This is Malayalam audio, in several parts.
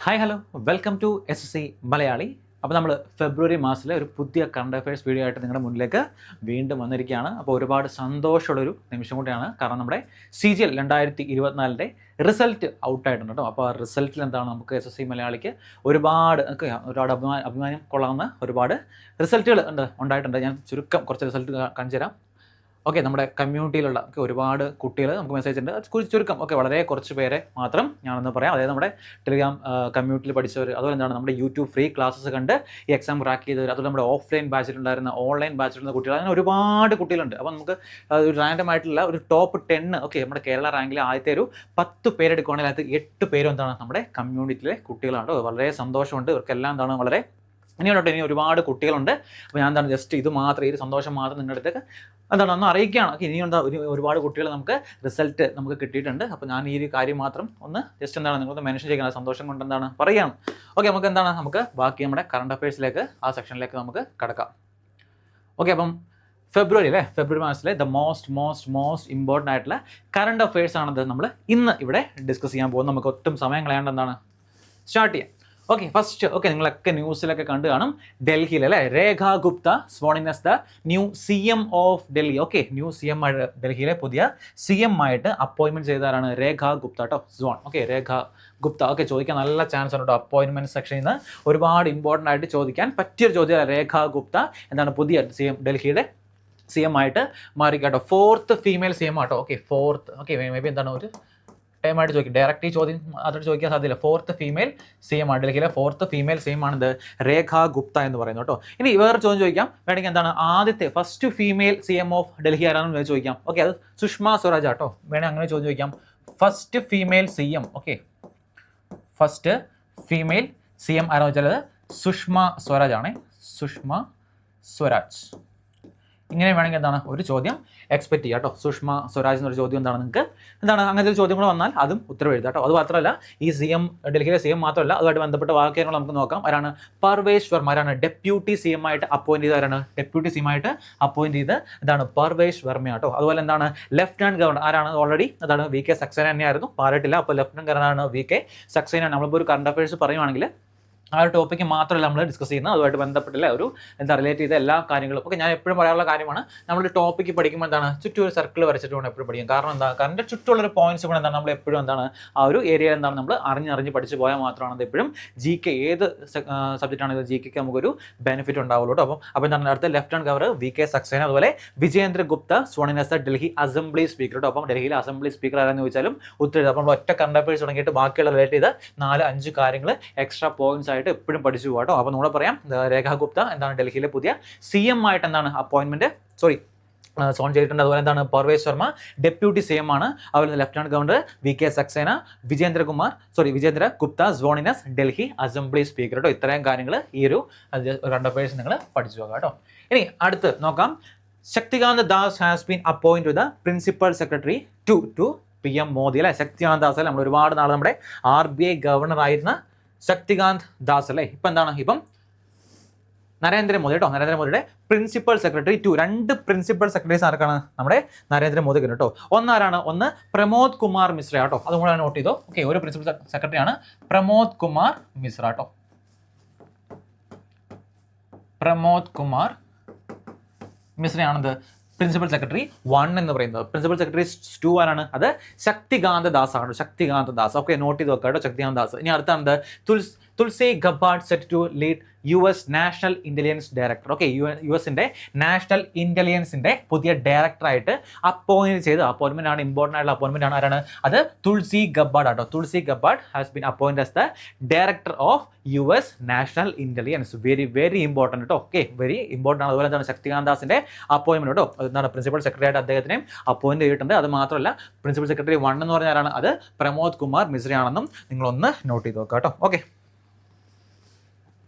Hi hello welcome to SSC Malayali. അപ്പോൾ നമ്മൾ ഫെബ്രുവരി മാസത്തിലെ ഒരു പുതിയ കറണ്ട് അഫയേഴ്സ് വീഡിയോ ആയിട്ട് നിങ്ങളുടെ മുന്നിലേക്ക് വീണ്ടും വന്നിരിക്കുകയാണ്. അപ്പോൾ ഒരുപാട് സന്തോഷമുള്ളൊരു നിമിഷം കൂടിയാണ്, കാരണം നമ്മുടെ CGL 2024 റിസൾട്ട് ഔട്ടായിട്ടുണ്ട് കേട്ടോ. അപ്പോൾ ആ റിസൾട്ടിൽ എന്താണ് നമുക്ക് SSC മലയാളിക്ക് ഒരുപാട് അഭിമാനം കൊള്ളാവുന്ന ഒരുപാട് റിസൾട്ടുകൾ ഉണ്ടായിട്ടുണ്ട്. ഞാൻ ചുരുക്കം കുറച്ച് റിസൾട്ട് കാണിച്ചു തരാം. ഓക്കെ, നമ്മുടെ കമ്മ്യൂണിറ്റിയിലുള്ള ഒരുപാട് കുട്ടികൾ നമുക്ക് മെസ്സേജ് ഉണ്ട്. ചുരുക്കം വളരെ കുറച്ച് പേരെ മാത്രം ഞാനൊന്ന് പറയാം. അതായത് നമ്മുടെ ടെലിഗ്രാം കമ്മ്യൂണിറ്റിയിൽ പഠിച്ചവർ, അതുപോലെ എന്താണ് നമ്മുടെ യൂട്യൂബ് ഫ്രീ ക്ലാസ്സസ് കണ്ട് ഈ എക്സാം ക്രാക്ക് ചെയ്തവർ, അതുപോലെ നമ്മുടെ ഓഫ്ലൈൻ ബാച്ചിലുണ്ടായിരുന്ന ഓൺലൈൻ ബാച്ചിലുള്ള കുട്ടികൾ, അങ്ങനെ ഒരുപാട് കുട്ടികളുണ്ട്. അപ്പോൾ നമുക്ക് ഒരു റാൻഡം ആയിട്ടുള്ള ഒരു ടോപ്പ് 10 നമ്മുടെ കേരള റാങ്കിലെ ആദ്യത്തെ ഒരു 10 പേരെടുക്കുകയാണെങ്കിൽ അതിൽ 8 പേരും എന്താണ് നമ്മുടെ കമ്മ്യൂണിറ്റിയിലെ കുട്ടികളാണ്. വളരെ സന്തോഷമുണ്ട്. ഇവർക്കെല്ലാം എന്താണ് വളരെ ഇനി ഒരുപാട് കുട്ടികളുണ്ട്. അപ്പോൾ ഞാൻ എന്താണ് ജസ്റ്റ് ഇത് മാത്രം, ഈ ഒരു സന്തോഷം മാത്രം നിങ്ങളുടെ അടുത്തേക്ക് എന്താണ് ഒന്ന് അറിയിക്കുകയാണ്. ഇനിയുണ്ട് ഒരുപാട് കുട്ടികൾ നമുക്ക് റിസൾട്ട് നമുക്ക് കിട്ടിയിട്ടുണ്ട്. അപ്പോൾ ഞാൻ ഈ ഒരു കാര്യം മാത്രം ഒന്ന് ജസ്റ്റ് എന്താണ് നിങ്ങളൊന്ന് മെൻഷൻ ചെയ്യുന്നത്, സന്തോഷം കൊണ്ട് എന്താണ് പറയുകയാണ്. ഓക്കെ, നമുക്ക് ബാക്കി നമ്മുടെ കറണ്ട് അഫയേഴ്സിലേക്ക്, ആ സെക്ഷനിലേക്ക് നമുക്ക് കടക്കാം. ഓക്കെ, അപ്പം ഫെബ്രുവരി മാസത്തിലെ മോസ്റ്റ് ഇമ്പോർട്ടൻ്റ് ആയിട്ടുള്ള കറണ്ട് അഫയേഴ്സ് ആണത് നമ്മൾ ഇന്ന് ഇവിടെ ഡിസ്കസ് ചെയ്യാൻ പോകുന്നത്. നമുക്ക് ഒട്ടും സമയം കളയാണ്ട് എന്താണ് സ്റ്റാർട്ട് ചെയ്യാം. ഓക്കെ, ഫസ്റ്റ് നിങ്ങളൊക്കെ ന്യൂസിലൊക്കെ കണ്ടു കാണും, ഡൽഹിയിൽ അല്ലേ Rekha Gupta sworn as the new CM of Delhi. Okay, new CM ഡൽഹിയിലെ പുതിയ CM ആയിട്ട് അപ്പോയിൻമെന്റ് ചെയ്തതാണ് രേഖ ഗുപ്ത കേട്ടോ, സ്വർൺ. ഓക്കെ, രേഖ ഗുപ്ത. ഓക്കെ, ചോദിക്കാൻ നല്ല ചാൻസ് ഉണ്ട് കേട്ടോ. അപ്പോയിൻമെന്റ് സെക്ഷനിൽ നിന്ന് ഒരുപാട് ഇമ്പോർട്ടൻ്റ് ആയിട്ട് ചോദിക്കാൻ പറ്റിയൊരു ചോദ്യം. രേഖ ഗുപ്ത എന്താണ് പുതിയ ഡൽഹിയുടെ CM ആയിട്ട് മാറി കേട്ടോ. 4th ഫീമെയിൽ CM ആട്ടോ. Okay, 4th. Okay, may be എന്താണ് ഒരു ടൈമായിട്ട് ചോദിക്കും, ഡയറക്റ്റ് ചോദ്യം അതോട് ചോദിക്കാൻ സാധ്യതയില്ല. 4th ഫീമെയിൽ CM ആണ് ഡൽഹിയിലെ 4th ഫീമെയിൽ CM ആണിത് രേഖ ഗുപ്ത എന്ന് പറയുന്നത് കേട്ടോ. ഇനി വേറെ ചോദ്യം ചോദിക്കാം വേണമെങ്കിൽ, എന്താണ് ആദ്യത്തെ first female CM of Delhi ആരാണെന്ന് ചോദിക്കാം. ഓക്കെ, അത് സുഷമ സ്വരാജ് ആട്ടോ. വേണമെങ്കിൽ അങ്ങനെ ചോദ്യം ചോദിക്കാം. First female CM. Okay, first female CM ആരാന്ന് വെച്ചാൽ സുഷമ സ്വരാജ് ആണ്. സുഷമ സ്വരാജ്. ഇങ്ങനെ വേണമെങ്കിൽ എന്താണ് ഒരു ചോദ്യം എക്സ്പെക്ട് ചെയ്യുക കേട്ടോ. സുഷമ സ്വരാജ് എന്നൊരു ചോദ്യം എന്താണ് നിങ്ങൾക്ക് അങ്ങനത്തെ ഒരു ചോദ്യം കൂടെ വന്നാൽ അതും ഉത്തരവ് എഴുതാം കേട്ടോ. അത് മാത്രമല്ല ഈ ഡൽഹിയിലെ CM മാത്രമല്ല, അതുമായിട്ട് ബന്ധപ്പെട്ട വാക്യങ്ങൾ നമുക്ക് നോക്കാം. ആരാണ് പർവേഷ് വർമ്മ, ആരാണ് ഡെപ്യൂട്ടി CM ആയിട്ട് അപ്പോയിന്റ് ചെയ്ത, ആരാണ് ഡെപ്യൂട്ടി CM ആയിട്ട് അപ്പോയിന്റ് ചെയ്ത് എന്താണ് പർവേഷ് വർമ്മ കേട്ടോ. അതുപോലെ എന്താണ് ലെഫ്റ്റനന്റ് ഗവർണർ ആരാണ്, ഓൾറെഡി അതാണ് VK സക്സേന തന്നെയായിരുന്നു, മാറിയിട്ടില്ല. അപ്പോൾ ലെഫ്റ്റനന്റ് ഗവർണറാണ് VK സക്സേന. നമ്മളിപ്പോൾ ഒരു കറണ്ട് അഫയേഴ്സ് പറയുവാണെങ്കിൽ ആ ഒരു ടോപ്പിക്ക് മാത്രമല്ല നമ്മൾ ഡിസ്കസ് ചെയ്യുന്നത്, അതുമായിട്ട് ബന്ധപ്പെട്ടില്ല ഒരു റിലേറ്റ് ചെയ്ത എല്ലാ കാര്യങ്ങളും. ഒക്കെ ഞാൻ എപ്പോഴും പറയാനുള്ള കാര്യമാണ്, നമ്മൾ ടോപ്പിക്ക് പഠിക്കുമ്പോൾ എന്താണ് ചുറ്റും ഒരു സർക്കിൾ വരച്ചിട്ട് വേണം എപ്പോഴും പഠിക്കും. കാരണം എന്താ, കാരണം ചുറ്റുമുള്ളൊരു പോയിന്റ്സ് കൂടെ എന്താണ് നമ്മൾ എപ്പോഴും എന്താണ് ആ ഒരു ഏരിയയിൽ എന്താണ് നമ്മൾ അറിഞ്ഞ് പഠിച്ച് പോയാൽ മാത്രമാണ് അത് എപ്പോഴും GK ഏത് സബ്ജക്റ്റ് ആണെങ്കിലും GKക്ക് നമുക്കൊരു ബെനിഫിറ്റ് ഉണ്ടാവുള്ളൂ കേട്ടോ. അപ്പോൾ എന്താണ് അടുത്ത ലെഫ്റ്റനന്റ് ഗവർണർ VK സക്സേന, അതുപോലെ Vijayendra Gupta sworn as Delhi assembly speaker കേട്ടോ. അപ്പം ഡൽഹിയിലെ അസംബ്ലി സ്പീക്കർ ആരാന്ന് ചോദിച്ചാലും ഉത്തരം. അപ്പോൾ നമ്മൾ ഒറ്റ കറണ്ട് അഫയേഴ്സ് തുടങ്ങിയിട്ട് ബാക്കിയുള്ള റിലേറ്റ് ചെയ്ത 4-5 കാര്യങ്ങൾ എക്സ്ട്രാ പോയിന്റ്സ് ആയിട്ട് എപ്പോഴും പഠിച്ചു പോകാം കേട്ടോ. അപ്പോൾ നമ്മൾ പറയാം രേഖ ഗുപ്ത എന്താണ് ഡൽഹിയിലെ പുതിയ CM ആയിട്ട് എന്താണ് അപ്പോയിൻമെന്റ് സോൺ ചെയ്തിട്ടുണ്ട്. അതുപോലെ എന്താണ് പർവേഷ് വർമ്മ ഡെപ്യൂട്ടി CM ആണ്. അതുപോലെ lieutenant governor VK Saxena, Vijender Gupta sworn as Delhi assembly speaker കേട്ടോ. ഇത്രയും കാര്യങ്ങൾ ഈ ഒരു കറണ്ട് അഫയേഴ്സ് നിങ്ങൾ പഠിച്ചു പോകാം കേട്ടോ. ഇനി അടുത്ത് നോക്കാം. Shaktikanta Das has been appoint to the principal secretary to PM Modi അല്ലെ. ശക്തികാന്ത് ദാസ് അല്ലെ, നമ്മൾ ഒരുപാട് നാൾ നമ്മുടെ RBI ഗവർണർ ആയിരുന്ന ശക്തികാന്ത് ദാസ് അല്ലേ, ഇപ്പം നരേന്ദ്രമോദി കേട്ടോ. നരേന്ദ്രമോദിയുടെ പ്രിൻസിപ്പൽ സെക്രട്ടറി 2 പ്രിൻസിപ്പൽ സെക്രട്ടറീസ് ആർക്കാണ്, നമ്മുടെ നരേന്ദ്രമോദിക്ക് കേട്ടോ. ഒന്ന് പ്രമോദ് കുമാർ മിശ്ര കേട്ടോ. അതും കൂടെ നോട്ട് ചെയ്തോ. ഓക്കെ, ഒരു പ്രിൻസിപ്പൽ സെക്രട്ടറി ആണ് പ്രമോദ് കുമാർ മിശ്ര കേട്ടോ. പ്രമോദ് കുമാർ മിശ്രയാണത് പ്രിൻസിപ്പൽ സെക്രട്ടറി 1 എന്ന് പറയുന്നത്. പ്രിൻസിപ്പൽ സെക്രട്ടറി 2 ആരാണ്, അത് ശക്തികാന്ത ദാസ് ആണ്. ശക്തികാന്ത ദാസ്. ഓക്കെ, നോട്ട് ചെയ്ത് വെക്കാം കേട്ടോ, ശക്തികാന്ത ദാസ്. ഇനി അടുത്താണ് Tulsi Gabbard set to lead US national intelligence director. Okay, US-ന്റെ നാഷണൽ ഇന്റലിജൻസിന്റെ പുതിയ ഡയറക്ടറായിട്ട് അപ്പോയിന്റ് ചെയ്ത് അപ്പോയിന്റ്മെന്റ് ആണ്, ഇമ്പോർട്ടൻ്റ് ആയിട്ടുള്ള അപ്പോയിന്റ്മെന്റ് ആണ്. ആരാണ് അത്, തുൾസി ഗബ്ബാർഡ് ആട്ടോ. Tulsi Gabbard has been appoint as the director of US national intelligence. Very important കേട്ടോ. ഓക്കെ, വെരി ഇമ്പോർട്ടൻ്റ് ആണ്. അതുപോലെ എന്താണ് ശക്തികാന്ത് ദാസിന്റെ അപ്പോയിന്റ്മെന്റ് കേട്ടോ. എന്താണ് പ്രിൻസിപ്പൽ സെക്രട്ടറി ആയിട്ട് അദ്ദേഹത്തിനെയും അപ്പോയിന്റ് ചെയ്തിട്ടുണ്ട്. അത് മാത്രമല്ല പ്രിൻസിപ്പൽ സെക്രട്ടറി 1 എന്ന് പറഞ്ഞാലാണ് അത് പ്രമോദ് കുമാർ മിശ്രയാണെന്നും നിങ്ങളൊന്ന് നോട്ട് ചെയ്ത് നോക്കുക കേട്ടോ. ഓക്കെ,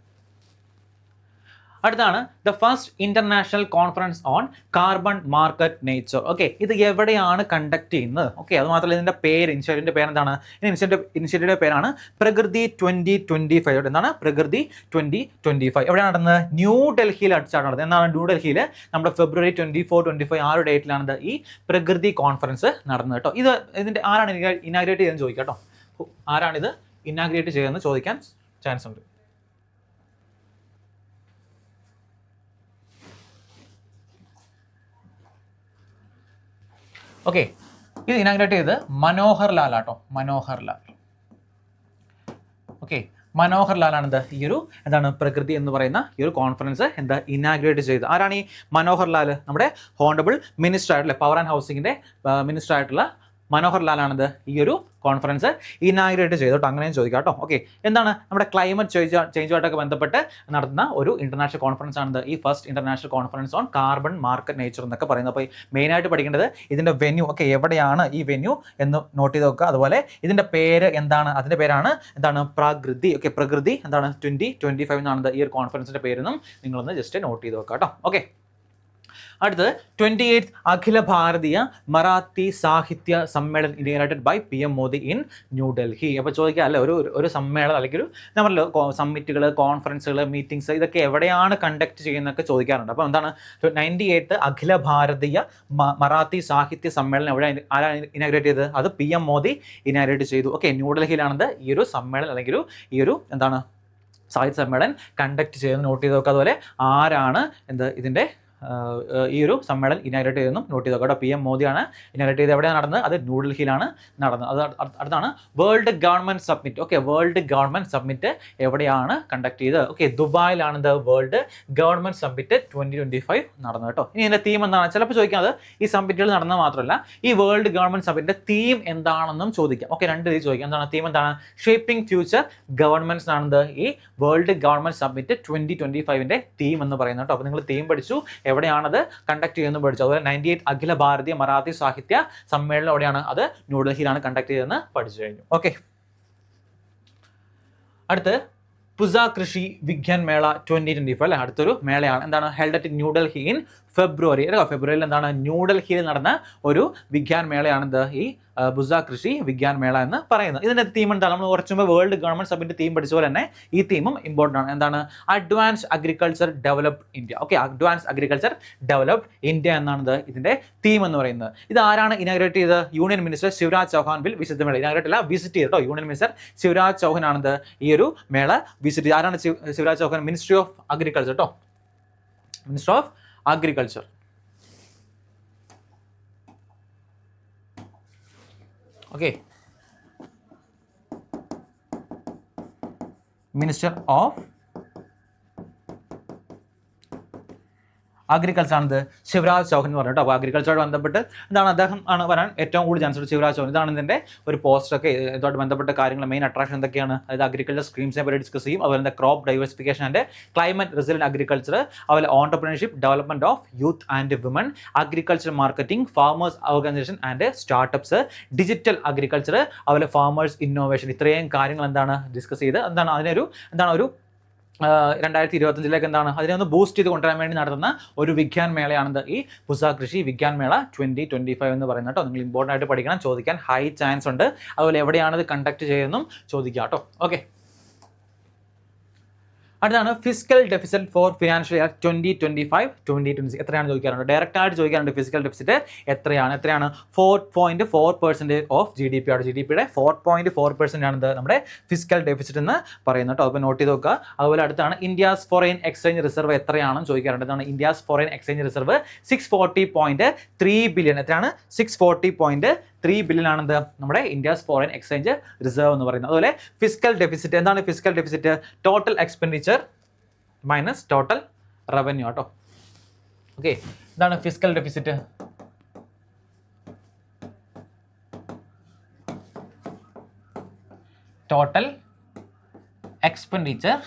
അടുത്താണ് the first international conference on carbon market nature. Okay, ഇത് എവിടെയാണ് കണ്ടക്ട് ചെയ്യുന്നത്? ഓക്കെ, അത് മാത്രമല്ല ഇതിന്റെ പേര്, ഇനിഷ്യേറ്റീവിന്റെ പേര് എന്താണ്? ഇനിഷ്യേറ്റീവിന്റെ പേരാണ് പ്രകൃതി 2025. എന്താണ് പ്രകൃതി 2025? എവിടെയാണ് നടന്നത്? ന്യൂ ഡൽഹിയിൽ നടന്നത്. എന്താണ് ന്യൂഡൽഹിയിൽ നമ്മുടെ ഫെബ്രുവരി 24-25 ആ ഒരു ഡേറ്റിലാണ് ഈ പ്രകൃതി കോൺഫറൻസ് നടന്നത് കേട്ടോ. ഇതിന്റെ ആരാണ് ഇനാഗ്രേറ്റ് ചെയ്തെന്ന് ചോദിക്കാം കേട്ടോ. ആരാണിത് ഇനാഗ്രേറ്റ് ചെയ്തെന്ന് ചോദിക്കാൻ ചാൻസ് ഉണ്ട്. ഓക്കെ, ഇത് ഇനാഗ്രേറ്റ് ചെയ്ത് മനോഹർ ലാൽ ആട്ടോ, മനോഹർ ലാൽ. ഓക്കെ, മനോഹർ ലാലാണ് എന്ത് ഈ ഒരു എന്താണ് പ്രകൃതി എന്ന് പറയുന്ന ഈ ഒരു കോൺഫറൻസ് എന്താ ഇനാഗ്രേറ്റ് ചെയ്ത്. ആരാണ് ഈ മനോഹർ ലാൽ? നമ്മുടെ ഹോണറബിൾ മിനിസ്റ്റർ ആയിട്ടുള്ള പവർ ആൻഡ് ഹൗസിങ്ങിൻ്റെ മിനിസ്റ്റർ ആയിട്ടുള്ള മനോഹർ ലാലാണിത് ഈ ഒരു കോൺഫറൻസ് ഇനാഗ്രേറ്റ് ചെയ്തു കേട്ടോ. അങ്ങനെയും ചോദിക്കാം കേട്ടോ. ഓക്കെ, എന്താണ് നമ്മുടെ ക്ലൈമറ്റ് ചേഞ്ചുമായിട്ടൊക്കെ ബന്ധപ്പെട്ട് നടത്തുന്ന ഒരു ഇന്റർനാഷണൽ കോൺഫറൻസ് ആണിത്, ഈ first international conference on carbon market nature എന്നൊക്കെ പറയുന്നത്. അപ്പോൾ മെയിനായിട്ട് പഠിക്കേണ്ടത് ഇതിൻ്റെ വെന്യൂ. ഓക്കെ, എവിടെയാണ് ഈ വെന്യൂ എന്ന് നോട്ട് ചെയ്ത് നോക്കുക. അതുപോലെ ഇതിൻ്റെ പേര് എന്താണ്? അതിൻ്റെ പേരാണ് എന്താണ്? പ്രകൃതി. ഓക്കെ, പ്രകൃതി എന്താണ് 2025 എന്നാണ് ഈ ഒരു കോൺഫറൻസിൻ്റെ പേരെന്നും നിങ്ങളൊന്ന് ജസ്റ്റ് നോട്ട് ചെയ്ത് നോക്കുക കേട്ടോ. ഓക്കെ, അടുത്തത് 28th Akhila Bharatiya Marathi Sahitya Sammelan inaugurated by PM Modi in New Delhi. അപ്പോൾ ചോദിക്കുക അല്ലെ, ഒരു സമ്മേളനം അല്ലെങ്കിൽ ഒരു നമ്മളല്ലോ സമ്മിറ്റുകൾ, കോൺഫറൻസുകൾ, മീറ്റിംഗ്സ് ഇതൊക്കെ എവിടെയാണ് കണ്ടക്ട് ചെയ്യുന്നതൊക്കെ ചോദിക്കാറുണ്ട്. അപ്പോൾ എന്താണ് 98th അഖില ഭാരതീയ മറാത്തി സാഹിത്യ സമ്മേളനം എവിടെ ആരാണ് ഇനാഗ്രേറ്റ് ചെയ്തത്? അത് PM മോദി ഇനാഗ്രേറ്റ് ചെയ്തു. ഓക്കെ, ന്യൂഡൽഹിയിലാണത് ഈ ഒരു സമ്മേളനം അല്ലെങ്കിൽ ഈ ഒരു എന്താണ് സാഹിത്യ സമ്മേളനം കണ്ടക്ട് ചെയ്ത് നോട്ട് ചെയ്ത് നോക്കുക. അതുപോലെ ആരാണ് ഇതിൻ്റെ ഈ ഒരു സമ്മേളനം ഇനാഗ്രേറ്റ് ചെയ്തെന്നും നോട്ട് ചെയ്ത് നോക്കാം. PM മോദിയാണ് ഇനാഗ്രേറ്റ് ചെയ്ത്. എവിടെയാണ് നടന്നത്? അത് ന്യൂഡൽഹിയിലാണ് നടന്നത്. അത് അടുത്താണ് world government submit. Okay, world government submit എവിടെയാണ് കണ്ടക്ട് ചെയ്തത്? ഓക്കെ, ദുബായിലാണ് ഇത് വേൾഡ് ഗവൺമെൻറ് സബ്മിറ്റ് 2025 നടന്നത് കേട്ടോ. ഇനി ഇതിൻ്റെ തീം എന്താണ്? ചിലപ്പോൾ ചോദിക്കുന്നത് ഈ സബ്മിറ്റുകൾ നടന്നത് മാത്രമല്ല ഈ വേൾഡ് ഗവൺമെൻറ് സബ്മിറ്റിൻ്റെ തീം എന്താണെന്നും ചോദിക്കാം. ഓക്കെ, രണ്ട് രീതി ചോദിക്കാം. എന്താണ് തീം? എന്താണ്? ഷേപ്പിംഗ് ഫ്യൂച്ചർ ഗവൺമെൻറ്റ്സ് ആണെന്ന് ഈ വേൾഡ് ഗവൺമെൻറ് സബ്മിറ്റ് 2025 തീം എന്ന് പറയുന്നത് കേട്ടോ. അപ്പോൾ നിങ്ങൾ തീം പഠിച്ചു, എവിടെയാണത് കണ്ടക്ട് ചെയ്യുന്നത് പഠിച്ചു. അതുപോലെ 98th അഖില ഭാരതീയ മറാത്തി സാഹിത്യ സമ്മേളനം എവിടെയാണ്? അത് ന്യൂഡൽഹിയിലാണ് കണ്ടക്ട് ചെയ്തതെന്ന് പഠിച്ചു കഴിഞ്ഞു. ഓക്കെ, അടുത്ത് പുസ കൃഷി വിജ്ഞാൻ മേള 2025 അല്ലെ, അടുത്തൊരു മേളയാണ്. എന്താണ്? Held at New Delhi in February. ഫെബ്രുവരിയിൽ എന്താണ് നടന്ന നടന്ന ഒരു വിജ്ഞാൻ മേളയാണിത് ഈ പുസ കൃഷി വിജ്ഞാൻ മേള എന്ന് പറയുന്നത്. ഇതിൻ്റെ തീം എന്താണ്? നമ്മൾ കുറച്ച് മുമ്പ് വേൾഡ് ഗവൺമെൻറ് സബ്മിറ്റ് തീം പഠിച്ച പോലെ തന്നെ ഈ തീമും ഇമ്പോർട്ടൻ്റ് ആണ്. എന്താണ്? Advance agriculture developed India. Okay, advance agriculture developed India എന്നാണ് ഇതിൻ്റെ തീം എന്ന് പറയുന്നത്. ഇത് ആരാണ് ഇനാഗ്രേറ്റ് ചെയ്തത്? Union minister Shivraj Chouhan will visit mela. Inaugurate അല്ല, വിസിറ്റ് ചെയ്തോ. യൂണിയൻ മിനിസ്റ്റർ ശിവരാജ് ചൗഹാൻ ആണിത് ഈ ഒരു മേള വിസിറ്റ്. ആരാണ് Shivraj Chouhan? Ministry of agriculture കേട്ടോ, minister of agriculture. Okay, Minister of agriculture ആണിത് ശിവരാജ് ചൗഹാൻ എന്ന് പറഞ്ഞിട്ട്. അപ്പോൾ അഗ്രികൾച്ചറുമായി ബന്ധപ്പെട്ട് എന്താണ് അദ്ദേഹം ആണ് വരാൻ ഏറ്റവും കൂടുതൽ ചാൻസ് ഉണ്ട്, ശിവരാജ് ചൗഹാൻ. ഇതാണ് ഇതിൻ്റെ ഒരു പോസ്റ്ററൊക്കെ ഇതുമായിട്ട് ബന്ധപ്പെട്ട കാര്യങ്ങൾ മെയിൻ അട്രാക്ഷൻ എന്തൊക്കെയാണ്? അതായത് അഗ്രികൾച്ചർ സ്കീംസിനെ പറ്റി ഡിസ്കസ് ചെയ്യും. അതുപോലെ തന്നെ crop diversification and climate resilient agriculture, അതുപോലെ entrepreneurship, development of youth and women, agriculture marketing, farmers organisation and startups, digital agriculture, അതുപോലെ ഫാമേഴ്സ് ഇന്നോവേഷൻ. ഇത്രയും കാര്യങ്ങൾ എന്താണ് ഡിസ്കസ് ചെയ്ത് എന്താണ് അതിനൊരു ഒരു 2025 എന്താണ് അതിനെ ഒന്ന് ബൂസ്റ്റ് ചെയ്ത് കൊണ്ടുവരാൻ വേണ്ടി നടത്തുന്ന ഒരു വിജ്ഞാൻ മേളയാണിത് ഈ പുസ കൃഷി വിജ്ഞാൻ മേള 2025 എന്ന് പറയുന്നത് കേട്ടോ. നിങ്ങൾ ഇമ്പോർട്ടൻ്റ് ആയിട്ട് പഠിക്കണം, ചോദിക്കാൻ ഹൈ ചാൻസ് ഉണ്ട്. അതുപോലെ എവിടെയാണത് കണ്ടക്ട് ചെയ്യുന്നതും ചോദിക്കാം കേട്ടോ. ഓക്കെ, അടുത്താണ് fiscal deficit for financial year 2025-2026. എത്രയാണ് ചോദിക്കാറുണ്ട്? ഡയറക്റ്റ് ആയിട്ട് ചോദിക്കാറുണ്ട്. ഫിസിക്കൽ ഡെഫിസിറ്റ് എത്രയാണ്? 4.4% ഓഫ് GDP ആണ്. GDPയുടെ 4.4% ആണ് നമ്മുടെ ഫിസിക്കൽ ഡെഫിസിറ്റ് എന്ന് പറയുന്നത് കേട്ടോ. അപ്പോൾ നോട്ട് ചെയ്ത് നോക്കുക. അതുപോലെ അടുത്താണ് ഇന്ത്യാസ് ഫോറിൻ എക്സ്ചേഞ്ച് റിസർവ് എത്രയാണെന്ന് ചോദിക്കാറുണ്ട്. എന്താണ് India's foreign exchange reserve? 640.3 billion. എത്രയാണ്? 640.3 ബില്യൺ ആണെന്ത് നമ്മുടെ ഇന്ത്യാസ് ഫോറിൻ എക്സ്ചേഞ്ച് റിസർവ് എന്ന് പറയുന്നത്. അതുപോലെ ഫിസിക്കൽ ഡെഫിസിറ്റ് എന്താണ്? Physical deficit total expenditure minus total revenue കേട്ടോ. ഓക്കെ, എന്താണ് physical deficit? Total expenditure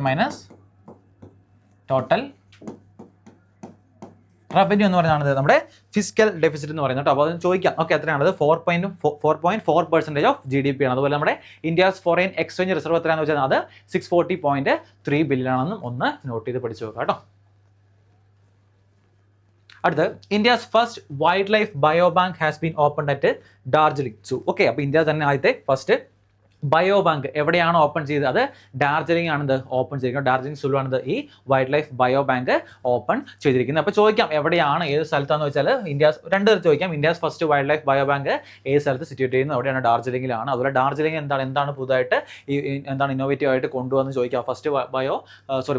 minus total revenue എന്ന് പറയുന്നത് നമ്മുടെ ഫിസിക്കൽ ഡെഫിസിറ്റ് എന്ന് പറയുന്നത് കേട്ടോ. അപ്പോൾ അത് ചോദിക്കാം. ഓക്കെ, എത്രയാണത്? 4.4% ഓഫ് GDP ആണ്. അതുപോലെ നമ്മുടെ ഇന്ത്യാസ് ഫോറിൻ എക്സ്ചേഞ്ച് റിസർവ് എത്രയാണെന്ന് വെച്ചാൽ അത് 640.3 ബില്യൺ ആണെന്നും ഒന്ന് നോട്ട് ചെയ്ത് പഠിച്ചു നോക്കാം കേട്ടോ. അടുത്ത് India's first wild life bio bank has been opened at Darjeeling zoo. Okay, അപ്പോൾ ഇന്ത്യ തന്നെ ആദ്യത്തെ ഫസ്റ്റ് ബയോ ബാങ്ക് എവിടെയാണ് ഓപ്പൺ ചെയ്തത്? അത് ഡാർജിലിംഗ് ആണിത് ഓപ്പൺ ചെയ്തിരിക്കുന്നത്. ഡാർജിലിംഗ് സുലു ആണിത് ഈ wild life bio bank open ചെയ്തിരിക്കുന്നത്. അപ്പോൾ ചോദിക്കാം എവിടെയാണ്, ഏത് സ്ഥലത്താണെന്ന് വെച്ചാൽ രണ്ട് തരത്തിൽ ചോദിക്കാം. India's first wild life bio bank ഏത് സ്ഥലത്ത് സിറ്റുവേറ്റ് ചെയ്യുന്നത്? എവിടെയാണ്? ഡാർജിലിംഗിലാണ്. അതുപോലെ ഡാർജിലിംഗ് എന്താണ് പുതുതായിട്ട് എന്താണ് ഇന്നോവേറ്റീവ് ആയിട്ട് കൊണ്ടുവന്ന് ചോദിക്കാം. First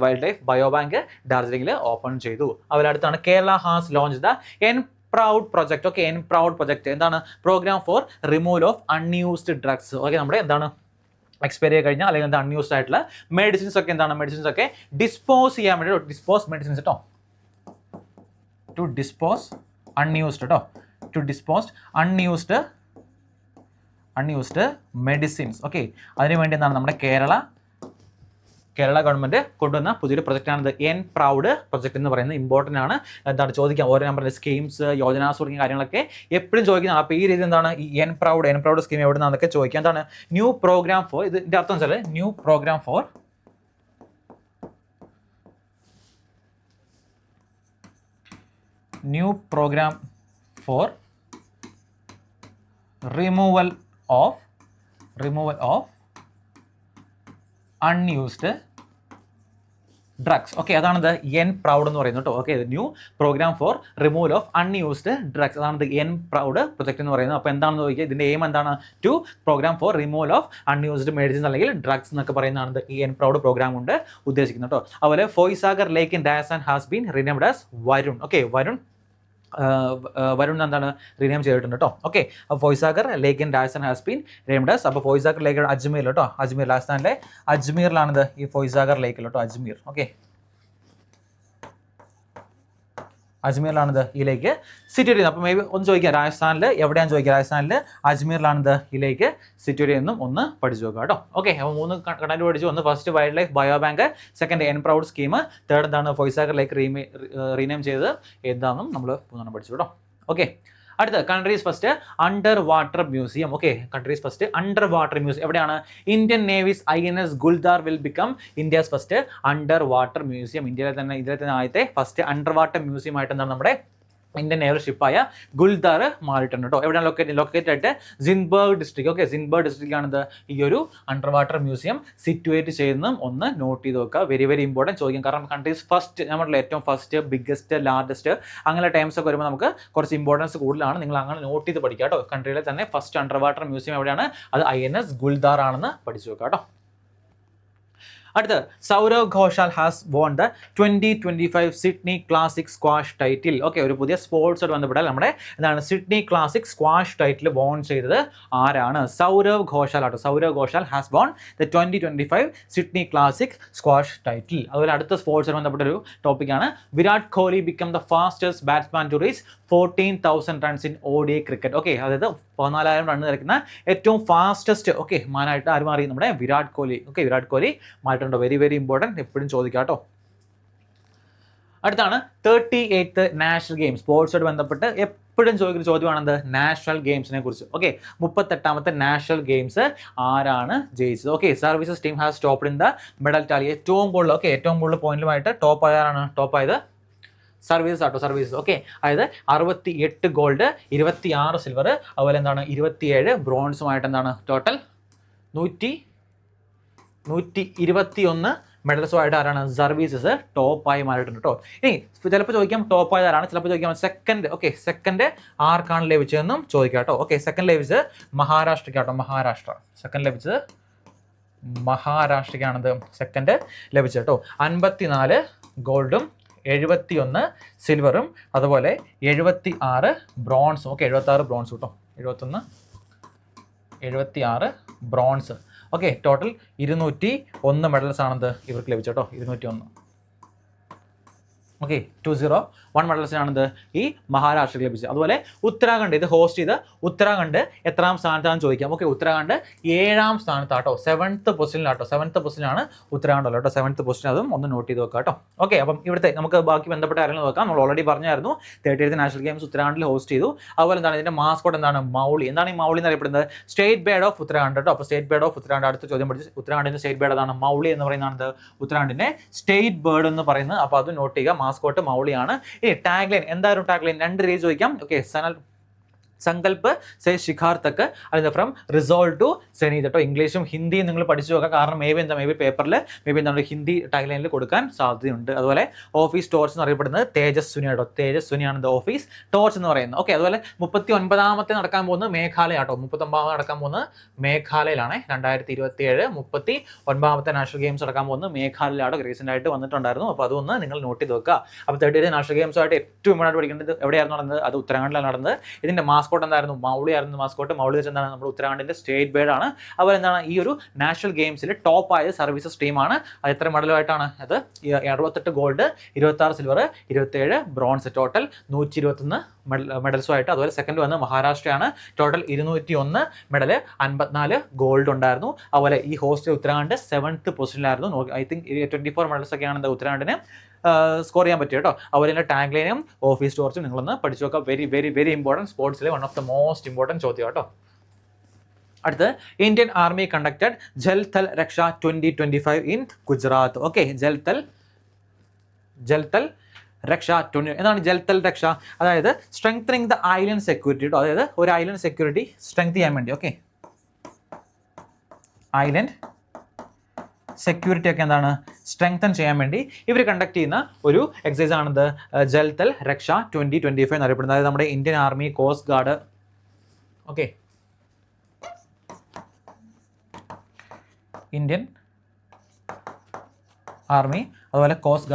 wild life bio bank ഡാർജിലിംഗിൽ ഓപ്പൺ ചെയ്തു. അതുപോലെ അടുത്താണ് Kerala has launch the proud project. Okay, proud project എന്താണ്? Programme for removal of unused drugs. Okay, നമ്മുടെ എന്താണ് എക്സ്പയർ ചെയ്ത് കഴിഞ്ഞാൽ അല്ലെങ്കിൽ എന്താ അൺയൂസ്ഡ് ആയിട്ടുള്ള മെഡിസിൻസ് ഒക്കെ എന്താണ് മെഡിസിൻസ് ഒക്കെ ഡിസ്പോസ് ചെയ്യാൻ വേണ്ടി ഡിസ്പോസ് മെഡിസിൻസ് കേട്ടോ, ടു ഡിസ്പോസ് അൺയൂസ്ഡ് കേട്ടോ, to dispose unused medicines. Okay, അതിനുവേണ്ടി എന്താണ് നമ്മുടെ കേരള ഗവൺമെന്റ് കൊണ്ടുവന്ന പുതിയൊരു പ്രൊജക്റ്റാണിത് പ്രൗഡ് പ്രൊജക്ട് എന്ന് പറയുന്നത്. ഇമ്പോർട്ടൻ്റ് ആണ്. എന്താണ് ചോദിക്കാം, ഓരോ നമ്പറിന്റെ സ്കീംസ്, യോജനാസ് തുടങ്ങിയ കാര്യങ്ങളൊക്കെ എപ്പോഴും ചോദിക്കുന്നതാണ്. അപ്പോൾ ഈ രീതി എന്താണ് ഈ പ്രൗഡ് സ്കീം എവിടെ നിന്നൊക്കെ ചോദിക്കാം. എന്താണ് ന്യൂ പ്രോഗ്രാം ഫോർ, ഇതിന്റെ അർത്ഥം വെച്ചാൽ new programme for removal of unused drugs. Okay, അതാണിത് പ്രൗഡ് എന്ന് പറയുന്നത് കേട്ടോ. Okay, new programme for removal of unused drugs, അതാണിത് പ്രൗഡ് പ്രൊജക്ട് എന്ന് പറയുന്നത്. അപ്പോൾ എന്താണെന്ന് ചോദിക്കുക, ഇതിന്റെ എയിം എന്താണ്? To programme for removal of unused medicines അല്ലെങ്കിൽ ഡ്രഗ്സ് എന്നൊക്കെ പറയുന്നതാണ് ഈ പ്രൗഡ് പ്രോഗ്രാം കൊണ്ട് ഉദ്ദേശിക്കുന്നത് കേട്ടോ. അതുപോലെ Foysagar lake in Rajasthan has been renamed as Varun. Okay, Varun എന്താണ് റീനെയിം ചെയ്തിട്ടുണ്ട് കേട്ടോ. ഓക്കെ, അപ്പോൾ Foysagar lake in Rajasthan has been renamed as. അപ്പോൾ ഫോയ്സാഗർ ലേക്ക് അജ്മീർ കേട്ടോ, അജ്മീർ രാജസ്ഥാനിലെ അജ്മീറിലാണിത് ഈ ഫോയ്സാഗർ ലേക്ക് കേട്ടോ, അജ്മീർ. ഓക്കെ, അജ്മീറിലാണിത് ഈ ലേക്ക് സിറ്റുവേറ്റ് ചെയ്യുന്നത്. അപ്പോൾ മേ ബി ഒന്ന് ചോദിക്കാം രാജസ്ഥാനിൽ എവിടെയാണെന്ന് ചോദിക്കുക. രാജസ്ഥാനിൽ അജ്മീറിലാണിത് ഈ ലേക്ക് സിറ്റുവേറ്റ് ചെയ്യുന്നതും ഒന്ന് പഠിച്ചു നോക്കുക കേട്ടോ. ഓക്കെ, അപ്പോൾ 3 കണ്ടന്റ് പഠിച്ചു. ഒന്ന് first wild life bio bank, second proud scheme, third എന്താണ് ഫോയ്സാഗർ ലേക്ക് റീനെയിം ചെയ്തത് എന്താണെന്നും നമ്മൾ 3 പഠിച്ചു കേട്ടോ. ഓക്കെ, അടുത്ത countries first underwater museum. Okay, countries first underwater museum എവിടെയാണ്? Indian navy's INS Guldar will become India's first underwater museum. ഇന്ത്യയിലെ തന്നെ ആദ്യത്തെ ഫസ്റ്റ് അണ്ടർ വാട്ടർ മ്യൂസിയം ആയിട്ട് എന്താണ് നമ്മുടെ ഇന്ത്യൻ നേവൽ ഷിപ്പായ ഗുൽദാർ മാറിയിട്ടുണ്ട് കേട്ടോ. എവിടെയാണ് ലൊക്കേറ്റഡ് ആയിട്ട്? സിൻബർഗ് ഡിസ്ട്രിക്ട്. ഓക്കെ, സിൻബർഗ് ഡിസ്ട്രിക്റ്റിലാണിത് ഈ ഒരു അണ്ടർ വാട്ടർ മ്യൂസിയം സിറ്റുവേറ്റ് ചെയ്യുന്നതും ഒന്ന് നോട്ട് ചെയ്ത് വെക്കുക. വെരി വെരി ഇമ്പോർട്ടൻറ്റ് ചോദിക്കും. കാരണം കൺട്രീസ് ഫസ്റ്റ് നമ്മുടെ ഏറ്റവും ഫസ്റ്റ്, ബിഗ്ഗസ്റ്റ്, ലാർജസ്റ്റ് അങ്ങനെ ടൈംസ് ഒക്കെ വരുമ്പോൾ നമുക്ക് കുറച്ച് ഇമ്പോർട്ടൻസ് കൂടുതലാണ്. നിങ്ങൾ അങ്ങനെ നോട്ട് ചെയ്ത് പഠിക്കുക കേട്ടോ. കൺട്രിയിലെ തന്നെ ഫസ്റ്റ് അണ്ടർ വാട്ടർ മ്യൂസിയം എവിടെയാണ്? അത് INS ഗുൽദാർ ആണെന്ന് പഠിച്ചു വെക്കുക കേട്ടോ. അടുത്ത Saurav Ghosal has won the 2025 Sydney classic squash title. Okay, ഒരു പുതിയ സ്പോർട്സുമായിട്ട് ബന്ധപ്പെട്ടാൽ നമ്മുടെ എന്താണ് Sydney classic squash title won ചെയ്തത് ആരാണ്? സൗരവ് ഘോഷാൽ ആട്ടോ. Saurav Ghosal has won the 2025 Sydney classic squash title. അതുപോലെ അടുത്ത സ്പോർട്സുമായിട്ട് ബന്ധപ്പെട്ട ഒരു ടോപ്പിക്കാണ് Virat Kohli become the fastest batsman to reach 14,000 runs in ODI cricket. Okay, അതായത് 14,000 റൺ നിരക്കുന്ന ഏറ്റവും ഫാസ്റ്റസ്റ്റ് മാനായിട്ട് ആര് മാറി? നമ്മുടെ വിരാട് കോഹ്ലി. ഓക്കെ, വിരാട് കോഹ്ലി മാറിയിട്ടുണ്ട്. വെരി വെരി ഇമ്പോർട്ടൻറ്റ്, എപ്പോഴും ചോദിക്കാം കേട്ടോ. അടുത്താണ് 38th നാഷണൽ ഗെയിംസ്. സ്പോർട്സുമായിട്ട് ബന്ധപ്പെട്ട് എപ്പോഴും ചോദിക്കുന്ന ചോദ്യമാണെന്ത്? നാഷണൽ ഗെയിംസിനെ കുറിച്ച്. ഓക്കെ, 38ാമത്തെ നാഷണൽ ഗെയിംസ് ആരാണ് ജയിച്ചത്? Okay, services team has topped in the medal Tally. ഏറ്റവും കൂടുതൽ പോയിന്റുമായിട്ട് ടോപ്പ് ആയത് സർവീസസ് ആട്ടോ. സർവീസസ്. ഓക്കെ, അതായത് 68 ഗോൾഡ്, 26 സിൽവർ, അതുപോലെ എന്താണ് 27 ബ്രോൺസുമായിട്ട് എന്താണ് ടോട്ടൽ 121 മെഡൽസുമായിട്ട് ആരാണ്? സർവീസസ് ടോപ്പായി മാറിയിട്ടുണ്ട് കേട്ടോ. ഇനി ചിലപ്പോൾ ചോദിക്കാം ടോപ്പ് ആയതാരാണ്, ചിലപ്പോൾ ചോദിക്കാം സെക്കൻഡ്. ഓക്കെ, സെക്കൻഡ് ആർക്കാണ് ലഭിച്ചതെന്നും ചോദിക്കാം കേട്ടോ. ഓക്കെ, സെക്കൻഡ് ലഭിച്ചത് മഹാരാഷ്ട്രയ്ക്കാട്ടോ. സെക്കൻഡ് ലഭിച്ചത് മഹാരാഷ്ട്രയ്ക്കാണത് സെക്കൻഡ് ലഭിച്ചത് കേട്ടോ. 54 ഗോൾഡും 71 സിൽവറും അതുപോലെ 76 ബ്രോൺസും. ഓക്കെ, 76 ബ്രോൺസ് കേട്ടോ. 76 ബ്രോൺസ്. ഓക്കെ, ടോട്ടൽ 201 മെഡൽസ് ആണത് ഇവർക്ക് ലഭിച്ചു കേട്ടോ. 201. ഓക്കെ, 201 മെഡൽസിനാണിത് ഈ മഹാരാഷ്ട്രയ്ക്ക് ലഭിച്ചത്. അതുപോലെ ഉത്തരാഖണ്ഡ് ഇത് ഹോസ്റ്റ് ചെയ്ത് ഉത്തരാഖണ്ഡ് എത്രാം സ്ഥാനത്താണെന്ന് ചോദിക്കാം. ഓക്കെ, ഉത്തരാഖണ്ഡ് 7ാം സ്ഥാനത്താട്ടോ. 7th പൊസിഷനിലാട്ടോ. 7th പൊസിഷനാണ് ഉത്തരാഖണ്ഡ് കേട്ടോ. 7th പൊസിഷൻ, അതും ഒന്ന് നോട്ട് ചെയ്ത് വെക്കാം കേട്ടോ. ഓക്കെ, അപ്പം ഇവിടുത്തെ നമുക്ക് ബാക്കി ബന്ധപ്പെട്ട കാര്യങ്ങൾ നോക്കാം. നമ്മൾ ഓൾറെഡി പറഞ്ഞായിരുന്നു 38th നാഷണൽ ഗെയിംസ് ഉത്തരാഖണ്ഡിൽ ഹോസ്റ്റ് ചെയ്തു. അതുപോലെ എന്താണ് ഇതിന്റെ മാസ്കോട്ട് എന്താണ്? മൗളി. എന്താണ് ഈ മൗളി എന്ന് അറിയപ്പെടുന്നത്? സ്റ്റേറ്റ് ബേർഡ് ഓഫ് ഉത്തരാഖണ്ഡ് കേട്ടോ. അപ്പോൾ സ്റ്റേറ്റ് ബേർഡ് ഓഫ് ഉത്തരാഖണ്ഡ് അടുത്ത ചോദ്യം പഠിച്ചു. ഉത്തരാഖണ്ഡിന്റെ സ്റ്റേറ്റ് ബേർഡ് അതാണ് മൗളി എന്ന് പറയുന്നത്. ഉത്തരാഖണ്ഡിന്റെ സ്റ്റേറ്റ് ബേർഡ് എന്ന് പറയുന്നത്. അപ്പോൾ അത് നോട്ട് ചെയ്യുക. മാസ്കോട്ട് മൗളിയാണ്. ഈ ടാഗ്ലൈൻ എന്തായാലും ടാഗ്ലൈൻ 2 രീതി ചോദിക്കാം. ഓക്കെ, സങ്കല്പ് സേ ശിഖാർ തക്ക്, അതിൻ്റെ ഫ്രം റിസോൾവ് ടു സെനീത് കേട്ടോ. ഇംഗ്ലീഷും ഹിന്ദിയും നിങ്ങൾ പഠിച്ചു നോക്കുക, കാരണം മേ ബി പേപ്പറിൽ എന്താണ് ഹിന്ദി ടൈലൈനിൽ കൊടുക്കാൻ സാധ്യതയുണ്ട്. അതുപോലെ ഓഫീസ് ടോർച്ച് എന്ന് അറിയപ്പെടുന്നത് തേജസ്വിനി കേട്ടോ. തേജസ്വിനിയാണ് ദ ഓഫീസ് ടോർച്ച് എന്ന് പറയുന്നത്. ഓക്കെ, അതുപോലെ 39ാമത്തെ നടക്കാൻ പോകുന്നത് മേഘാലയ കേട്ടോ. 39ാമത് നടക്കാൻ പോകുന്നത് മേഘാലയയിലാണ്. 2027 39ാമത്തെ നാഷണൽ ഗെയിംസ് നടക്കാൻ പോകുന്നത് മേഘാലയയിലാണ്. റീസെൻ്റ് ആയിട്ട് വന്നിട്ടുണ്ടായിരുന്നു. അപ്പോൾ അതൊന്ന് നിങ്ങൾ നോട്ട് ചെയ്ത് വെക്കുക. അപ്പോൾ 38 നാഷണൽ ഗെയിംസുമായിട്ട് ഏറ്റവും ഇമ്പോർട്ടൻ്റ് പഠിക്കേണ്ടത് എവിടെയായിരുന്നു നടന്നത്? അത് ഉത്തരാഖണ്ഡിലാണ് നടന്നത്. ഇതിൻ്റെ മാസ്കോട്ട് എന്തായിരുന്നു? മൗളി ആയിരുന്നു മാസ്കോട്ട്. മൗളി വെച്ച് എന്താണ്? നമ്മുടെ ഉത്തരാഖണ്ഡിൻ്റെ സ്റ്റേറ്റ് ബേർഡ് ആണ്. അതുപോലെ എന്താണ് ഈ ഒരു നാഷണൽ ഗെയിംസിൽ ടോപ്പ് ആയ സർവീസസ് ടീമാണ്. അത് എത്ര മെഡലുമായിട്ടാണ്? അത് 68 ഗോൾഡ്, 26 സിൽവർ, 27 ബ്രോൺസ്, ടോട്ടൽ 121 മെഡൽസുമായിട്ട്. അതുപോലെ സെക്കൻഡ് വന്ന് മഹാരാഷ്ട്രയാണ്, ടോട്ടൽ 201 മെഡൽ, 54 ഗോൾഡ് ഉണ്ടായിരുന്നു. അതുപോലെ ഈ ഹോസ്റ്റ് ഉത്തരാഖണ്ഡ് 7th പൊസിഷനിലായിരുന്നു. ഐ തിങ്ക് 24 മെഡൽസ് ഒക്കെയാണ് ഉത്തരാഖണ്ഡിന് സ്കോർ ചെയ്യാൻ പറ്റും കേട്ടോ. അതുപോലെ തന്നെ ടാഗ് ലൈനും ഓഫീസ് ടോർച്ചും നിങ്ങളൊന്ന് പഠിച്ചു നോക്കുക. വെരി ഇമ്പോർട്ടൻറ്റ്, സ്പോർട്സിലെ one of the most important ചോദ്യം കേട്ടോ. അടുത്ത്, ഇന്ത്യൻ ആർമി കണ്ടക്ടഡ് ജൽ തൽ രക്ഷ 2025 ഇൻ ഗുജറാത്ത്. ഓക്കെ, ജൽ തൽ രക്ഷ 20. എന്താണ് ജൽ തൽ രക്ഷ? അതായത് സ്ട്രെങ്തനിങ് ദ ഐലൻഡ് സെക്യൂരിറ്റി കേട്ടോ. അതായത് ഒരു ഐലൻഡ് സെക്യൂരിറ്റി സ്ട്രെങ്ത് ചെയ്യാൻ വേണ്ടി, ഓക്കെ, ഐലൻഡ് സെക്യൂരിറ്റി ഒക്കെ എന്താണ് സ്ട്രെങ്തൻ ചെയ്യാൻ വേണ്ടി ഇവർ കണ്ടക്ട് ചെയ്യുന്ന ഒരു എക്സസൈസ് ആണിത് ജൽ തൽ രക്ഷ 2025 എന്നറിയപ്പെടുന്നത്. അതായത് നമ്മുടെ Indian army, coast guard, okay, Indian army, അതുപോലെ കോസ്റ്റ്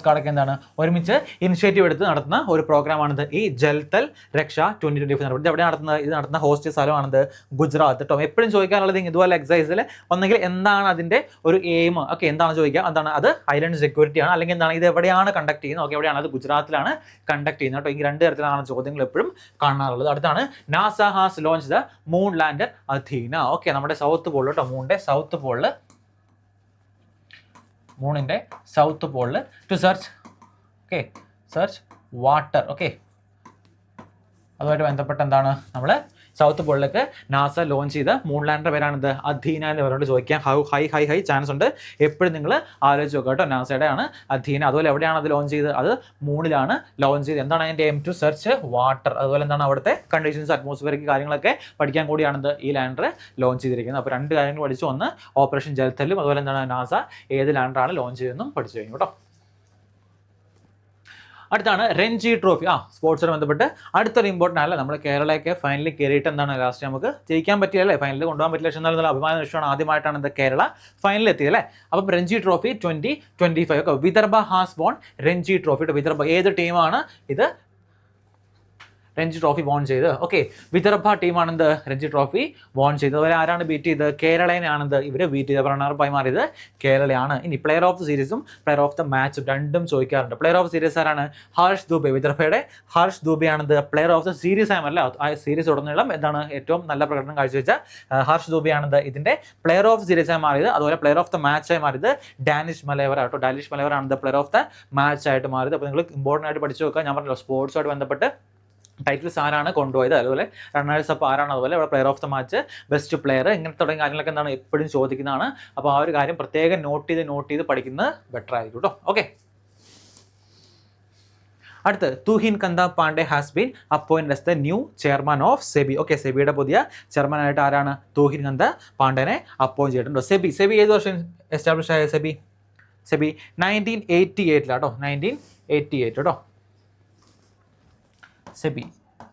ഗാർഡൊക്കെ എന്താണ് ഒരുമിച്ച് ഇനിഷ്യേറ്റീവ് എടുത്ത് നടത്തുന്ന ഒരു പ്രോഗ്രാമാണിത് ഈ ജൽ തൽ രക്ഷ 2025. ഇത് എവിടെ നടത്തുന്നത്? ഇത് നടത്തുന്ന ഹോസ്റ്റ് സ്ഥലമാണിത് ഗുജറാത്ത് കേട്ടോ. എപ്പോഴും ചോദിക്കാനുള്ളത് ഇതുപോലെ എക്സസൈസിൽ ഒന്നെങ്കിൽ എന്താണ് അതിൻ്റെ ഒരു എയിം, ഓക്കെ, എന്താണ് ചോദിക്കുക, എന്താണ് അത് ഐലൻഡ് സെക്യൂരിറ്റി ആണ്, അല്ലെങ്കിൽ എന്താണ് ഇത് എവിടെയാണ് കണ്ടക്ട് ചെയ്യുന്നത്, ഓക്കെ, എവിടെയാണ്? അത് ഗുജറാത്തിലാണ് കണ്ടക്ട് ചെയ്യുന്നത് കേട്ടോ. ഈ രണ്ട് തരത്തിലാണ് ചോദ്യങ്ങൾ എപ്പോഴും കാണാറുള്ളത്. അടുത്താണ് NASA has launch the moon lander Athena. Okay, നമ്മുടെ സൗത്ത് പോളിൽ കേട്ടോ, മൂണിൻ്റെ സൗത്ത് പോളിൽ, മൂണിൻ്റെ സൗത്ത് പോളിൽ to search, okay, search water. Okay, അതുമായിട്ട് ബന്ധപ്പെട്ട് എന്താണ് നമ്മൾ സൗത്ത് പോളിലേക്ക് നാസ ലോഞ്ച് ചെയ്ത മൂൺ ലാൻഡർ പേരാണിത് അധീന എന്ന് പറഞ്ഞുകൊണ്ട് ചോദിക്കാൻ ഹൈ ചാൻസ് ഉണ്ട്. എപ്പോഴും നിങ്ങൾ ആലോചിച്ച് നോക്കുക കേട്ടോ. നാസയുടെ ആണ് അധീന. അതുപോലെ എവിടെയാണ് അത് ലോഞ്ച് ചെയ്തത്? അത് മൂണിലാണ് ലോഞ്ച് ചെയ്തത്. എന്താണ് അതിൻ്റെ എയിം? To search water. അതുപോലെ എന്താണ് അവിടുത്തെ കണ്ടീഷൻസ്, അറ്റ്മോസ്ഫിയറിക് കാര്യങ്ങളൊക്കെ പഠിക്കാൻ കൂടിയാണിത് ഈ ലാൻഡർ ലോഞ്ച് ചെയ്തിരിക്കുന്നത്. അപ്പോൾ രണ്ട് കാര്യങ്ങൾ പഠിച്ചു. ഒന്ന് ഓപ്പറേഷൻ ജൽത്തലും, അതുപോലെ എന്താണ് നാസ ഏത് ലാൻഡറാണ് ലോഞ്ച് ചെയ്തതെന്നും പഠിച്ചു കഴിഞ്ഞു കേട്ടോ. അടുത്താണ് രഞ്ജി ട്രോഫി. സ്പോർട്സുമായി ബന്ധപ്പെട്ട് അടുത്തൊരു ഇമ്പോർട്ടൻ്റ് അല്ല, നമ്മൾ കേരളയൊക്കെ ഫൈനലിൽ കയറിയിട്ട് എന്താണ് ലാസ്റ്റ് നമുക്ക് ജയിക്കാൻ പറ്റിയല്ലേ, ഫൈനലിൽ കൊണ്ടുപോകാൻ പറ്റില്ല. പക്ഷേ എന്നാലും അഭിമാന വിഷയമാണ്, ആദ്യമായിട്ടാണ് ഇത് കേരള ഫൈനലിൽ എത്തിയത് അല്ലേ. അപ്പം രഞ്ജി ട്രോഫി 2025 ഒക്കെ Vidarbha has won Ranji trophy. Vidarbha ഏത് ടീമാണ് ഇത് രഞ്ജി ട്രോഫി വോൺ ചെയ്ത്? ഓക്കെ, വിദർഭ ടീമാണെന്ത് രഞ്ജി ട്രോഫി വോൺ ചെയ്തത്. അതുപോലെ ആരാണ് ബീറ്റ് ചെയ്തത്? കേരളേനാണെന്ത് ഇവർ ബീറ്റ് ചെയ്തത്, റണ്ണറപ്പായി മാറിയത് കേരളയാണ്. ഇനി പ്ലെയർ ഓഫ് ദ സീരീസും പ്ലെയർ ഓഫ് ദ മാച്ചും രണ്ടും ചോദിക്കാറുണ്ട്. പ്ലെയർ ഓഫ് സീരീസ് ആരാണ്? ഹർഷ് ദുബെ. വിദർഭയുടെ ഹർഷ് ദുബെയാണെന്ത് പ്ലെയർ ഓഫ് ദ സീരീസ് ആയല്ല, ആ സീരീസ് ഉടനീളം എന്താണ് ഏറ്റവും നല്ല പ്രകടനം കാഴ്ചവെച്ച ഹർഷ് ദുബെയാണെന്ത് ഇതിൻ്റെ പ്ലെയർ ഓഫ് സീരീസ് ആയി മാറിയത്. അതുപോലെ പ്ലെയർ ഓഫ് ദ മാച്ചായി മാറിയത് ഡാനിഷ് മലേവർ ആട്ടോ. ഡാനിഷ് മലേവർ ആണ് പ്ലെയർ ഓഫ് ദ മാച്ച് ആയിട്ട് മാറിയത്. അപ്പോൾ നിങ്ങൾ ഇമ്പോർട്ടൻ്റ് ആയിട്ട് പഠിച്ചു നോക്കുക. ഞാൻ പറഞ്ഞല്ലോ സ്പോർട്സുമായിട്ട് ബന്ധപ്പെട്ട് ടൈറ്റിൽസ് ആരാണ് കൊണ്ടുപോയത്, അതുപോലെ റണ്ണേഴ്സ് അപ്പോൾ ആരാണ്, അതുപോലെ ഇവിടെ player of the match, best player, ഇങ്ങനത്തെ തുടങ്ങിയ കാര്യങ്ങളൊക്കെ എന്താണ് എപ്പോഴും ചോദിക്കുന്നതാണ്. അപ്പോൾ ആ ഒരു കാര്യം പ്രത്യേകം നോട്ട് ചെയ്ത് പഠിക്കുന്നത് ബെറ്റർ ആയിരിക്കും കേട്ടോ. ഓക്കെ, അടുത്ത് Tuhin Kanta Pandey has been appointed as the new chairman of SEBI. Okay, സെബിയുടെ പുതിയ ചെയർമാനായിട്ട് ആരാണ്? തുഹിൻ കന്ത പാണ്ഡെനെ അപ്പോയിൻറ്റ് ചെയ്തിട്ടുണ്ടോ. സെബി ഏത് വർഷം എസ്റ്റാബ്ലിഷ് ആയ? സെബി 1988 1988 കേട്ടോ. സെബി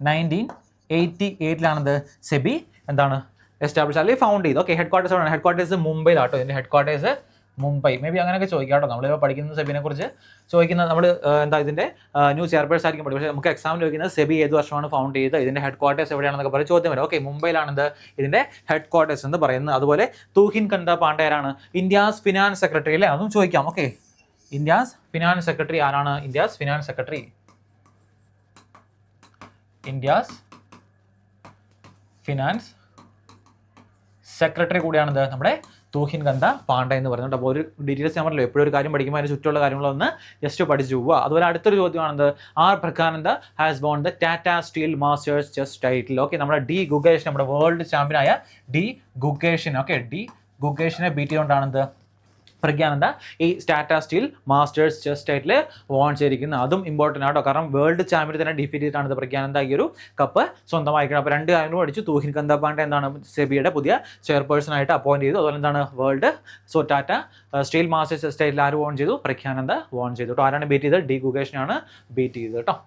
1988 സെബി എന്താണ് എസ്റ്റാബ്ലിഷ് അല്ലെങ്കിൽ ഫൗണ്ട് ചെയ്ത്. ഓക്കെ, ഹെഡ്ക്വാർട്ടേഴ്സ് മുംബൈയിലാട്ടോ. ഇതിൻ്റെ ഹെഡ്ക്വാർട്ടേഴ്സ് മുംബൈ. മേ ബി അങ്ങനെയൊക്കെ ചോദിക്കാം കേട്ടോ. നമ്മളിപ്പോൾ പഠിക്കുന്ന സെബിനെ കുറിച്ച് ചോദിക്കുന്നത് നമ്മൾ ഇതിൻ്റെ ന്യൂ ചെയർപേഴ്സ് ആയിരിക്കും പഠിക്കും. പക്ഷേ നമുക്ക് എക്സാമിൽ ചോദിക്കുന്നത് സെബി ഏത് വർഷമാണ് ഫൗണ്ട് ചെയ്ത്, ഇതിൻ്റെ ഹെഡ്ക്വാർട്ടേഴ്സ് എവിടെയാണെന്നൊക്കെ പറയും ചോദ്യം വരും. ഓക്കെ, മുംബൈയിലാണെന്ത് ഇതിൻ്റെ ഹെഡ്ക്വാർട്ടേഴ്സ് എന്ന് പറയുന്നത്. അതുപോലെ തുഹിൻ കന്ത പാണ്ഡെ ആരാണ്? ഇന്ത്യാസ് ഫിനാൻസ് സെക്രട്ടറി അല്ലേ, അതും ചോദിക്കാം. ഓക്കെ, ഇന്ത്യാസ് ഫിനാൻസ് സെക്രട്ടറി ആരാണ്? India's finance secretary, India's finance secretary കൂടിയാണിത് നമ്മുടെ തുഹിൻ കന്ത പാണ്ഡെ എന്ന് പറയുന്നുണ്ട്. അപ്പോൾ ഒരു ഡീറ്റെയിൽസ് ഞാൻ പറഞ്ഞല്ലോ, എപ്പോഴും ഒരു കാര്യം പഠിക്കുമ്പോൾ അതിന് ചുറ്റുള്ള കാര്യങ്ങളൊന്ന് ജസ്റ്റ് പഠിച്ചു പോവുക. അതുപോലെ അടുത്തൊരു ചോദ്യമാണെന്ത്? R Praggnanandhaa has won the Tata steel masters chess title. Okay, നമ്മുടെ ഡി ഗുഗേഷ്, നമ്മുടെ വേൾഡ് ചാമ്പ്യനായ ഡി ഗുഗേഷിനെ ബീറ്റ് ചെയ്തുകൊണ്ടാണെന്ത് പ്രഗ്യാനന്ദ ഈ Tata steel masters chess title won ചെയ്തിരിക്കുന്നത്. അതും ഇമ്പോർട്ടൻ്റ് ആട്ടോ, കാരണം വേൾഡ് ചാമ്പ്യൻ തന്നെ ഡിഫീറ്റ് ചെയ്തിട്ടാണ് പ്രഗ്യാനന്ദ ഈ ഒരു കപ്പ് സ്വന്തമായിരിക്കുന്നത്. അപ്പോൾ 2 കാര്യങ്ങളും അടിച്ചു. തൂഹിൻ കന്ദപാണ്ഡെ എന്താണ് സെബിയുടെ പുതിയ ചെയർപേഴ്സൺ ആയിട്ട് അപ്പോയിന്റ് ചെയ്തു. അതുപോലെ എന്താണ് world Tata steel masters chess title ആര് വോൺ ചെയ്തു? പ്രഗ്യാനന്ദ വോൺ ചെയ്തു കേട്ടോ. ആരാണ് ബീറ്റ് ചെയ്തത്? ഡി ഗുകേഷിനാണ് ബീറ്റ് ചെയ്തത് കേട്ടോ.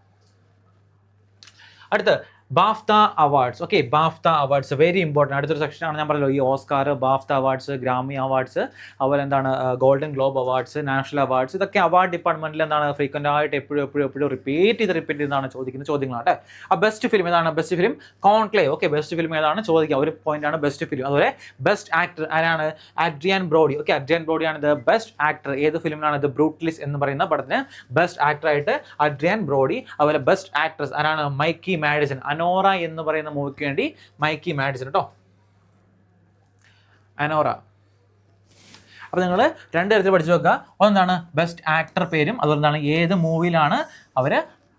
അടുത്ത് BAFTA awards. Okay, BAFTA awards very important. അടുത്തൊരു സെക്ഷനാണ് ഞാൻ പറഞ്ഞല്ലോ, ഈ Oscar, BAFTA awards, Grammy awards, അതുപോലെ എന്താണ് golden globe awards, national awards, ഇതൊക്കെ അവാർഡ് ഡിപ്പാർട്ട്മെന്റിൽ എന്താണ് ഫ്രീക്വൻ്റ് ആയിട്ട് എപ്പോഴും റിപ്പീറ്റ് ചെയ്താണ് ചോദിക്കുന്ന ചോദ്യങ്ങളാണ്. ആ ബെസ്റ്റ് ഫിലിം ഏതാണ്? Best film conclave. Okay, best film ഏതാണ് ചോദിക്കുക, ഒരു പോയിന്റാണ് ബെസ്റ്റ് ഫിലിം. അതുപോലെ ബെസ്റ്റ് ആക്ടർ ആരാണ്? Adrian Brody. ഓക്കെ, അഡ്രിയാൻ ബ്രോഡിയാണ് ഇത് ബെസ്റ്റ് ആക്ടർ. ഏത് ഫിലിമിലാണ് ഇത്? ബ്രൂട്ടലിസ് എന്ന് പറയുന്ന പടത്തിന് ബെസ്റ്റ് ആക്ടർ ആയിട്ട് അഡ്രിയാൻ ബ്രോഡി. അതുപോലെ ബെസ്റ്റ് ആക്ട്രസ് ആരാണ്? മൈക്കി മാഡിസൺ. അനോറ എന്ന് പറയുന്ന മൂവിക്ക് വേണ്ടി മൈക്കി മാഡിസൺ കേട്ടോ, അനോറ. അപ്പോൾ നിങ്ങൾ 2 തരത്തിൽ പഠിച്ചു വെക്കുക. ഒന്നാണ് ബെസ്റ്റ് ആക്ടർ പേരും, അതുപോലെ എന്താണ് ഏത് മൂവിയിലാണ് അവർ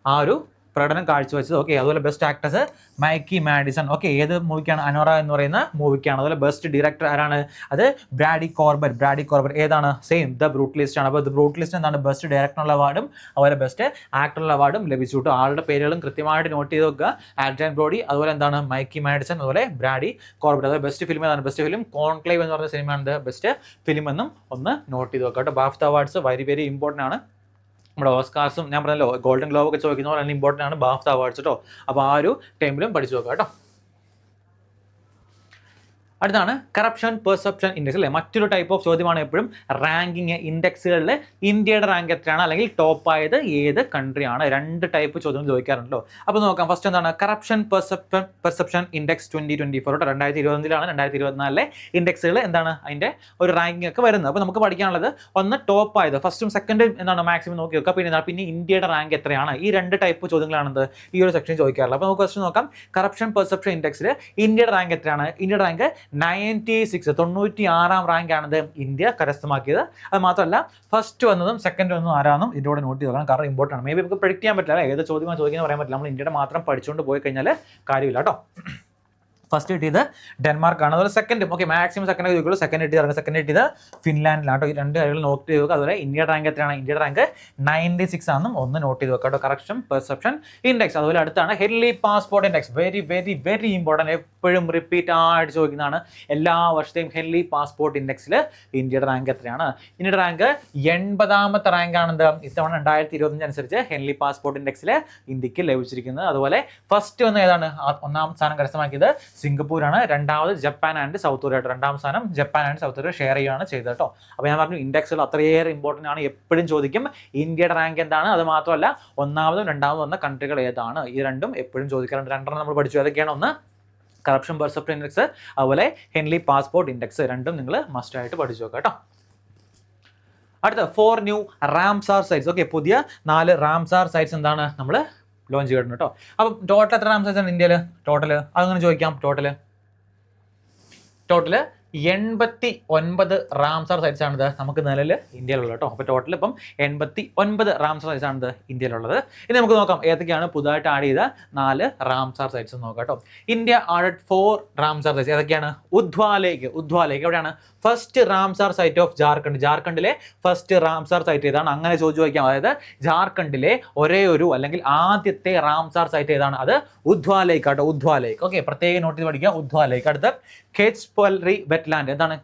ആ ഒരു പ്രകടനം കാഴ്ചവെച്ചത്. ഓക്കെ, അതുപോലെ ബെസ്റ്റ് ആക്ട്രസ് മൈക്കി മാഡിസൺ. ഓക്കെ, ഏത് മൂവിക്കാണ്? അനോറ എന്ന് പറയുന്ന മൂവിക്കാണ്. അതുപോലെ ബെസ്റ്റ് ഡയറക്ടർ ആരാണ്? അത് ബ്രാഡി കോർബറ്റ്. ഏതാണ്? സെയിം ദ ബ്രൂട്ടലിസ്റ്റ് ആണ്. അപ്പോൾ ദ ബ്രൂട്ടലിസ്റ്റ് എന്താണ് ബെസ്റ്റ് ഡയറക്ടറിനുള്ള അവാർഡും അതുപോലെ ബെസ്റ്റ് ആക്ടറിനുള്ള അവാർഡും ലഭിച്ചു കേട്ടോ. ആളുടെ പേരുകളും കൃത്യമായിട്ട് നോട്ട് ചെയ്ത് വെക്കുക. ആഡ്രിയാൻ ബ്രോഡി, അതുപോലെ എന്താണ് മൈക്കി മാഡിസൺ, അതുപോലെ ബ്രാഡി കോർബറ്റ്. അതുപോലെ ബെസ്റ്റ് ഫിലിം ഏതാണ്? ബെസ്റ്റ് ഫിലിം കോൺക്ലേവ് എന്ന് പറഞ്ഞ സിനിമയാണ് ബെസ്റ്റ് ഫിലിം എന്നും ഒന്ന് നോട്ട് ചെയ്ത് വെക്കുക കേട്ടോ. ബാഫ്ത അവാർഡ്സ് വെരി ഇമ്പോർട്ടൻ്റ് ആണ്. നമ്മുടെ ഓസ്കാർസും ഞാൻ പറഞ്ഞല്ലോ ഗോൾഡൻ ഗ്ലോബ് ഒക്കെ ചോദിക്കുന്ന പോലെ തന്നെ ഇമ്പോർട്ടൻ്റ് ആണ് ബാഫ്ത അവാർഡ്സ് കേട്ടോ. അപ്പോൾ ആ ഒരു ടൈമിലും പഠിച്ചു നോക്കാം കേട്ടോ. അടുത്താണ് കറപ്ഷൻ പെർസെപ്ഷൻ ഇൻഡെക്സ് അല്ലേ, മറ്റൊരു ടൈപ്പ് ഓഫ് ചോദ്യമാണ്. എപ്പോഴും റാങ്കിങ് ഇൻഡെക്സുകളിൽ ഇന്ത്യയുടെ റാങ്ക് എത്രയാണ്, അല്ലെങ്കിൽ ടോപ്പ് ആയത് ഏത് കൺട്രിയാണ്? 2 ടൈപ്പ് ചോദ്യങ്ങൾ ചോദിക്കാറുണ്ടല്ലോ. അപ്പോൾ നോക്കാം. ഫസ്റ്റ് എന്താണ്? കറപ്ഷൻ പെർസെപ്ഷൻ ഇൻഡെക്സ് 2024 2025 2024 ഇൻഡെക്സുകൾ എന്താണ് അതിൻ്റെ ഒരു റാങ്കിങ് ഒക്കെ വരുന്നത്. അപ്പോൾ നമുക്ക് പഠിക്കാനുള്ളത് ഒന്ന് ടോപ്പ് ആയത് ഫസ്റ്റും സെക്കൻഡും എന്താണ് മാക്സിമം നോക്കി വെക്കുക. പിന്നെ ഇന്ത്യയുടെ റാങ്ക് എത്രയാണ്? ഈ 2 ടൈപ്പ് ചോദ്യങ്ങളാണെന്ത് ഈ ഒരു സെക്ഷൻ ചോദിക്കാറുള്ളത്. അപ്പോൾ നമുക്ക് ഫസ്റ്റ് നോക്കാം. കറപ്ഷൻ പെർസെപ്ഷൻ ഇൻഡെക്സിൽ ഇന്ത്യയുടെ റാങ്ക് എത്രയാണ്? ഇന്ത്യയുടെ റാങ്ക് 96 റാങ്കാണിത് ഇന്ത്യ കരസ്ഥമാക്കിയത്. അത് മാത്രമല്ല ഫസ്റ്റ് വന്നതും സെക്കൻഡ് വന്നതും ആരാണെന്നും ഇതിലൂടെ നോട്ട് ചെയ്ത് നോക്കണം, കാരണം ഇമ്പോർട്ടൻ്റ് ആണ്. മേ ബി നമുക്ക് പ്രെഡിക്റ്റ് ചെയ്യാൻ പറ്റില്ല, ഏത് ചോദ്യമാണ് ചോദിക്കുന്നത് പറയാൻ പറ്റില്ല. നമ്മൾ ഇന്ത്യയുടെ മാത്രം പഠിച്ചുകൊണ്ട് പോയി കഴിഞ്ഞാൽ കാര്യമില്ല കേട്ടോ. ഫസ്റ്റ് കിട്ടിയത് ഡെൻമാർക്കാണ്. അതുപോലെ സെക്കൻഡ് മാക്സിമം സെക്കൻഡ് ചോദിക്കുള്ളൂ. സെക്കൻഡ് കിട്ടിയത് ഫിൻലാൻഡിലാണ് കേട്ടോ. ഈ 2 കാര്യങ്ങൾ നോട്ട് ചെയ്ത് വെക്കുക. അതുപോലെ ഇന്ത്യയുടെ റാങ്ക് എത്രയാണ്? ഇന്ത്യയുടെ റാങ്ക് 96 ആണെന്നും ഒന്ന് നോട്ട് ചെയ്ത് വെക്കുക കേട്ടോ. Corruption perception index. അതുപോലെ അടുത്താണ് Henley passport index. Very important, എപ്പോഴും റിപ്പീറ്റ് ആയിട്ട് ചോദിക്കുന്നതാണ്. എല്ലാ വർഷത്തെയും ഹെൻലി പാസ്പോർട്ട് ഇൻഡെക്സിൽ ഇന്ത്യയുടെ റാങ്ക് എത്രയാണ്? ഇന്ത്യയുടെ റാങ്ക് 80ാമത്തെ റാങ്കാണെന്ത് ഇത്തവണ 2025 അനുസരിച്ച് ഹെൻലി പാസ്പോർട്ട് ഇൻഡെക്സിൽ ഇന്ത്യക്ക് ലഭിച്ചിരിക്കുന്നത്. അതുപോലെ ഫസ്റ്റ് വന്ന ഏതാണ്? 1ാം സ്ഥാനം കരസ്ഥമാക്കിയത് സിംഗപ്പൂരാണ്. 2ാമത് ജപ്പാൻ ആൻഡ് സൗത്ത് കൊറിയ. 2ാം സ്ഥാനം Japan and south Korea share ചെയ്യുകയാണ് ചെയ്തത് കേട്ടോ. അപ്പോൾ ഞാൻ പറഞ്ഞു ഇൻഡെക്സുകൾ അത്രയേറെ ഇമ്പോർട്ടൻ്റ് ആണ്. എപ്പോഴും ചോദിക്കും ഇന്ത്യയുടെ റാങ്ക് എന്താണ്. അത് മാത്രമല്ല 1ാമതും 2ാമതും വന്ന കൺട്രികൾ ഏതാണ്? ഈ 2ഉം എപ്പോഴും ചോദിക്കാറുണ്ട്. 2 നമ്മൾ പഠിച്ചു. അതൊക്കെയാണ് ഒന്ന് കറപ്ഷൻ പെർസെപ്ഷൻ ഇൻഡെക്സ്, അതുപോലെ ഹെൻലി പാസ്പോർട്ട് ഇൻഡെക്സ്. 2ഉം നിങ്ങൾ മസ്റ്റ് ആയിട്ട് പഠിച്ചു നോക്കുക കേട്ടോ. അടുത്ത 4 ന്യൂ റാംസാർ സൈറ്റ്സ്. ഓക്കെ, പുതിയ 4 റാംസാർ സൈറ്റ്സ് എന്താണ് നമ്മൾ ലോഞ്ച് ചെയ്തിട്ടുണ്ട് കേട്ടോ. അപ്പം ടോട്ടൽ എത്ര റാംസാർ ആണ് ഇന്ത്യയിൽ? ടോട്ടൽ അതങ്ങനെ ചോദിക്കാം. ടോട്ടൽ 89 റാംസാർ സൈറ്റ്സ് ആണിത് നമുക്ക് നിലവിൽ ഇന്ത്യയിലുള്ളത് കേട്ടോ. അപ്പോൾ ടോട്ടൽ ഇപ്പം 89 റാംസാർ സൈറ്റ്സ് ആണിത് ഇന്ത്യയിലുള്ളത്. ഇനി നമുക്ക് നോക്കാം ഏതൊക്കെയാണ് പുതുതായിട്ട് ആഡ് ചെയ്ത 4 റാംസാർ സൈറ്റ്സ് നോക്കാം കേട്ടോ. India added 4 Ramsar sites. ഏതൊക്കെയാണ്? ഉദ്വാലേക്ക് എവിടെയാണ്? ഫസ്റ്റ് റാംസാർ സൈറ്റ് ഓഫ് ജാർഖണ്ഡിലെ ഫസ്റ്റ് റാംസാർ സൈറ്റ് ഏതാണ്? അങ്ങനെ ചോദിക്കാം. അതായത് ജാർഖണ്ഡിലെ ഒരേ ഒരു അല്ലെങ്കിൽ ആദ്യത്തെ റാംസാർ സൈറ്റ് ഏതാണ്? അത് ഉദ്വാലേക്ക് ആട്ടോ. ഉദ്വാലേക്ക്. ഓക്കെ, പ്രത്യേകം നോട്ട് ചെയ്ത് പഠിക്കുക. ഉദ്വാലേക്ക്. അടുത്ത ഖേച്ച് പൽറി വെറ്റ്ലാൻഡ്. എന്താണ്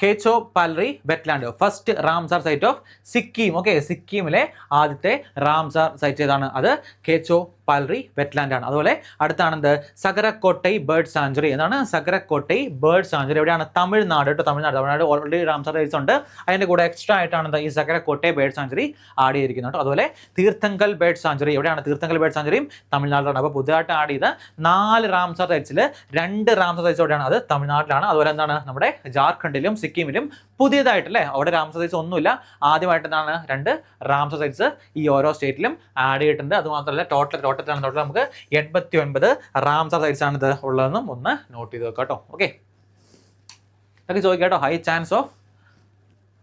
Khecheopalri wetland, first Ramsar site of Sikkim. Okay, സിക്കിമിലെ ആദ്യത്തെ റാംസാർ സൈറ്റ് ഏതാണ്? അത് ഖേച്ചോ പാൽറി വെറ്റ്ലാൻഡ് ആണ്. അതുപോലെ അടുത്താണെന്ത്? സഗരക്കോട്ടൈ ബേർഡ് സാഞ്ചുറി. എന്താണ് സഗരക്കോട്ടൈ ബേർഡ് സാഞ്ചുറി? എവിടെയാണ്? തമിഴ്നാട് കേട്ടോ. തമിഴ്നാട് ഓൾറെഡി റാംസാർ സൈറ്റ്സ് ഉണ്ട്. അതിൻ്റെ കൂടെ എക്സ്ട്രാ ആയിട്ടാണ് ഈ സഗരക്കോട്ടൈ ബേർഡ് സാഞ്ചുറി ആഡ് ചെയ്തിരിക്കുന്നത് കേട്ടോ. അതുപോലെ തീർത്ഥങ്കൽ ബേർഡ് സാഞ്ചുറി. എവിടെയാണ്? തീർത്ഥങ്കൽ ബേർഡ് സാഞ്ചുറിയും തമിഴ്നാട്ടിലാണ്. അപ്പോൾ പുതുതായിട്ട് ആഡ് ചെയ്ത 4 റാംസാർ സൈറ്റ്സിൽ 2 റാംസാർ സൈറ്റ്സ് എവിടെയാണ്? അത് തമിഴ്നാട്ടിലാണ്. അതുപോലെ എന്താണ്? നമ്മുടെ ജാർഖണ്ഡിലും സിക്കിമിലും പുതിയതായിട്ടല്ലേ, അവിടെ റാംസാർ സൈറ്റ്സ് ഒന്നുമില്ല. ആദ്യമായിട്ട് എന്താണ് 2 റാംസാർ സൈറ്റ്സ് ഈ ഓരോ സ്റ്റേറ്റിലും ആഡ് ചെയ്തിട്ടുണ്ട്. അതുമാത്രമല്ല ടോട്ടൽ നമുക്ക് 89 റാംസാർ സൈറ്റ്സ് ആണ് ഇത് ഉള്ളതെന്നും ഒന്ന് നോട്ട് ചെയ്ത് വെക്കാം കേട്ടോ. ഓക്കെ, അതൊക്കെ ചോദിക്കാം കേട്ടോ. ഹൈ ചാൻസ് ഓഫ്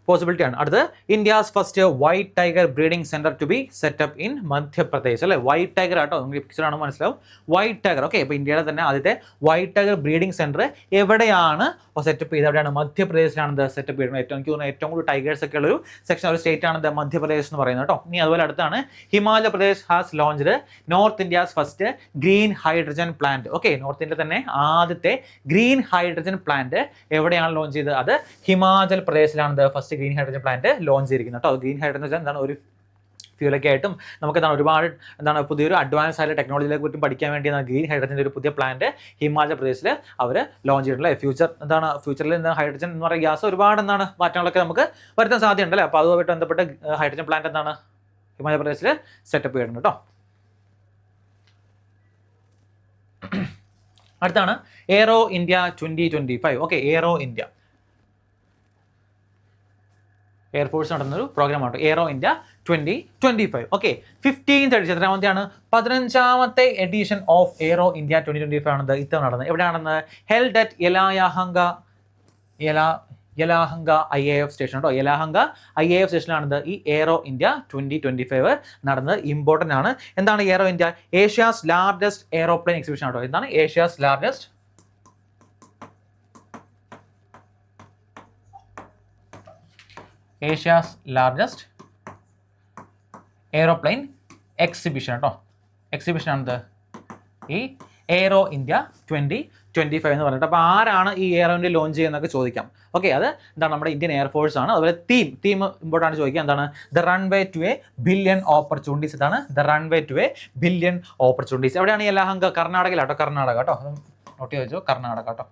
പോസിബിലിറ്റി ആണ്. അടുത്ത് India's first white tiger breeding centre to be setup in Madhya Pradesh അല്ലെ. വൈറ്റ് ടൈഗർ ആട്ടോ, നിങ്ങൾക്ക് പിക്ചർ ആണ് മനസ്സിലാവും. White tiger okay. അപ്പോൾ ഇന്ത്യയിലെ തന്നെ ആദ്യത്തെ വൈറ്റ് ടൈഗർ ബ്രീഡിംഗ് സെന്റർ എവിടെയാണ് സെറ്റപ്പ് ചെയ്ത്? എവിടെയാണ്? മധ്യപ്രദേശിലാണ് സെറ്റപ്പ് ചെയ്യുന്നത്. എനിക്ക് തോന്നുന്നു ഏറ്റവും കൂടുതൽ ടൈഗേഴ്സ് ഒക്കെ ഉള്ള ഒരു സെക്ഷൻ, ഒരു സ്റ്റേറ്റ് ആണ് മധ്യപ്രദേശ് എന്ന് പറയുന്നത് കേട്ടോ. ഇനി അതുപോലെ അടുത്താണ് Himachal Pradesh has launched north India's first green hydrogen plant. Okay, north India തന്നെ ആദ്യത്തെ ഗ്രീൻ ഹൈഡ്രജൻ പ്ലാന്റ് എവിടെയാണ് ലോഞ്ച് ചെയ്തത്? അത് ഹിമാചൽ പ്രദേശിലാണ് first green hydrogen plant launch ചെയ്തിരിക്കുന്നത് കേട്ടോ. ഗ്രീൻ ഹൈഡ്രജൻ എന്താണ്? ഒരു ഫ്യൂലൊക്കെ ആയിട്ടും നമുക്ക് എന്താണ് ഒരുപാട് എന്താണ് പുതിയൊരു അഡ്വാൻസ് ആയ ടെക്നോളജിയിലെ കുറിച്ച് പഠിക്കാൻ വേണ്ടി ഗ്രീൻ ഹൈഡ്രജൻ്റെ ഒരു പുതിയ പ്ലാന്റ് ഹിമാചൽ പ്രദേശിൽ അവർ ലോഞ്ച് ചെയ്തിട്ടുള്ള ഫ്യൂച്ചർ എന്താണ് ഫ്യൂച്ചറിൽ എന്താണ് ഹൈഡ്രജൻ എന്ന് പറയുന്ന ഗ്യാസ് ഒരുപാട് എന്താണ് മാറ്റങ്ങളൊക്കെ നമുക്ക് വരുത്താൻ സാധ്യതയുണ്ടല്ലേ. അപ്പോൾ അതുമായിട്ട് ബന്ധപ്പെട്ട ഹൈഡ്രജൻ പ്ലാന്റ് എന്താണ് ഹിമാചൽ പ്രദേശിൽ സെറ്റപ്പ് ചെയ്യുന്നുണ്ട് കേട്ടോ. അടുത്താണ് aero India 2025. Okay, aero India air force നടന്നൊരു പ്രോഗ്രാം ആട്ടോ aero India 2025. Okay, 15th edition എത്രാമത്തെയാണ്? 15ാമത്തെ എഡിഷൻ ഓഫ് എയ്റോ ഇന്ത്യ 2025 ആണത് ഇത്തവണ നടന്നത്. എവിടെയാണെന്ന്? Held at Yelahanka IAF station കേട്ടോ. യലാഹങ്ക IAF സ്റ്റേഷനിലാണിത് ഈ എയ്റോ ഇന്ത്യ 2025 നടന്നത്. ഇമ്പോർട്ടൻ്റ് ആണ്. എന്താണ് aero India? Asia's largest aeroplane exhibition ആട്ടോ. എന്താണ് ഏഷ്യാസ് ലാർജസ്റ്റ് എയ്റോപ്ലെയിൻ എക്സിബിഷൻ കേട്ടോ. എക്സിബിഷൻ ആണിത് ഈ എയ്റോ ഇന്ത്യ 2025 എന്ന് പറഞ്ഞിട്ട്. അപ്പോൾ ആരാണ് ഈ എയ്റോ ഇന്ത്യ ലോഞ്ച് ചെയ്യുന്നതൊക്കെ ചോദിക്കാം. ഓക്കെ, അത് എന്താണ്? നമ്മുടെ ഇന്ത്യൻ എയർഫോഴ്സ് ആണ്. അതുപോലെ തീം ഇമ്പോർട്ടൻ്റ് ചോദിക്കുക. എന്താണ്? The runway to a billion opportunities. ഇതാണ് the runway to a billion opportunities. എവിടെയാണ് ഈ യലഹങ്ക? കർണാടകയിലാട്ടോ. കർണാടക കേട്ടോ, നോട്ട് ചെയ്ത് വെച്ചോ. കർണാടക കേട്ടോ.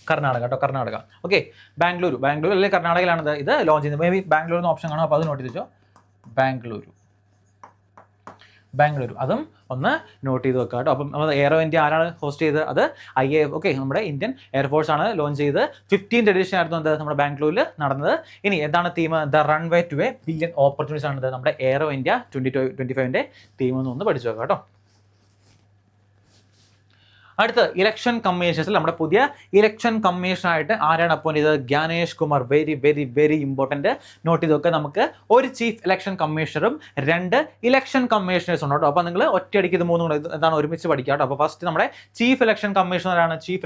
കർണാടക. ഓക്കെ, ബാംഗ്ലൂരു അല്ലെങ്കിൽ കർണാടകയിലാണത് ഇത് ലോഞ്ച് ചെയ്യുന്നത്. മേ ബി ബാംഗ്ലൂർ എന്ന ഓപ്ഷൻ കാണും. അപ്പോൾ അത് നോട്ട് ചെയ്ത് വെച്ചോ. ബാംഗ്ലൂരു അതും ഒന്ന് നോട്ട് ചെയ്ത് വെക്കാം കേട്ടോ. അപ്പം നമ്മൾ എയ്റോ ഇന്ത്യ ആരാണ് ഹോസ്റ്റ് ചെയ്തത്? അത് IAF. ഓക്കെ, നമ്മുടെ ഇന്ത്യൻ എയർഫോഴ്സ് ആണ് ലോഞ്ച് ചെയ്ത്. 15th എഡിഷൻ ആയിരുന്നു അത് നമ്മുടെ ബാംഗ്ലൂരിൽ നടന്നത്. ഇനി എന്താണ് theme? The runway to a billion opportunities ആണ് നമ്മുടെ എയ്റോ ഇന്ത്യ 2025 തീം ഒന്ന് പഠിച്ചു വെക്കാം കേട്ടോ. അടുത്ത ഇലക്ഷൻ കമ്മീഷൻസിൽ നമ്മുടെ പുതിയ ഇലക്ഷൻ കമ്മീഷനായിട്ട് ആരാണ് അപ്പോയിന്റ് ചെയ്തത്? Gyanesh Kumar. Very very very important. Note ചെയ്ത് നോക്കുക. നമുക്ക് ഒരു ചീഫ് ഇലക്ഷൻ കമ്മീഷണറും 2 ഇലക്ഷൻ കമ്മീഷണേഴ്സും ഉണ്ട് കേട്ടോ. അപ്പോൾ നിങ്ങൾ ഒറ്റയടിക്ക് ഇത് 3 കൂടെ എന്താണ് ഒരുമിച്ച് പഠിക്കുക കേട്ടോ. അപ്പോൾ ഫസ്റ്റ് നമ്മുടെ ചീഫ് ഇലക്ഷൻ കമ്മീഷണറാണ് ചീഫ്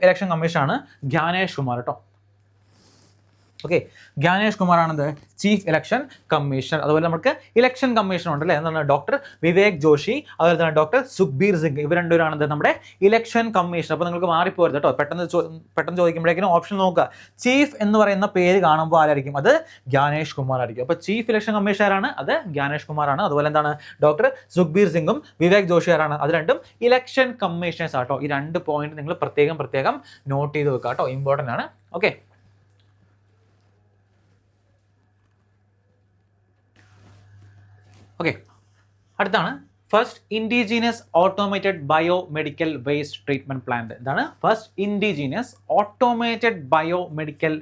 ഇലക്ഷൻ കമ്മീഷണറാണ് ജ്ഞാനേഷ് കുമാർ കേട്ടോ. ഓക്കെ, ജ്ഞാനേഷ് കുമാർ ആണത് ചീഫ് ഇലക്ഷൻ കമ്മീഷണർ. അതുപോലെ നമുക്ക് ഇലക്ഷൻ കമ്മീഷണർ ഉണ്ടല്ലേ, എന്താണ്? ഡോക്ടർ വിവേക് ജോഷി, അതുപോലെ തന്നെ ഡോക്ടർ സുഖ്ബീർ സിംഗ്. ഇവർ രണ്ടുപേരാണത് നമ്മുടെ ഇലക്ഷൻ കമ്മീഷണർ. അപ്പോൾ നിങ്ങൾക്ക് മാറിപ്പോരുത് കേട്ടോ. പെട്ടെന്ന് ചോദിക്കുമ്പോഴേക്കും ഓപ്ഷൻ നോക്കുക. ചീഫ് എന്ന് പറയുന്ന പേര് കാണുമ്പോൾ ആരായിരിക്കും? അത് ജ്ഞാനേഷ് കുമാർ ആയിരിക്കും. അപ്പോൾ ചീഫ് ഇലക്ഷൻ കമ്മീഷണറാണ് അത് ജ്ഞാനേഷ് കുമാറാണ്. അതുപോലെ എന്താണ്? ഡോക്ടർ സുഖ്ബീർ സിംഗും വിവേക് ജോഷിയാറാണ്. അത് രണ്ടും ഇലക്ഷൻ കമ്മീഷണേഴ്സ് ആട്ടോ. ഈ 2 പോയിന്റ് നിങ്ങൾ പ്രത്യേകം നോട്ട് ചെയ്ത് വെക്കുക കേട്ടോ. ഇമ്പോർട്ടൻ്റ് ആണ്. ഓക്കെ, അടുത്താണ് first indigenous automated biomedical waste treatment plant. എന്താണ്? First indigenous automated biomedical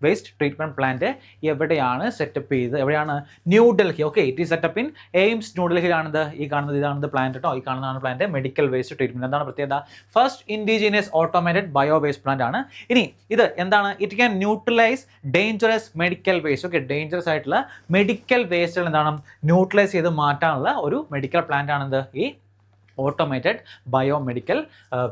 waste treatment plant എവിടെയാണ് സെറ്റപ്പ് ചെയ്തത്? എവിടെയാണ്? New Delhi. Okay, it is setup in AIIMS ന്യൂഡൽഹിയിലാണിത്. ഇതാണ് പ്ലാന്റ് കേട്ടോ. ഈ കാണുന്നതാണ് പ്ലാന്റ് മെഡിക്കൽ വേസ്റ്റ് ട്രീറ്റ്മെന്റ്. എന്താണ് പ്രത്യേകത? First indigenous automated bio waste plant ആണ്. ഇനി ഇത് എന്താണ്? It can neutralise dangerous medical waste. Okay, dangerous ആയിട്ടുള്ള മെഡിക്കൽ വേസ്റ്റുകൾ എന്താണ് ന്യൂട്രലൈസ് ചെയ്ത് മാറ്റാനുള്ള ഒരു മെഡിക്കൽ പ്ലാന്റ് ആണെന്ത്? ഈ automated biomedical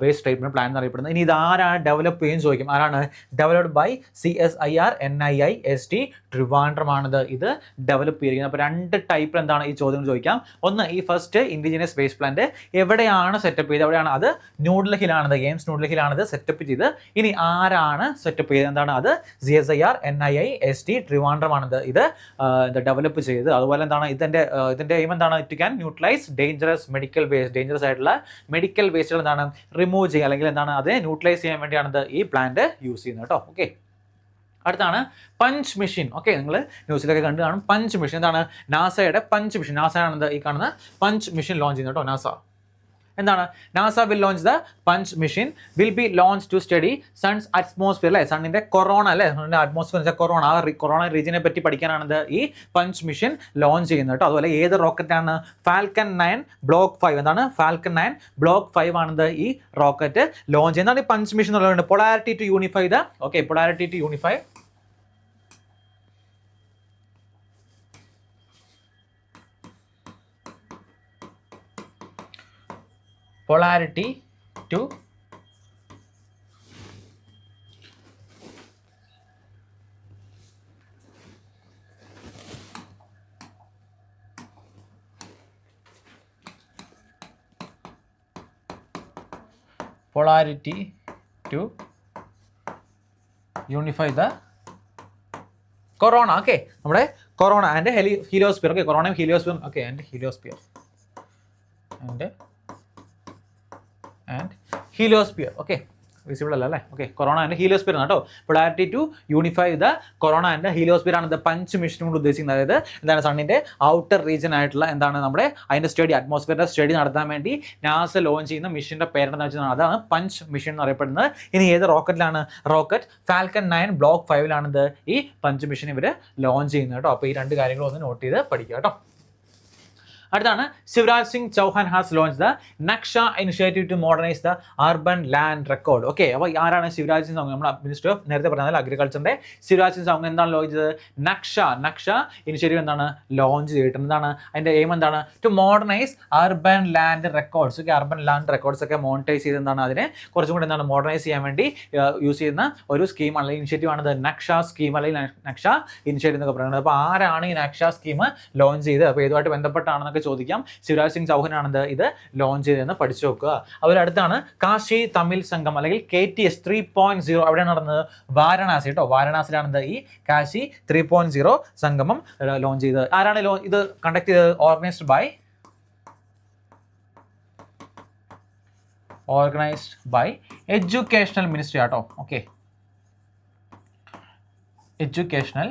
waste treatment plan എന്നറിയപ്പെടുന്നത്. ഇനി ഇതാരാണ് ഡെവലപ്പ് ചെയ്യുമെന്ന് ചോദിക്കും. ആരാണ്? ഡെവലപ്ഡ് ബൈ CSIR NIIST ട്രിവാൻഡ്രമാണിത് ഇത് ഡെവലപ്പ് ചെയ്തിരിക്കുന്നത്. അപ്പോൾ 2 ടൈപ്പിൽ എന്താണ് ഈ ചോദ്യം ചോദിക്കാം. ഒന്ന്, ഈ ഫസ്റ്റ് ഇൻഡിജിനസ് വേസ്റ്റ് പ്ലാന്റ് എവിടെയാണ് സെറ്റപ്പ് ചെയ്തത്? എവിടെയാണ്? അത് ന്യൂഡൽഹിയിലാണത്. എയിംസ് ന്യൂഡൽഹിയിലാണത് സെറ്റപ്പ് ചെയ്ത്. ഇനി ആരാണ് സെറ്റപ്പ് ചെയ്തത്? എന്താണ്? അത് CSIR NIIST ട്രിവാൻഡ്രമാണിത് ഇത് ഡെവലപ്പ് ചെയ്തത്. അതുപോലെ എന്താണ് ഇതിന്റെ എയിം എന്താണ്? It can neutralise dangerous medical waste. Dangerous ആയിട്ടുള്ള മെഡിക്കൽ വേസ്റ്റുകൾ എന്താണ്? റിമൂവ് ചെയ്യുക അല്ലെങ്കിൽ എന്താണ്? അത് ന്യൂട്രലൈസ് ചെയ്യാൻ വേണ്ടിയാണ് ഈ പ്ലാന്റ് യൂസ് ചെയ്യുന്നത് കേട്ടോ. ഓക്കെ, അടുത്താണ് പഞ്ച് മെഷീൻ. ഓക്കെ, നിങ്ങൾ ന്യൂസിലൊക്കെ കണ്ടു കാണും. പഞ്ച് മെഷീൻ എന്താണ്? നാസയുടെ പഞ്ച് മെഷീൻ. നാസ ആണെന്ത് ഈ കാണുന്ന പഞ്ച് മെഷീൻ ലോഞ്ച് ചെയ്യുന്നത് കേട്ടോ. നാസ എന്താണ് NASA will launch the PUNCH mission will be launch to study sun's atmosphere അല്ലേ, സണ്ണിന്റെ കൊറോണ അല്ലേ, സണ്ണിന്റെ അറ്റ്മോസ്ഫിയർ വെച്ചാൽ കൊറോണ, ആ കൊറോണ റീജിയനെ പറ്റി പഠിക്കാനാണ് ഈ പഞ്ച് മിഷൻ ലോഞ്ച് ചെയ്യുന്നത് കേട്ടോ. അതുപോലെ ഏത് റോക്കറ്റാണ് ഫാൽക്കൺ 9 ബ്ലോക്ക് 5, എന്താണ് ഫാൽക്കൺ 9 ബ്ലോക്ക് 5 ആണെന്ന് ഈ റോക്കറ്റ് ലോഞ്ച് ചെയ്യുന്നതാണ് ഈ പഞ്ച് മിഷൻ എന്നുള്ളത്. Polarity to unify the polarity to unify polarity to unify the corona. Okay, നമ്മുടെ corona and heliosphere. Okay, corona heliosphere. Okay, and heliosphere and heliosphere. Okay, visible അല്ല അല്ലേ. ഓക്കെ, കൊറോണ ആൻഡ് ഹീലിയോസ്ഫിയർ ആണ് കേട്ടോ. Polarity to unify the corona and heliosphere ആണ് പഞ്ച് മിഷൻ കൊണ്ട് ഉദ്ദേശിക്കുന്നത്. അതായത് എന്താണ് സണ്ണിന്റെ ഔട്ടർ റീജിയൻ ആയിട്ടുള്ള എന്താണ് നമ്മുടെ അതിന്റെ സ്റ്റഡി, അറ്റ്മോസ്ഫിയറിന്റെ സ്റ്റഡി നടത്താൻ വേണ്ടി നാസ ലോഞ്ച് ചെയ്യുന്ന മിഷന്റെ പേരെന്ന് വെച്ചാൽ അതാണ് പഞ്ച് മിഷൻ എന്ന് അറിയപ്പെടുന്നത്. ഇനി ഏത് റോക്കറ്റിലാണ്? റോക്കറ്റ് ഫാൽക്കൺ 9 ബ്ലോക്ക് 5 ഈ പഞ്ച് മിഷൻ ഇവർ ലോഞ്ച് ചെയ്യുന്നത് കേട്ടോ. അപ്പോൾ ഈ രണ്ട് കാര്യങ്ങളും ഒന്ന് നോട്ട് ചെയ്ത് പഠിക്കുക കേട്ടോ. അടുത്താണ് Shivraj Singh Chouhan has launch the Naksha initiative to modernise the urban land record. Okay, അപ്പോൾ ആരാണ് ശിവരാജ് സിംഗ് ചൗഹാൻ? നമ്മുടെ മിനിസ്റ്റർ ഓഫ് നേരത്തെ പറഞ്ഞാൽ അഗ്രികൾച്ചറിന്റെ ശിവരാജ് സിംഗ് ചൗഹാൻ എന്താണ് ലോഞ്ച് ചെയ്തത്? നക്ഷ ഇനിഷ്യേറ്റീവ് എന്താണ് ലോഞ്ച് ചെയ്തിട്ടുണ്ട്. എന്താണ് അതിന്റെ എയിം? എന്താണ് to modernise urban land records. ഒക്കെ അർബൻ ലാൻഡ് റെക്കോർഡ്സ് ഒക്കെ മോണിറ്റൈസ് ചെയ്ത് എന്താണ് അതിനെ കുറച്ചും കൂടി എന്താണ് മോഡർണൈസ് ചെയ്യാൻ വേണ്ടി യൂസ് ചെയ്യുന്ന ഒരു സ്കീം അല്ലെങ്കിൽ ഇനിഷ്യേറ്റീവ് ആണത് നക്ഷ സ്കീം അല്ലെങ്കിൽ നക്ഷ ഇനിഷ്യേറ്റീവ് എന്നൊക്കെ പറയുന്നത്. അപ്പോൾ ആരാണ് ഈ നക്ഷ സ്കീം ലോഞ്ച് ചെയ്തത്? അപ്പോൾ ഇതുമായിട്ട് ബന്ധപ്പെട്ടാണെന്നൊക്കെ ചോദിക്കാം. ശിവരാജ് സിംഗ് ചൗഹാൻ ആണത് ഇത് ലോഞ്ച് ചെയ്തതെന്ന് പഠിച്ചു നോക്കുക. അതിലടുത്താണ് കാശി തമിഴ് സംഗമം അല്ലെങ്കിൽ KTS 3.0 എവിടെയാണ് നടന്നത്? വാരണാസി കേട്ടോ. വാരണാസിയിലാണത് ഈ കാശി 3.0 സംഗമം ലോഞ്ച് ചെയ്തത്. ആരാണ് ഇത് കണ്ടക്ട് ചെയ്തത്? ഓർഗനൈസ്ഡ് ബൈ എഡ്യൂക്കേഷണൽ മിനിസ്ട്രി ആട്ടോ. Okay, educational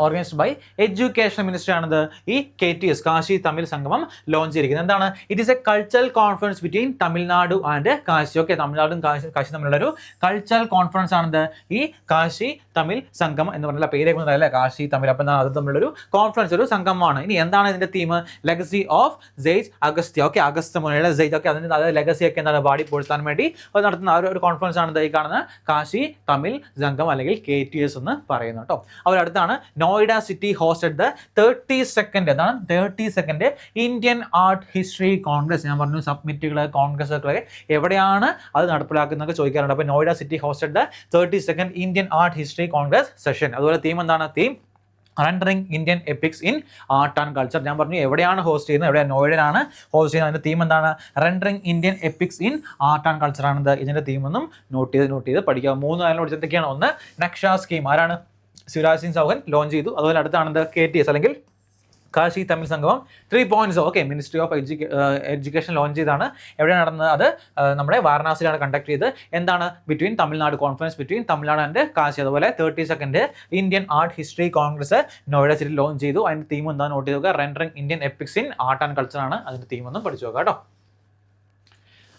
organised by education minister ആണത് ഈ KTS കാശി തമിഴ് സംഗമം ലോഞ്ച് ചെയ്തിരിക്കുന്നത്. എന്താണ്? It is a cultural conference between Tamil Nadu and Kashi. Okay, തമിഴ്നാടും കാശി തമ്മിലുള്ള ഒരു കൾച്ചറൽ കോൺഫറൻസ് ആണത് ഈ കാശി തമിഴ് സംഗമം എന്ന് പറഞ്ഞാൽ പേരേക്കുന്നത് അല്ലേ, കാശി തമിഴ്. അപ്പം അത് തമ്മിലൊരു കോൺഫറൻസ്, ഒരു സംഗമമാണ്. ഇനി എന്താണ് ഇതിന്റെ theme? Legacy of sage Agastya. Okay, Agastya മുനിയുടെ സെയ്ജ്. ഓക്കെ, അതിന് അതായത് ലെഗസി ഒക്കെ എന്താണ് പാടിപ്പൊഴുത്താൻ വേണ്ടി നടത്തുന്ന ഒരു കോൺഫറൻസ് ആണ് ഈ കാണുന്ന കാശി തമിഴ് സംഗമം അല്ലെങ്കിൽ KTS എന്ന് പറയുന്നത് കേട്ടോ. അവരടുത്താണ് Noida city hosted the 32nd എന്താണ് 32nd Indian art history Congress. ഞാൻ പറഞ്ഞു സബ്മിറ്റുകൾ കോൺഗ്രസ് ഒക്കെ എവിടെയാണ് അത് നടപ്പിലാക്കുന്നതൊക്കെ ചോദിക്കാറുണ്ട്. അപ്പോൾ Noida city hosted the 32nd Indian art history Congress session. അതുപോലെ തീം എന്താണ്? Theme rendering Indian epics in art and culture. ഞാൻ പറഞ്ഞു എവിടെയാണ് ഹോസ്റ്റ് ചെയ്യുന്നത്, എവിടെയാണ് നോയിഡയിലാണ് ഹോസ്റ്റ് ചെയ്യുന്നത്. അതിൻ്റെ തീം എന്താണ്? Rendering Indian epics in art and culture ആണത് ഇതിൻ്റെ തീമൊന്നും നോട്ട് ചെയ്ത് പഠിക്കുക. 3 കാര്യം പഠിച്ചതൊക്കെയാണ്. ഒന്ന് നക്ഷ സ്കീം, ആരാണ്? ശിവരാജ് സിംഗ് ചൗഹാൻ ലോഞ്ച് ചെയ്തു. അതുപോലെ അടുത്താണത് KTS അല്ലെങ്കിൽ കാശി തമിഴ് സംഗമം 3.0. Okay, ministry of education launch ചെയ്താണ്. എവിടെയാണ് നടന്നത്? അത് നമ്മുടെ വാരണാസിയിലാണ് കണ്ടക്ട് ചെയ്ത്. എന്താണ്? Between Tamil Nadu, conference between Tamil Nadu and Kashi. അതുപോലെ 32nd Indian art history Congress Noida city launch ചെയ്തു. അതിൻ്റെ തീം എന്താ നോട്ട് ചെയ്ത് rendering Indian epics in art and culture ആണ് അതിൻ്റെ തീം ഒന്നും പഠിച്ചു നോക്കുക കേട്ടോ.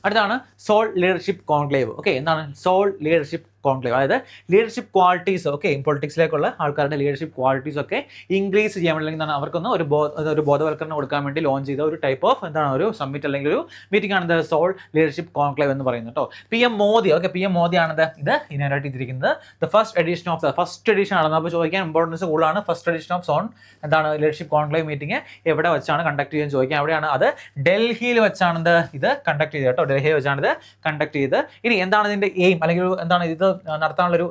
അടുത്താണ് സോൾ ലീഡർഷിപ്പ് കോൺക്ലേവ്. ഓക്കെ, എന്താണ് സോൾ ലീഡർഷിപ്പ് കോൺക്ലേവ്? അതായത് ലീഡർഷിപ്പ് ക്വാളിറ്റീസ്. ഓക്കെ, പൊളിറ്റിക്സിലേക്കുള്ള ആൾക്കാരുടെ ലീഡർഷിപ്പ് ക്വാളിറ്റീസ് ഒക്കെ ഇൻക്രീസ് ചെയ്യാൻ വേണ്ടി എന്താണ് അവർക്കൊന്ന് ഒരു ബോധവൽക്കരണം കൊടുക്കാൻ വേണ്ടി ലോഞ്ച് ചെയ്ത ഒരു ടൈപ്പ് ഓഫ് എന്താണ് ഒരു സമ്മിറ്റ് അല്ലെങ്കിൽ ഒരു മീറ്റിംഗ് ആണ് സോൾ ലീഡർഷിപ്പ് കോൺക്ലേവ് എന്ന് പറയുന്നത് കേട്ടോ. PM Modi. Okay, PM Modi ആണത് ഇത് ഇനാഗ്രേറ്റ് ചെയ്തിരിക്കുന്നത്. ഫസ്റ്റ് എഡിഷൻ ആണ്. അപ്പോൾ ചോദിക്കാൻ ഇമ്പോർട്ടൻസ് കൂടുതലാണ്. ഫസ്റ്റ് എഡിഷൻ ഓഫ് സോൺ എന്താണ് ലീഡർഷിപ്പ് കോൺക്ലേവ് മീറ്റിംഗ് എവിടെ വെച്ചാണ് കണ്ടക്ട് ചെയ്യാൻ ചോദിക്കാൻ. എവിടെയാണ്? അത് ഡൽഹിയിൽ വെച്ചാണ് ഇത് കണ്ടക്ട് ചെയ്തത് കേട്ടോ. ഡൽഹിയിൽ വെച്ചാണ് ഇത് കണ്ടക്ട് ചെയ്ത്. ഇനി എന്താണ് ഇതിന്റെ എയിം അല്ലെങ്കിൽ എന്താണ് ഇത് നടത്താനുള്ളൊരു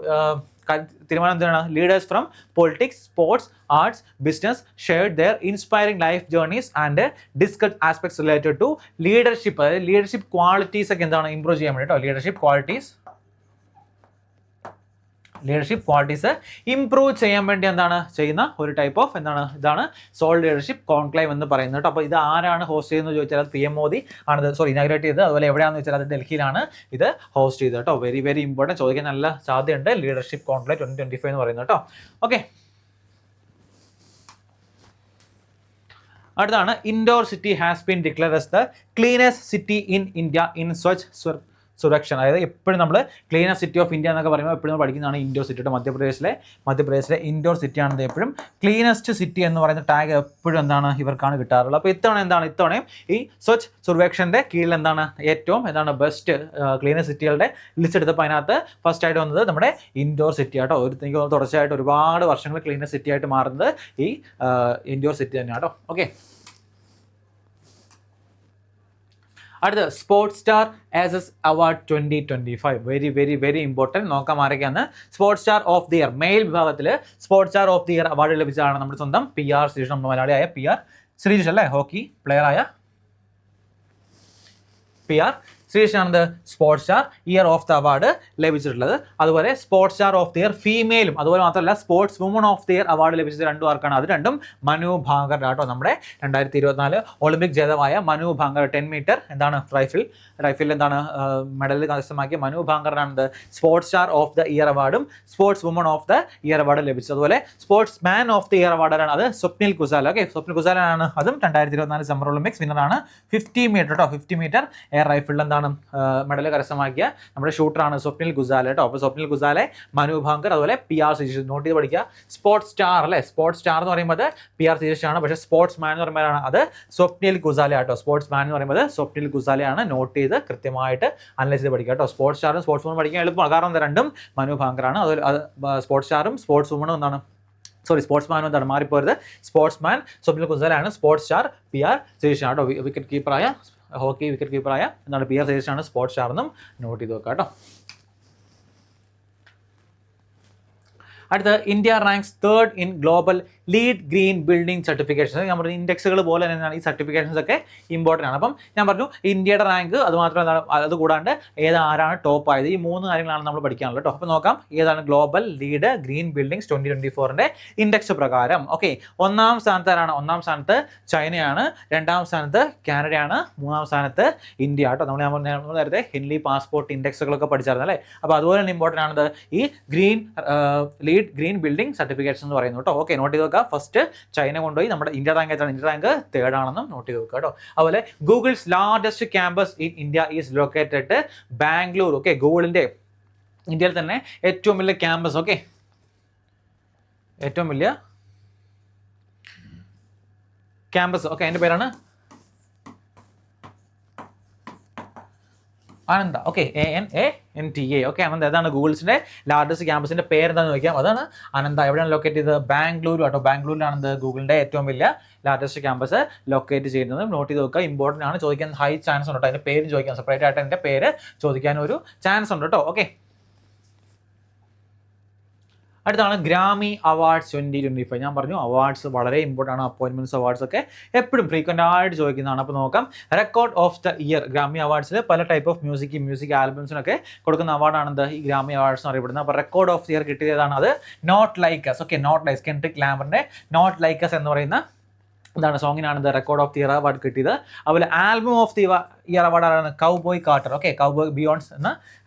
തീരുമാനം? എന്താണ്? Leaders from politics, sports, arts, business shared their inspiring life journeys and discuss aspects related to leadership. അതായത് ലീഡർഷിപ്പ് ക്വാളിറ്റീസ് ഒക്കെ എന്താണ് ഇംപ്രൂവ് ചെയ്യാൻ വേണ്ടി കേട്ടോ. ലീഡർഷിപ്പ് ക്വാളിറ്റീസ് ഇംപ്രൂവ് ചെയ്യാൻ വേണ്ടി എന്താണ് ചെയ്യുന്ന ഒരു ടൈപ്പ് ഓഫ് ഇതാണ് സോൾ ലീഡർഷിപ്പ് കോൺക്ലേവ് എന്ന് പറയുന്നത് കേട്ടോ. അപ്പോൾ ഇത് ആരാണ് ഹോസ്റ്റ് ചെയ്യുന്നത് ചോദിച്ചാൽ അത് PM മോദി ആണ് ഇനാഗ്രേറ്റ് ചെയ്തത്. അതുപോലെ എവിടെയാണെന്ന് വെച്ചാൽ അത് ഡൽഹിയിലാണ് ഇത് ഹോസ്റ്റ് ചെയ്തത് കേട്ടോ. വെരി വെരി ഇമ്പോർട്ടൻറ്റ്, ചോദിക്കാൻ നല്ല സാധ്യതയുണ്ട് ലീഡർഷിപ്പ് കോൺക്ലേവ് 2025 എന്ന് പറയുന്നത് കേട്ടോ. ഓക്കെ, അടുത്താണ് Indore city has been declared as the cleanest city in India in Swachh Suraksha. അതായത് എപ്പോഴും നമ്മൾ ക്ലീനസ്റ്റ് സിറ്റി ഓഫ് ഇന്ത്യ എന്നൊക്കെ പറയുമ്പോൾ എപ്പോഴും പഠിക്കുന്നതാണ് ഇൻഡോർ സിറ്റി. മധ്യപ്രദേശിലെ ഇൻഡോർ സിറ്റിയാണെന്ന് എപ്പോഴും ക്ലീനസ്റ്റ് സിറ്റി എന്ന് പറയുന്ന ടാഗ് എപ്പോഴും എന്താണ് ഇവർക്കാണ് കിട്ടാറുള്ളത്. അപ്പോൾ ഇത്തവണയും ഈ സ്വച്ഛ് സർവേക്ഷൻ്റെ കീഴിൽ ഏറ്റവും ബെസ്റ്റ് ക്ലീനസ്റ്റ് സിറ്റികളുടെ ലിസ്റ്റ് എടുത്തപ്പോൾ അതിനകത്ത് ഫസ്റ്റ് ആയിട്ട് വന്നത് നമ്മുടെ ഇൻഡോർ സിറ്റി ആട്ടോ. എനിക്ക് തുടർച്ചയായിട്ട് ഒരുപാട് വർഷങ്ങൾ ക്ലീനസ്റ്റ് സിറ്റി ആയിട്ട് മാറുന്നത് ഈ ഇൻഡോർ സിറ്റി തന്നെയാണ് കേട്ടോ. ഓക്കെ, അടുത്ത sports star aces award 2025. Very very very important. നോക്കാം ആരൊക്കെയാണ് sports star of the year. Male വിഭാഗത്തിൽ sports star of the year award ലഭിച്ചതാണ് നമ്മുടെ സ്വന്തം PR ശ്രീജിഷ്, നമ്മുടെ മലയാളിയായ PR ശ്രീജിഷ് അല്ലേ, ഹോക്കി പ്ലെയറായ PR ശ്രീജിഷാണ് sports star year of the award ലഭിച്ചിട്ടുള്ളത്. അതുപോലെ sports star of the year ഫീമെയിലും അതുപോലെ മാത്രമല്ല sports woman of the year award ലഭിച്ചത് രണ്ടും ആർക്കാണ്? അത് രണ്ടും മനു ഭാങ്കർ ആട്ടോ. നമ്മുടെ 2024 ഒളിമ്പിക് ജേതാവായ Manu Bhaker 10 metre rifle medal കരസ്ഥമാക്കിയ മനു ഭാങ്കറിനാണ് sports star of the year അവാർഡും sports woman of the year award ലഭിച്ചത്. അതുപോലെ sports man of the year അവാർഡാണ് അത് സ്വപ്നിൽ കുസാല. ഓക്കെ, സ്വപ്നിൽ കുസാലാണ്. അതും 2024 സമ്മർ ഒളിമ്പിക്സ് വിന്നറാണ്. 50 മീറ്റർ കേട്ടോ, 50 മീറ്റർ എയർ റൈഫിളിൽ മെഡൽ കരസ്ഥമാക്കിയ നമ്മുടെ ഷൂട്ടറാണ് സ്വപ്നിൽ ഗുസാല കേട്ടോ. അപ്പോൾ സ്വപ്നിൽ ഗുസാലെ, മനു ഭാങ്കർ, അതുപോലെ PR ശ്രീജിഷ്. നോട്ട് ചെയ്ത് പഠിക്കുക. സ്പോർട്സ് സ്റ്റാർ അല്ലേ, സ്പോർട്സ് സ്റ്റാർ എന്ന് പറയുമ്പോൾ PR ശ്രീജിഷ് ആണ്. പക്ഷേ സ്പോർട്സ് മാൻ എന്ന് പറയുമ്പോഴാണ് അത് സ്വപ്നിൽ ഗുസാല കേട്ടോ. സ്പോർട്സ് മാൻ എന്ന് പറയുമ്പോൾ സ്വപ്നിൽ ഗുസാലയാണ്. നോട്ട് ചെയ്ത് കൃത്യമായിട്ട് അനലൈസ് ചെയ്ത് പഠിക്കുക കേട്ടോ. സ്പോർട്സ് സ്റ്റാറും സ്പോർട്സ് വുമൺ പഠിക്കാൻ എളുപ്പമാണ്, കാരണം രണ്ടും മനു ഭാങ്കറാണ്. അതുപോലെ സ്പോർട്സ് സ്റ്റാറും സ്പോർട്സ് വുമണും സ്പോർട്സ് മാനും മാറിപ്പോരുത്. സ്പോർട്സ് മാൻ സ്വപ്നിൽ ഗുസാലയാണ്. സ്പോർട്സ് സ്റ്റാർ PR ശ്രീജിഷ് ആണ് കേട്ടോ. വിക്കറ്റ് കീപ്പറായ ഹോക്കി വിക്കറ്റ് കീപ്പറായ PR ശ്രീജിഷാണ് സ്പോർട്സ് സ്റ്റാർ എന്നും നോട്ട് ചെയ്ത് വെക്കാം കേട്ടോ. അടുത്ത India ranks 3rd in global LEED green building certifications. നമ്മുടെ ഇൻഡെക്സുകൾ പോലെ തന്നെയാണ് ഈ സർട്ടിഫിക്കേഷൻസ് ഒക്കെ ഇമ്പോർട്ടൻ്റ് ആണ്. അപ്പം ഞാൻ പറഞ്ഞു ഇന്ത്യയുടെ റാങ്ക്, അത് മാത്രമല്ല അത് കൂടാണ്ട് ആരാണ് ടോപ്പ് ആയത്, ഈ 3 കാര്യങ്ങളാണ് നമ്മൾ പഠിക്കാനുള്ളത് കേട്ടോ. അപ്പോൾ നോക്കാം ഏതാണ് global LEED green buildings 2024 index പ്രകാരം. ഓക്കെ, ഒന്നാം സ്ഥാനത്ത് ആരാണ്? ഒന്നാം സ്ഥാനത്ത് ചൈനയാണ്, രണ്ടാം സ്ഥാനത്ത് കാനഡയാണ്, മൂന്നാം സ്ഥാനത്ത് ഇന്ത്യ കേട്ടോ. നമ്മൾ നേരത്തെ ഹിൻലി പാസ്പോർട്ട് ഇൻഡെക്സുകളൊക്കെ പഠിച്ചായിരുന്നു അല്ലേ. അപ്പോൾ അതുപോലെ തന്നെ ഇമ്പോർട്ടൻ്റ് ആണത് ഈ ഗ്രീൻ ബിൽഡിംഗ് സർട്ടിഫിക്കേഷൻ എന്ന് പറയുന്നത് കേട്ടോ. ഓക്കെ, നോട്ട് ചെയ്ത് വെക്കുക. ഫസ്റ്റ് ചൈന കൊണ്ടുപോയി, നമ്മുടെ ഇന്ത്യ റാങ്ക് ആയിട്ടാണ്, ഇന്ത്യ റാങ്ക് 3rd ആണെന്നും നോട്ട് ചെയ്ത് വെക്കുക കേട്ടോ. അതുപോലെ Google's largest campus in India is located Bangalore. Okay, ഗൂഗിളിൻ്റെ ഇന്ത്യയിൽ തന്നെ ഏറ്റവും വലിയ ക്യാമ്പസ്, ഓക്കെ, ഏറ്റവും വലിയ ക്യാമ്പസ്, ഓക്കെ, അതിൻ്റെ പേരാണ് Ananta. Okay, ANANTA. Okay, Ananta. ഏതാണ് ഗൂഗിൾസിൻ്റെ ലാർജസ്റ്റ് ക്യാമ്പസിൻ്റെ പേരെന്താണെന്ന് ചോദിക്കാം. അതാണ് അനന്ത. എവിടെയാണ് ലൊക്കേറ്റ് ചെയ്തത്? ബാംഗ്ലൂർ കേട്ടോ. ബാംഗ്ലൂരിലാണ് ഗൂഗിളിൻ്റെ ഏറ്റവും വലിയ ലാർജസ്റ്റ് ക്യാമ്പസ് ലൊക്കേറ്റ് ചെയ്യുന്നത്. നോട്ട് ചെയ്ത് നോക്കുക. ഇമ്പോർട്ടൻ്റ് ആണ്, ചോദിക്കാൻ ഹൈ ചാൻസ് ഉണ്ട് കേട്ടോ. അതിൻ്റെ പേര് ചോദിക്കാൻ സെപ്പറേറ്റ് ആയിട്ട് അതിൻ്റെ പേര് ചോദിക്കാൻ ഒരു ചാൻസ് ഉണ്ട് കേട്ടോ. ഓക്കെ, അടുത്താണ് ഗ്രാമി അവാർഡ്സ് 2025. ഞാൻ പറഞ്ഞു അവാർഡ്സ് വളരെ ഇമ്പോർട്ടൻ്റ് ആണ്. അപ്പോയിൻമെൻറ്റ്സ് അവാർഡ്സ് ഒക്കെ എപ്പോഴും ഫ്രീക്വൻ്റ് ആയിട്ട് ചോദിക്കുന്നതാണ്. അപ്പോൾ നോക്കാം. Record of the year. Grammy അവാർഡ്സിൽ പല ടൈപ്പ് ഓഫ് മ്യൂസിക് ആൽബംസിനൊക്കെ കൊടുക്കുന്ന അവാർഡാണ് ഈ ഗ്രാമി അവാർഡ്സ് എന്ന് അറിയപ്പെടുന്നത്. അപ്പോൾ റെക്കോർഡ് ഓഫ് ദി ഇയർ കിട്ടിയതാണ് അത് not like us. Okay, not like Kendrick ലാമറിൻ്റെ നോട്ട് ലൈക്ക് അസ് എന്ന് പറയുന്ന സോങ്ങിനാണ് record of the year award കിട്ടിയത്. അതുപോലെ ആൽബം ഓഫ് ദി ഇയർ അവാർഡാണ് cowboy Carter. Okay, cowboy Beyonce എന്ന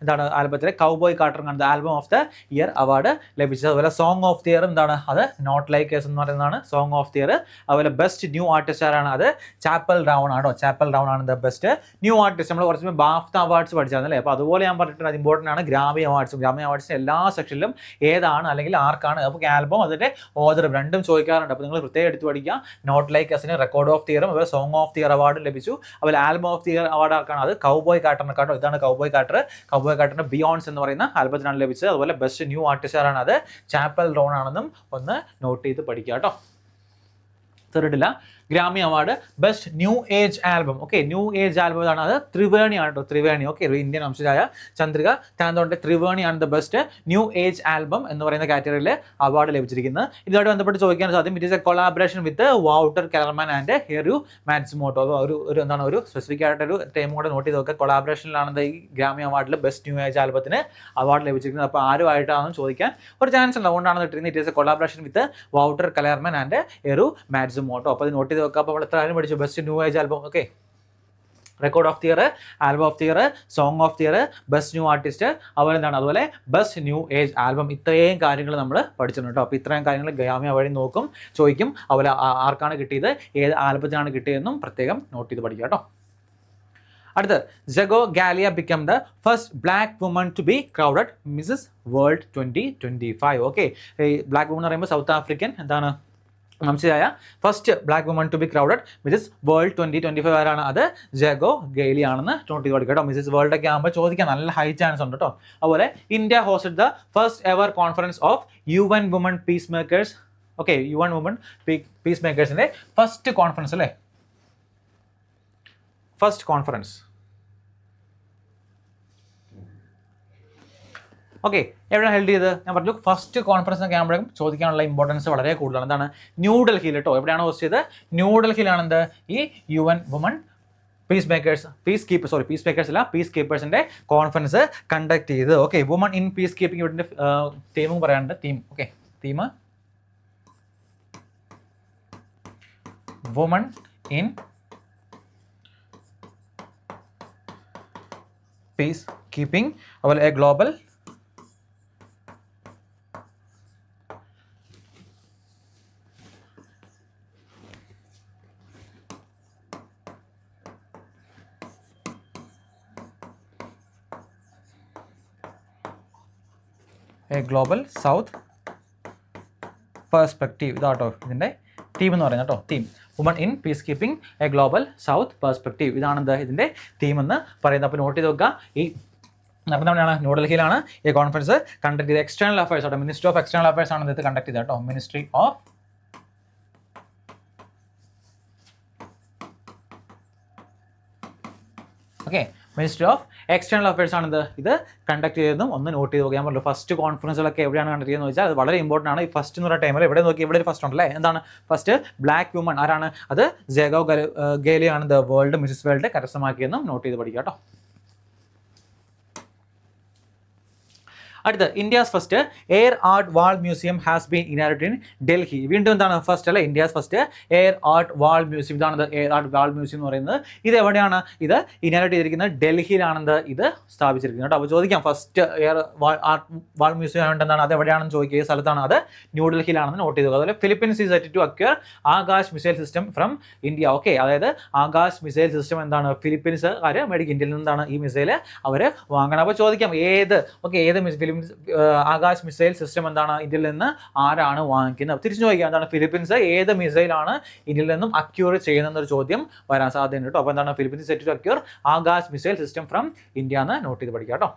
ആൽബത്തിലെ കൗബോയ് കാർട്ടറിനാണ് album of the year award ലഭിച്ചത്. അതുപോലെ സോങ് ഓഫ് ദി ഇയർ അത് നോട്ട് ലൈക്ക് എസ് എന്ന് പറയുന്നതാണ് സോങ് ഓഫ് ദി ഇയർ. അതുപോലെ ബെസ്റ്റ് ന്യൂ ആർട്ടിസ്റ്റ് ആരാണ്? അത് ചാപ്പൽ ഡൗൺ ആണോ. ചാപ്പൽ ഡൗൺ ആണ് ദ ബെസ്റ്റ് ന്യൂ ആർട്ടിസ്റ്റ്. നമ്മൾ കുറച്ച് ബാഫ്ത അവാർഡ്സ് പഠിച്ചായിരുന്നല്ലേ. അപ്പോൾ അതുപോലെ ഞാൻ പറഞ്ഞിട്ടുണ്ട്, അത് ഇമ്പോർട്ടൻ്റ് ആണ്. ഗ്രാമി അവാർഡ്സിന് എല്ലാ സെക്ഷനിലും ഏതാണ് അല്ലെങ്കിൽ ആർക്കാണ്. അപ്പോൾ ആൽബം അതിൻ്റെ ഓദർ രണ്ടും ചോദിക്കാറുണ്ട്. അപ്പോൾ നിങ്ങൾ പ്രത്യേകം എടുത്ത് പഠിക്കുക. നോട്ട് ലൈക്ക് എസിന് റെക്കോർഡ് ഓഫ് ദി ഇയറും അതുപോലെ സോങ് ഓഫ് ദി ഇയർ അവാർഡും ലഭിച്ചു. അതുപോലെ album of the year award ആർക്കാണ്? അത് കൗബോയ് കാർട്ടറിനെക്കാട്ടോ. ഇതാണ് കൗബോയ് കാർട്ടറിന് ബിയോൺസ് എന്ന് പറയുന്ന ആൽബത്തിനാണ് ലഭിച്ചത്. അതുപോലെ ബെസ്റ്റ് ന്യൂ ആർട്ടിസ്റ്റാണ് അത് ചാപ്പൽ ഡൗൺ ആണെന്നും ഒന്ന് നോട്ട് ചെയ്ത് പഠിക്കുക കേട്ടോ. തേർഡില്ല Grammy award best new age album. Okay, new age album ആണ് അത് ത്രിവേണി ആണ് കേട്ടോ. ത്രിവേണി. ഓക്കെ, ഒരു ഇന്ത്യൻ വംശജായ ചന്ദ്രിക താന്തോന്റെ ത്രിവേണിയാണ് the best new age album എന്ന് പറയുന്ന കാറ്റഗറിയിൽ അവാർഡ് ലഭിച്ചിരിക്കുന്നത്. ഇതുമായിട്ട് ബന്ധപ്പെട്ട് ചോദിക്കാൻ സാധ്യം. It is a collaboration with Wouter Kellerman and Eru Matsumoto. ഒരു സ്പെസിഫിക് ആയിട്ടൊരു ടൈം കൂടെ നോട്ട് ചെയ്ത് നോക്കുക. കൊളാബറേഷനിലാണ് ഈ ഗ്രാമി അവാർഡിൽ ബെസ്റ്റ് ന്യൂ ഏജ് ആൽബത്തിന് അവാർഡ് ലഭിച്ചിരിക്കുന്നത്. അപ്പോൾ ആരുമായിട്ടാണെന്ന് ചോദിക്കാൻ ഒരു ചാൻസ് ഉണ്ട്. അതുകൊണ്ടാണ് ഇട്ടിരുന്നത്. It is a collaboration with Wouter Kellerman and Eru Matsumoto. അപ്പോൾ അത് നോട്ട് ചെയ്ത് നോക്കുക. അപ്പോൾ നമ്മൾ എത്ര കാര്യം പഠിച്ചു? Best new age album. Okay, record of the year, album of the year, song of the year, best new artist, അതുപോലെ എന്താണ് അതുപോലെ ബെസ്റ്റ് ന്യൂ ഏജ് ആൽബം. ഇത്രയും കാര്യങ്ങൾ നമ്മൾ പഠിച്ചിട്ടുണ്ട് കേട്ടോ. അപ്പോൾ ഇത്രയും കാര്യങ്ങൾ ഗ്രാമ്യ വഴി നോക്കും, ചോദിക്കും. അതുപോലെ ആർക്കാണ് കിട്ടിയത്, ഏത് ആൽബത്തിനാണ് കിട്ടിയതെന്നും പ്രത്യേകം നോട്ട് ചെയ്ത് പഠിക്കുക കേട്ടോ. അടുത്ത്, Jago Galia become the first black woman to be crowded Mrs World 2025. Okay, ഈ ബ്ലാക്ക് വുമൺ എന്ന് പറയുമ്പോൾ സൗത്ത് ആഫ്രിക്കൻ എന്താണ് വംശജയായ first black woman to be crowded Mrs World 2025 ആരാണ്? അത് ജഗോ ഗെയ്ലി ആണെന്ന് നോട്ട് ചെയ്ത് കൊടുക്കുക കേട്ടോ. മിസസ് വേൾഡ് ഒക്കെ ആകുമ്പോൾ ചോദിക്കാൻ നല്ല ഹൈ ചാൻസ് ഉണ്ട് കേട്ടോ. അതുപോലെ India hosted the first ever conference of UN woman peace makers. Okay, UN woman peace മേക്കേഴ്സിൻ്റെ ഫസ്റ്റ് കോൺഫറൻസ് അല്ലേ, ഫസ്റ്റ് കോൺഫറൻസ്. ഓക്കെ, എവിടെയാണ് ഹെൽഡ് ചെയ്തത്? ഞാൻ പറഞ്ഞു ഫസ്റ്റ് കോൺഫറൻസ് ഒക്കെ ആകുമ്പോഴേക്കും ചോദിക്കാനുള്ള ഇമ്പോർട്ടൻസ് വളരെ കൂടുതലാണ്. എന്താണ്? ന്യൂഡൽഹിയിൽ കേട്ടോ. എവിടെയാണ് ഹോസ്റ്റ് ചെയ്തത്? ന്യൂഡൽഹിയിലാണ് എന്ത് ഈ UN വുമൺ പീസ് മേക്കേഴ്സ് അല്ല, പീസ് കീപ്പേഴ്സിൻ്റെ കോൺഫറൻസ് കണ്ടക്ട് ചെയ്ത്. Okay, woman in peace keeping ഇവിടെ തീമും പറയാനുണ്ട്. Theme okay, theme woman in peace keeping, അതുപോലെ എ ഗ്ലോബൽ സൗത്ത് പെർസ്പെക്റ്റീവ്. ഇതാട്ടോ ഇതിൻ്റെ തീം എന്ന് പറയുന്നത് കേട്ടോ. Theme woman in peace keeping a global south perspective. ഇതാണെന്ത് ഇതിൻ്റെ തീം എന്ന് പറയുന്നത്. അപ്പോൾ നോട്ട് ചെയ്ത് നോക്കുക. ഈ നടന്നവിടെയാണ് ന്യൂഡൽഹിയിലാണ് ഈ കോൺഫറൻസ് കണ്ടക്ട് ചെയ്ത്. എക്സ്റ്റേണൽ അഫയേഴ്സ് ആട്ടോ, മിനിസ്ട്രി ഓഫ് എക്സ്റ്റേണൽ അഫയേഴ്സ് ആണ് ഇത് കണ്ടക്ട് ചെയ്തത് കേട്ടോ. Ministry of ministry of external affairs ആണ് ഇത് കണ്ടക്ട് ചെയ്തതും ഒന്ന് നോട്ട് ചെയ്ത് നോക്കിയാൽ പറ്റുള്ളൂ. ഫസ്റ്റ് കോൺഫറൻസുകളൊക്കെ എവിടെയാണ് കണ്ടക്ട് ചെയ്യുന്നത് വെച്ചാൽ അത് വളരെ ഇമ്പോർട്ടൻ്റ് ആണ്. ഈ ഫസ്റ്റ് എന്ന് പറയുന്ന ടൈമിൽ എവിടെ നോക്കി ഇവിടെ ഒരു ഫസ്റ്റ് ഉണ്ടല്ലേ, എന്താണ് ഫസ്റ്റ് ബ്ലാക്ക് വുമൺ ആരാണ്? അത് ജഗോ ഗേലി ആണ് ദ വേൾഡ് മിസസ് വേൾഡ് കരസ്ഥമാക്കിയെന്നും നോട്ട് ചെയ്ത് പഠിക്കുക കേട്ടോ. അടുത്ത്, India's first air art wall museum has been inaugurated in Delhi. വീണ്ടും എന്താണ് ഫസ്റ്റ് അല്ലേ, India's first air art wall museum. ഇതാണ് എയർ ആർട്ട് വാൾ മ്യൂസിയം എന്ന് പറയുന്നത്. ഇത് എവിടെയാണ് ഇത് ഇനാഗ്രേറ്റ് ചെയ്തിരിക്കുന്നത്? ഡൽഹിയിലാണെന്ന് ഇത് സ്ഥാപിച്ചിരിക്കുന്നത് കേട്ടോ. അപ്പോൾ ചോദിക്കാം first air art wall museum ആയതുകൊണ്ടെന്താണ് അത് എവിടെയാണെന്ന് ചോദിക്കുക. ഈ സ്ഥലത്താണ്, അത് ന്യൂഡൽഹിയിലാണെന്ന് നോട്ട് ചെയ്തു. അതുപോലെ Philippines is set to acquire Akash missile system from India. Okay, അതായത് ആകാശ് മിസൈൽ സിസ്റ്റം എന്താണ് ഫിലിപ്പീൻസുകാർ മേടിക്കും. ഇന്ത്യയിൽ നിന്നാണ് ഈ മിസൈൽ അവർ വാങ്ങണം. അപ്പോൾ ചോദിക്കാം ഏത് ആകാശ് മിസൈൽ സിസ്റ്റം എന്താണ് ഇന്ത്യയിൽ നിന്ന് ആരാണ് വാങ്ങിക്കുന്നത്? തിരിച്ചു ചോദിക്കുക എന്താണ് ഫിലിപ്പീൻസ് ഏത് മിസൈലാണ് ഇന്ത്യയിൽ നിന്നും അക്യൂർ ചെയ്യുന്നൊരു ചോദ്യം വരാൻ സാധ്യതയുണ്ട് കേട്ടോ. അപ്പോൾ എന്താണ് Philippines set to acquire Akash missile system from India എന്ന് നോട്ട് ചെയ്ത് പഠിക്കുക കേട്ടോ.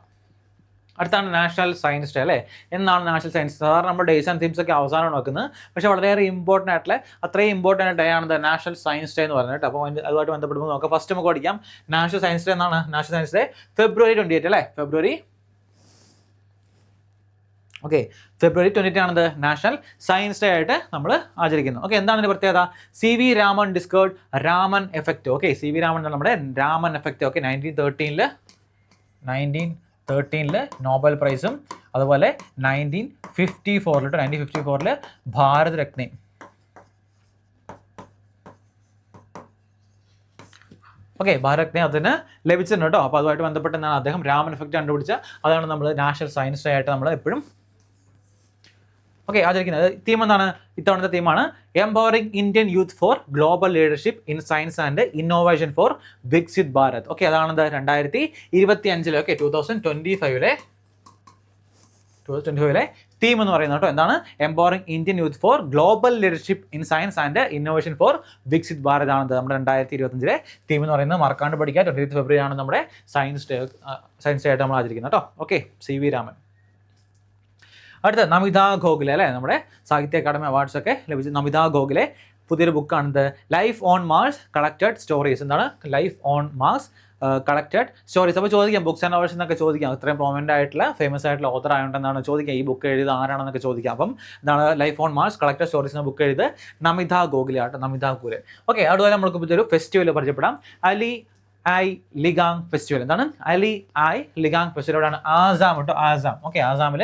അടുത്താണ് നാഷണൽ സയൻസ് ഡേ അല്ലേ. എന്നാണ് നാഷണൽ സയൻസ്? സാധാരണ നമ്മൾ ഡേയ്സ് ആൻഡ് തീംസ് ഒക്കെ അവസാനമാണ് നോക്കുന്നത്. പക്ഷേ വളരെയേറെ ഇമ്പോർട്ടൻ്റ് ആയിട്ടുള്ള അത്രയും ഇമ്പോർട്ടൻ്റ് ഡേ ആണ് നാഷണൽ സയൻസ് ഡേ എന്ന് പറയുന്നത്. അപ്പോൾ അതുമായിട്ട് ബന്ധപ്പെടുമ്പോൾ നോക്കാം. ഫസ്റ്റ് നമുക്ക് പഠിക്കാം നാഷണൽ സയൻസ് ഡേ എന്നാണ്. നാഷണൽ സയൻസ് ഡേ February 28 അല്ലേ, February 28 ആണത് നാഷണൽ സയൻസ് ഡേ ആയിട്ട് നമ്മൾ ആചരിക്കുന്നു. ഓക്കെ, എന്താണ് ഇതിൻ്റെ പ്രത്യേകത? CV Raman discovered Raman effect. Okay, CV Raman നമ്മുടെ രാമൻ എഫക്റ്റ്. ഓക്കെ, 1913 നോബൽ പ്രൈസും അതുപോലെ 1954 ഭാരത് രത്നയും. ഓക്കെ, ഭാരത് രത്ന അതിന് ലഭിച്ചിട്ടുണ്ട് കേട്ടോ. അപ്പോൾ അതുമായിട്ട് ബന്ധപ്പെട്ട് എന്താണ് അദ്ദേഹം രാമൻ എഫക്റ്റ് കണ്ടുപിടിച്ച അതാണ് നമ്മൾ നാഷണൽ സയൻസ് ഡേ ആയിട്ട് നമ്മൾ എപ്പോഴും ആചരിക്കുന്നത്. തീം എന്താണ്? ഇത്തവണത്തെ തീമാണ് empowering Indian youth for global leadership in science and innovation for Viksit Bharat. Okay, അതാണെന്ത് 2025 2025 തീം എന്ന് പറയുന്നത് കേട്ടോ. എന്താണ്? Empowering Indian youth for global leadership in science and innovation for Viksit Bharat ആണ് നമ്മുടെ 2025 തീം എന്ന് പറയുന്നത്. മറക്കാണ്ട് പഠിക്കുക. 28 February ആണ് നമ്മുടെ സയൻസ് ഡേ ആയിട്ട് നമ്മൾ ആചരിക്കുന്നത് കേട്ടോ. Okay, CV Raman. അടുത്ത നമിത ഗോഖലെ അല്ലേ, നമ്മുടെ സാഹിത്യ അക്കാദമി അവാർഡ്സ് ഒക്കെ ലഭിച്ച നമിത ഗോഖലെ പുതിയൊരു ബുക്കാണിത് life on Mars collected stories. എന്താണ് life on Mars collected stories? അപ്പോൾ ചോദിക്കാം ബുക്സ് ആൻഡ് അവാർഡ്സ് എന്നൊക്കെ ചോദിക്കാം. ഇത്രയും പ്രോമിനൻ്റ് ആയിട്ടുള്ള ഫേമസ് ആയിട്ടുള്ള ഓത്തർ ആയതുകൊണ്ടെന്നാണ് ചോദിക്കാം ഈ ബുക്ക് എഴുതിയത് ആരാണെന്നൊക്കെ ചോദിക്കാം. അപ്പം എന്താണ് life on Mars collected stories എന്ന ബുക്ക് എഴുതിയത് നമിത ഗോഖലെ ആട്ടോ, നമിത ഗോഖലെ. ഓക്കെ, അതുപോലെ നമ്മൾക്ക് പുതിയൊരു ഫെസ്റ്റിവൽ പരിചയപ്പെടാം. അലി ഐ ലിഗാങ് ഫെസ്റ്റിവൽ. എന്താണ് അലി ഐ ലിഗാങ് ഫെസ്റ്റിവൽ? എവിടെയാണ്? ആസാം കേട്ടോ, ആസാം. ഓക്കെ, ആസാമിൽ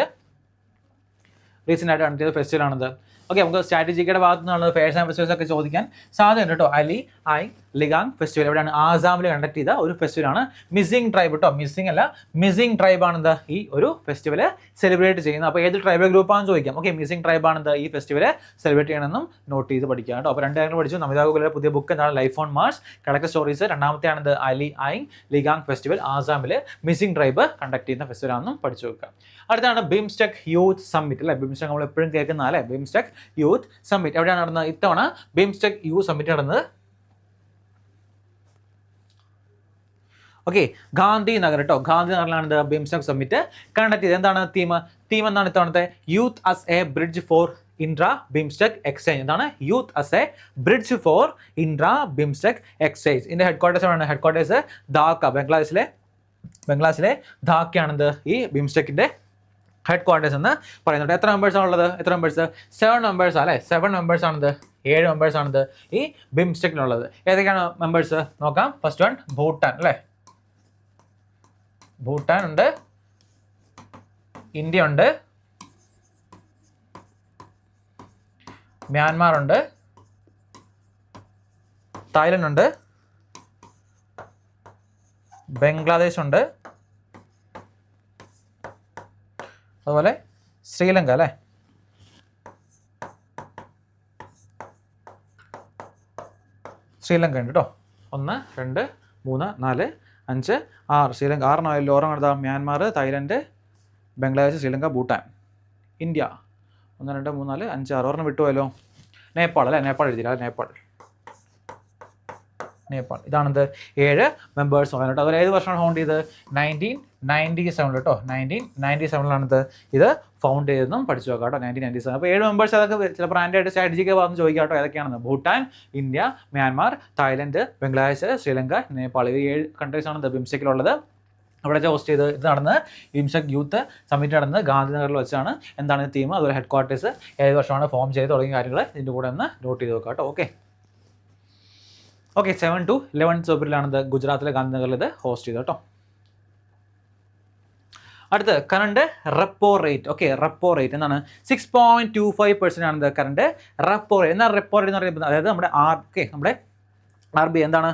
റീസെൻ്റ് ആയിട്ട് നടത്തിയ ഫെസ്റ്റിവൽ ആണിത്. ഓക്കെ, നമുക്ക് സ്ട്രാറ്റജിക്കയുടെ ഭാഗത്തു നിന്നുള്ള ഫെയർസ് ആൻഡ് ഫെസ്റ്റിവൽസ് ഒക്കെ ചോദിക്കാൻ സാധ്യതയുണ്ട് കേട്ടോ. അലി ഐങ് ലിഗാങ് ഫെസ്റ്റിവൽ എവിടെയാണ്? ആസാമിൽ കണ്ടക്ട് ചെയ്ത ഒരു ഫെസ്റ്റിവലാണ്. മിസ്സിംഗ് ട്രൈബ് കേട്ടോ, മിസ്സിംഗ് അല്ല, മിസ്സിംഗ് ട്രൈബാണ് എന്താ ഈ ഒരു ഫെസ്റ്റിവൽ സെലിബ്രേറ്റ് ചെയ്യുന്നത്. അപ്പോൾ ഏത് ട്രൈബൽ ഗ്രൂപ്പാണെന്ന് ചോദിക്കാം. ഓക്കെ, മിസ്സിംഗ് ട്രൈബാണ് എന്താ ഈ ഫെസ്റ്റിവൽ സെലിബ്രേറ്റ് ചെയ്യണമെന്നും നോട്ട് ചെയ്ത് പഠിക്കുക കേട്ടോ. അപ്പോൾ 2 കാര്യങ്ങൾ പഠിച്ചു. നമിത ഗോഖലെയുടെ പുതിയ ബുക്ക് എന്താണ്? Life on Mars, collector stories. രണ്ടാമത്തെയാണിത് അലി ഐങ് ലിഗാങ് ഫെസ്റ്റിവൽ, ആസാമിൽ മിസ്സിംഗ് ട്രൈബ് കണ്ടക്ട് ചെയ്യുന്ന ഫെസ്റ്റിവലാണെന്നും പഠിച്ചു വെക്കുക. അടുത്താണ് ബിംസ്റ്റെക് യൂത്ത് സമ്മിറ്റ് അല്ലേ. ബിംസ്റ്റെക് നമ്മൾ എപ്പോഴും കേൾക്കുന്ന അല്ലേ, ബിംസ്റ്റെക് യൂത്ത് സമ്മിറ്റ് എവിടെയാണ് നടന്നത്? ഇത്തവണ ബിംസ്റ്റെക് യൂത്ത് സമ്മിറ്റ് നടന്നത് ഓക്കെ ഗാന്ധിനഗർ കേട്ടോ. ഗാന്ധിനഗറിലാണ് ബിംസ്റ്റെക് സമ്മിറ്റ് കണ്ടക്ട് ചെയ്തത്. എന്താണ് തീം എന്താണ് ഇത്തവണത്തെ? Youth as a bridge for intra BIMSTEC exchange. എന്താണ്? Youth as a bridge for intra BIMSTEC exchange. ഇതിന്റെ ഹെഡ്ക്വാർട്ടേഴ്സ് ആണ്? ഹെഡ്ക്വാർട്ടേഴ്സ് ധാക്ക, ബംഗ്ലാദേശിലെ ധാക്കയാണെന്ത് ഈ ബിംസ്റ്റെക്കിന്റെ ഹെഡ്ക്വാർട്ടേഴ്സ് എന്ന് പറയുന്നുണ്ട്. എത്ര മെമ്പേഴ്സാണ് ഉള്ളത്? 7 മെമ്പേഴ്സ് അല്ലേ. 7 മെമ്പേഴ്സ് ആണിത്, 7 മെമ്പേഴ്സ് ആണിത് ഈ ബിംസ്റ്റെക്കിനുള്ളത്. ഏതൊക്കെയാണ് മെമ്പേഴ്സ് നോക്കാം. ഫസ്റ്റ് വൺ ഭൂട്ടാൻ അല്ലേ. ഭൂട്ടാൻ ഉണ്ട്, ഇന്ത്യ ഉണ്ട്, മ്യാൻമാർ ഉണ്ട്, തായ്ലൻഡ് ഉണ്ട്, ബംഗ്ലാദേശ് ഉണ്ട്, അതുപോലെ ശ്രീലങ്ക അല്ലേ. ശ്രീലങ്ക ഉണ്ട് കേട്ടോ. 1 2 3 4 5 6 ശ്രീലങ്ക 6 ഓരം എടുത്താൽ Myanmar, Thailand, Bangladesh, Sri Lanka, Bhutan, India 1 2 3 4 5 6 ഒരെണ്ണം വിട്ടുപോയല്ലോ. നേപ്പാൾ അല്ലേ. നേപ്പാൾ എഴുതിയില്ല. നേപ്പാൾ ഇതാണെന്ത് 7 മെമ്പേഴ്സ് ഉണ്ട് കേട്ടോ. അതുപോലെ ഏത് വർഷമാണ് ഫൗണ്ട് ചെയ്തത്? 1997 കേട്ടോ. 1997 ഇത് ഫൗണ്ട് ചെയ്തതെന്നും പഠിച്ചു നോക്കാം കേട്ടോ. 1997. അപ്പോൾ 7 മെമ്പേഴ്സ് അതൊക്കെ ചിലപ്പോൾ റാൻഡായിട്ട് സ്ട്രാറ്റജിക്ക് ഭാഗത്ത് ചോദിക്കാം കേട്ടോ. ഏതൊക്കെയാണെന്ന്? Bhutan, India, Myanmar, Thailand, Bangladesh, Sri Lanka, Nepal. ഈ 7 കൺട്രീസാണ് ബിംസ്റ്റെക്കിലുള്ളത്. അവിടെ ഹോസ്റ്റ് ചെയ്ത് ഇത് നടന്ന് ബിംസ്റ്റെക് യൂത്ത് സമ്മിറ്റ് നടന്ന് ഗാന്ധിനഗറിൽ വെച്ചാണ്. എന്താണ് തീം, അതുപോലെ ഹെഡ്ക്വാർട്ടേഴ്സ്, ഏത് വർഷമാണ് ഫോം ചെയ്ത് തുടങ്ങിയ കാര്യങ്ങൾ ഇതിൻ്റെ കൂടെ ഒന്ന് നോട്ട് ചെയ്ത് വെക്കാം കേട്ടോ. ഓക്കെ 7 to 11 ഫെബ്രുവരിയിലാണ് ഗുജറാത്തിലെ ഗാന്ധിനഗറിൽ ഇത് ഹോസ്റ്റ് ചെയ്തത് കേട്ടോ. അടുത്ത് current repo rate. Okay, repo rate എന്താണ്? 6.25% ആണ് കറണ്ട് റെപ്പോ റേറ്റ്. എന്നാൽ റെപ്പോ റേറ്റ് എന്ന് പറയുന്നത് അതായത് നമ്മുടെ RBI എന്താണ്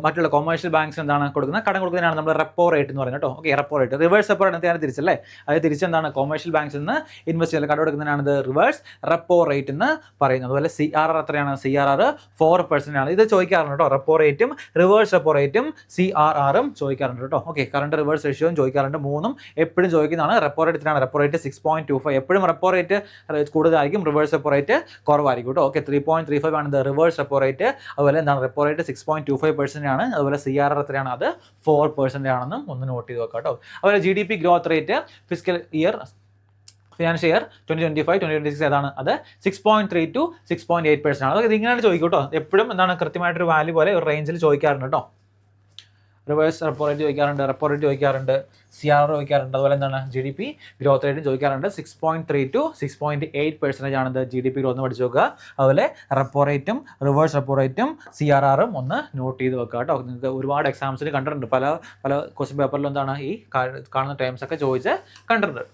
മറ്റുള്ള കൊമേഴ്ഷ്യൽ ബാങ്ക്സ് എന്താണ് കൊടുക്കുന്നത്? കടം കൊടുക്കുന്നതിനാണ് നമ്മൾ റെപ്പോ റേറ്റ് എന്ന് പറയുന്നത് കേട്ടോ. Okay, repo rate. Reverse repo rate തിരിച്ചല്ലേ. അത് തിരിച്ചെന്താണ് കൊമേഴ്ഷ്യൽ ബാങ്ക്സിൽ നിന്ന് ഇൻവെസ്റ്റ് ചെയ്ത് കടം കൊടുക്കുന്നതിനാണ് റിവേഴ്സ് റെപ്പോ റേറ്റ് എന്ന് പറയുന്നത്. അതുപോലെ CRR എത്രയാണ്? CRR 4% ആണ്. ഇത് ചോദിക്കാറുണ്ട് കേട്ടോ. റെപ്പോ റേറ്റും റിവേഴ്സ് റെപ്പോ റേറ്റും CRRഉം ചോദിക്കാറുണ്ട് കേട്ടോ. ഓക്കെ, കറണ്ട് റിവേഴ്സ് റേഷ്യോയും ചോദിക്കാറുണ്ട്. 3ഉം എപ്പോഴും ചോദിക്കുന്നതാണ്. റെപ്പോ റേറ്റ് എത്രയാണ്? Repo rate 6.25. എപ്പോഴും റെപ്പോ റേറ്റ് കൂടുതലായിരിക്കും, റിവേഴ്സ് റെപ്പോ റേറ്റ് കുറവായിരിക്കും കേട്ടോ. ഓക്കെ, 3.35 ആണ് റിവേഴ്സ് റെപ്പോ റേറ്റ്. അതുപോലെ എന്താണ് റെപ്പോ റേറ്റ് 6.25% ആണ്. അതുപോലെ CRR എത്രയാണ്? അത് 4% ആണെന്നും ഒന്ന് നോട്ട് ചെയ്ത് വെക്കാം കേട്ടോ. അതുപോലെ GDP growth rate financial year 2025-2026 ഏതാണ്? അത് 6.3 to 6.8% ആണ്. അതൊക്കെ ഇതിങ്ങനെയാണ് ചോദിക്കും കേട്ടോ. എപ്പോഴും എന്താണ് കൃത്യമായിട്ടൊരു വാല്യൂ പോലെ ഒരു റേഞ്ചിൽ ചോദിക്കാറുണ്ട് കേട്ടോ. റിവേഴ്സ് റെപ്പോ റേറ്റ് ചോദിക്കാറുണ്ട്, റെപ്പോ റേറ്റ് ചോദിക്കാറുണ്ട്, CRR ചോദിക്കാറുണ്ട്. അതുപോലെ എന്താണ് GDP ഗ്രോത്ത് റേറ്റും ചോദിക്കാറുണ്ട്. 6.3 to 6.8% ആണ് GDP ഗ്രോത്ത് പഠിച്ചു വെക്കുക. അതുപോലെ റെപ്പോ റേറ്റും റിവേഴ്സ് റെപ്പോ റേറ്റും CRRഉം ഒന്ന് നോട്ട് ചെയ്ത് വെക്കുക കേട്ടോ. നിങ്ങൾക്ക് ഒരുപാട് എക്സാംസിൽ കണ്ടിട്ടുണ്ട്. പല ക്വസ്റ്റ്യൻ പേപ്പറിലും എന്താണ് ഈ കാണുന്ന ടൈംസ് ഒക്കെ ചോദിച്ച് കണ്ടിട്ടുണ്ട്.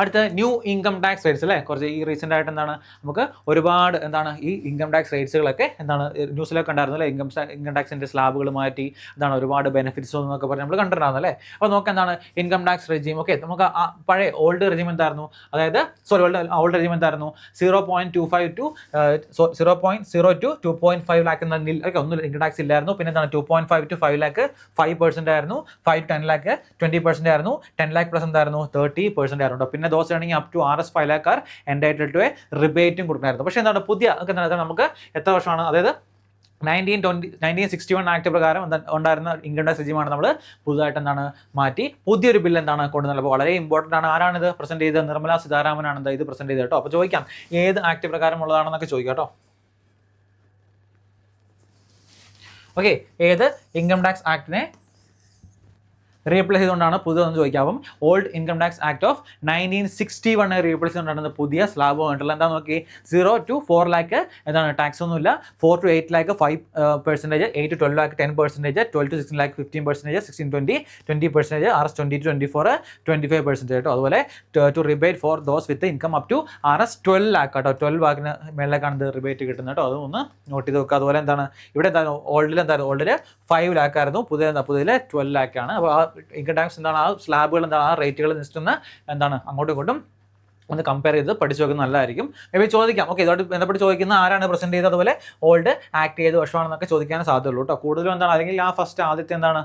അടുത്ത ന്യൂ ഇൻകം ടാക്സ് റേറ്റ്സ് അല്ലേ. കുറച്ച് ഈ റീസെൻ്റ് ആയിട്ട് എന്താണ് നമുക്ക് ഒരുപാട് എന്താണ് ഈ ഇൻകം ടാക്സ് റേറ്റ്സുകളൊക്കെ എന്താണ് ന്യൂസിലൊക്കെ ഉണ്ടായിരുന്നു അല്ലേ. ഇൻകം ടാക്സിൻ്റെ സ്ലാബുകൾ മാറ്റി എന്താണ് ഒരുപാട് ബെനിഫിറ്റ്സ് എന്നൊക്കെ പറഞ്ഞ് നമ്മൾ കണ്ടിട്ടുണ്ടായിരുന്നു അല്ലേ. അപ്പോൾ നോക്കാം എന്താണ് ഇൻകം ടാക്സ് റെജീം. ഓക്കെ, നമുക്ക് പഴയ ഓൾഡ് റെജീം എന്തായിരുന്നു? അതായത് ഓൾഡ് റെജീം എന്തായിരുന്നു? 0.25 to 2.5 lakh എന്ന ഓക്കെ ഒന്നും ഇൻകം ടാക്സ് ഇല്ലായിരുന്നു. പിന്നെ എന്താണ് 2.5 to 5 lakh 5% ആയിരുന്നു. 5 to 10 lakh 20% ആയിരുന്നു. 10 lakh പ്ലസ് എന്തായിരുന്നു? 30% ആയിരുന്നു. പിന്നെ ദോസ് ആണെങ്കിൽ up to RS 5 lakh are entitled to a റിബേറ്റും കൊടുക്കണമായിരുന്നു. പക്ഷേ എന്താണ് പുതിയ നമുക്ക് എത്ര വർഷമാണ്? അതായത് 1961 ആക്ട് പ്രകാരം ഉണ്ടായിരുന്ന ഇൻകം ടാക്സ് റെജീമാണ് നമ്മൾ പുതുതായിട്ട് എന്താണ് മാറ്റി പുതിയൊരു ബില്ല് എന്താണ് കൊണ്ടുവന്നത്. അപ്പോൾ വളരെ ഇമ്പോർട്ടൻ്റ് ആണ്. ആരാണിത് പ്രസന്റ് ചെയ്തത്? നിർമ്മല സീതാരാമനാണ് ഇത് പ്രസന്റ് ചെയ്തത് കേട്ടോ. അപ്പോൾ ചോദിക്കാം ഏത് ആക്ട് പ്രകാരം ഉള്ളതാണെന്നൊക്കെ ചോദിക്കാം കേട്ടോ. ഓക്കെ, ഏത് ഇൻകം ടാക്സ് ആക്ടിനെ റീപ്ലേസ് ചെയ്തുകൊണ്ടാണ് പുതിയതെന്ന് ചോദിക്കാം. അപ്പം old income tax act of 1961 replace ചെയ്തുകൊണ്ടാണ് പുതിയ സ്ലാബ് വന്നിട്ടുള്ളത്. എന്താ നോക്കി 0 to 4 lakh എന്താണ് ടാക്സ് ഒന്നുമില്ല, 4 to 8 lakh 5%, 8 to 12 lakh 10%, 12 to 16 lakh 15%, 16 to 20%, RS 20 to 24 25% കേട്ടോ. അതുപോലെ to rebate for those with income up to RS 12 lakh കേട്ടോ. 12 lakhന് മേളിലേക്കാണ് ഇത് റിബേറ്റ് കിട്ടുന്നത് കേട്ടോ. അതൊന്ന് നോട്ട് ചെയ്ത് വെക്കുക. അതുപോലെ എന്താണ് ഇവിടെ എന്താണ് ഓൾഡിൽ 5 lakh ആയിരുന്നു, പുതിയ 12 lakh ആണ്. അപ്പോൾ ആ ഇൻകം ടാക്സ് എന്താണ് ആ സ്ലാബുകൾ എന്താണ് ആ റേറ്റുകൾ ജസ്റ്റ് ഒന്ന് എന്താണ് അങ്ങോട്ടും ഇങ്ങോട്ടും ഒന്ന് കമ്പയർ ചെയ്ത് പഠിച്ചു വെക്കുന്നത് നല്ലതായിരിക്കും. മേ ബി ചോദിക്കാം, ഓക്കെ ഇതോട് ബന്ധപ്പെട്ട് ചോദിക്കുന്ന ആരാണ് പ്രസന്റ് ചെയ്തത്, അതുപോലെ ഓൾഡ് ആക്ട് ചെയ്ത് വർഷമാണെന്നൊക്കെ ചോദിക്കാൻ സാധ്യതയുള്ളൂ കേട്ടോ. കൂടുതലും എന്താണ് അല്ലെങ്കിൽ ആ ഫസ്റ്റ് ആദ്യത്തെ എന്താണ്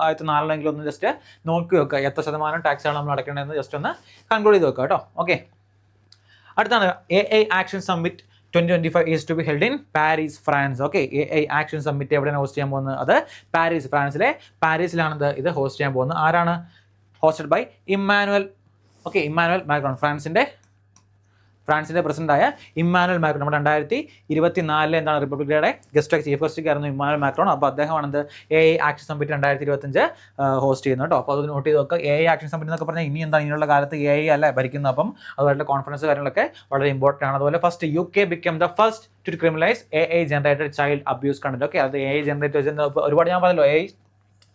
ആദ്യത്തെ 4 ഒന്ന് ജസ്റ്റ് നോക്കി വെക്കുക, എത്ര ശതമാനം ടാക്സാണ് നമ്മൾ അടയ്ക്കേണ്ടതെന്ന് ജസ്റ്റ് ഒന്ന് കൺക്ലൂഡ് ചെയ്ത് വെക്കുക കേട്ടോ. ഓക്കെ, അടുത്താണ് AI action summit 2025 is to be held in Paris, France. Okay, AI action summit എവിടെയാണ് ഹോസ്റ്റ് ചെയ്യാൻ പോകുന്നത്? അത് പാരീസ്, ഫ്രാൻസിലെ പാരീസിലാണ് ഇത് ഹോസ്റ്റ് ചെയ്യാൻ പോകുന്നത്. ആരാണ് ഹോസ്റ്റഡ് ബൈ ഇമ്മാനുവൽ മാക്രോൺ, ഫ്രാൻസിന്റെ പ്രസിഡന്റായ ഇമ്മാനുവൽ മാക്രോൺ. നമ്മുടെ 2024 എന്താണ് റിപ്പബ്ലിക് ഡേയുടെ ചീഫ് ഗസ്റ്റ് ആയിരുന്നു ഇമ്മാനുവൽ മാക്രോൺ. അപ്പോൾ അദ്ദേഹമാണ് AI ആക്ഷൻ സമ്മിറ്റ് 2025 ഹോസ്റ്റ് ചെയ്യുന്നത് കേട്ടോ. അപ്പോൾ അത് നോട്ട് ചെയ്ത് നോക്കുക. AI ആക്ഷൻ സമ്മിറ്റ് എന്നൊക്കെ പറഞ്ഞാൽ ഇനി എന്താണ് ഇനിയുള്ള കാലത്ത് AI അല്ല ഭരിക്കുന്നത്. അപ്പം അതുപോലെ കോൺഫറൻസ് കാര്യങ്ങളൊക്കെ വളരെ ഇമ്പോർട്ടൻ്റ് ആണ്. അതുപോലെ first UK became the first to criminalize AI generated child abuse content. Okay, അത് AI ജനറേറ്റഡ് ഒരുപാട് ഞാൻ പറഞ്ഞല്ലോ AI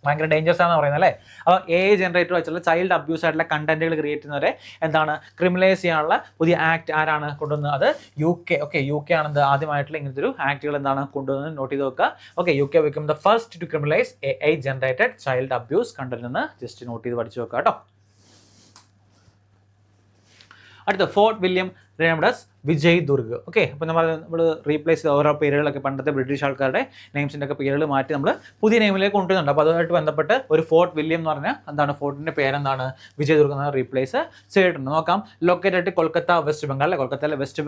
ഭയങ്കര ഡേഞ്ചേഴ്സ് ആണെന്ന് പറയുന്നത് അല്ലേ. അപ്പോൾ AI ജനറേറ്റർ വെച്ചുള്ള ചൈൽഡ് അബ്യൂസ് ആയിട്ടുള്ള കണ്ടന്റുകൾ ക്രിയേറ്റ് ചെയ്യുന്നവരെ എന്താണ് ക്രിമിനലൈസ് ചെയ്യാനുള്ള പുതിയ ആക്ട് ആരാണ് കൊണ്ടുവന്നത്? അത് UK. ഓക്കെ, UK ആണ് ആദ്യമായിട്ടുള്ള ഇങ്ങനത്തെ ഒരു ആക്ടുകൾ എന്താണ് കൊണ്ടുവന്നത് നോട്ട് ചെയ്ത് വെക്കുക. Okay, UK became the first to criminalize AI generated child abuse content എന്ന് ജസ്റ്റ് നോട്ട് ചെയ്ത് പഠിച്ചു വെക്കുക കേട്ടോ. അടുത്ത Fort William renamed as Vijay Durg. Okay, അപ്പോൾ നമ്മൾ റീപ്ലേസ് ചെയ്ത ഓരോ പേരുകളൊക്കെ പണ്ടത്തെ ബ്രിട്ടീഷ് ആൾക്കാരുടെ നെയിംസിൻ്റെ ഒക്കെ പേരുകൾ മാറ്റി നമ്മൾ പുതിയ നെയിമിലേക്ക് കൊണ്ടുവരുന്നുണ്ട്. അപ്പോൾ അതുമായിട്ട് ബന്ധപ്പെട്ട് ഒരു ഫോർട്ട് വില്യം എന്ന് പറഞ്ഞാൽ എന്താണ് ഫോർട്ടിൻ്റെ പേരെന്താണ് വിജയ് ദുർഗ് എന്ന് റീപ്ലേസ് ചെയ്തിട്ടുണ്ട്. നോക്കാം, ലൊക്കേറ്റഡ് കൊൽക്കത്ത വെസ്റ്റ് ബംഗാൾ. കൊൽക്കത്തയിലെ വെസ്റ്റ്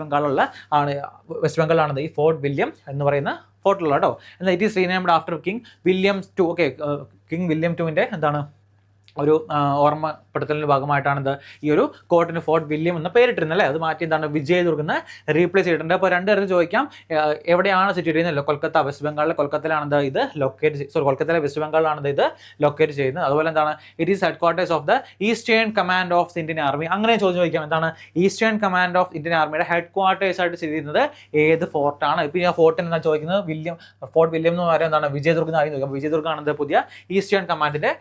ബംഗാളാണ് ഈ ഫോർട്ട് വില്യം എന്ന് പറയുന്ന ഫോർട്ടുള്ള കേട്ടോ. എന്നാൽ it is renamed after king William II. Okay, king William IIൻ്റെ എന്താണ് ഒരു ഓർമ്മപ്പെടുത്തലിൻ്റെ ഭാഗമായിട്ടാണ് ഈ ഒരു കോർട്ടിന് ഫോർട്ട് വില്യം എന്ന പേരിട്ടിരുന്നത് അല്ലേ. അത് മാറ്റി എന്താണ് വിജയ് ദുർഗ് എന്ന് റീപ്ലേസ് ചെയ്തിട്ടുണ്ട്. അപ്പോൾ രണ്ടുപേരും ചോദിക്കാം എവിടെയാണ് സിറ്റുവേറ്റ് ചെയ്യുന്നത്? കൊൽക്കത്ത വെസ്റ്റ് ബംഗാളിലെ കൊൽക്കത്തയിലാണ് ഇത് കൊൽക്കത്തയിലെ വെസ്റ്റ് ബംഗാളിലാണ് ഇത് ലൊക്കേറ്റ് ചെയ്യുന്നത്. അതുപോലെ എന്താണ് it is head quarters of the eastern command of Indian army. അങ്ങനെ ചോദിക്കാം എന്താണ് ഈസ്റ്റേൺ കമാൻഡ് ഓഫ് ഇന്ത്യൻ ആർമിയുടെ ഹെഡ് ക്വാർട്ടേഴ്സ് ആയിട്ട് സ്ഥിതി ചെയ്യുന്നത് ഏത് ഫോർട്ടാണ്? ഇപ്പോൾ ഈ ഫോർട്ടിന് എന്താ ചോദിക്കുന്നത് ഫോർട്ട് വില്യം എന്ന് പറയുന്നത് എന്താണ് വിജയ് ദുർഗ് എന്ന് അറിയുന്നത്. വിജയ് ദുർഗ് ആണ് പുതിയ ഈസ്റ്റേൺ കമാൻഡിന്റെ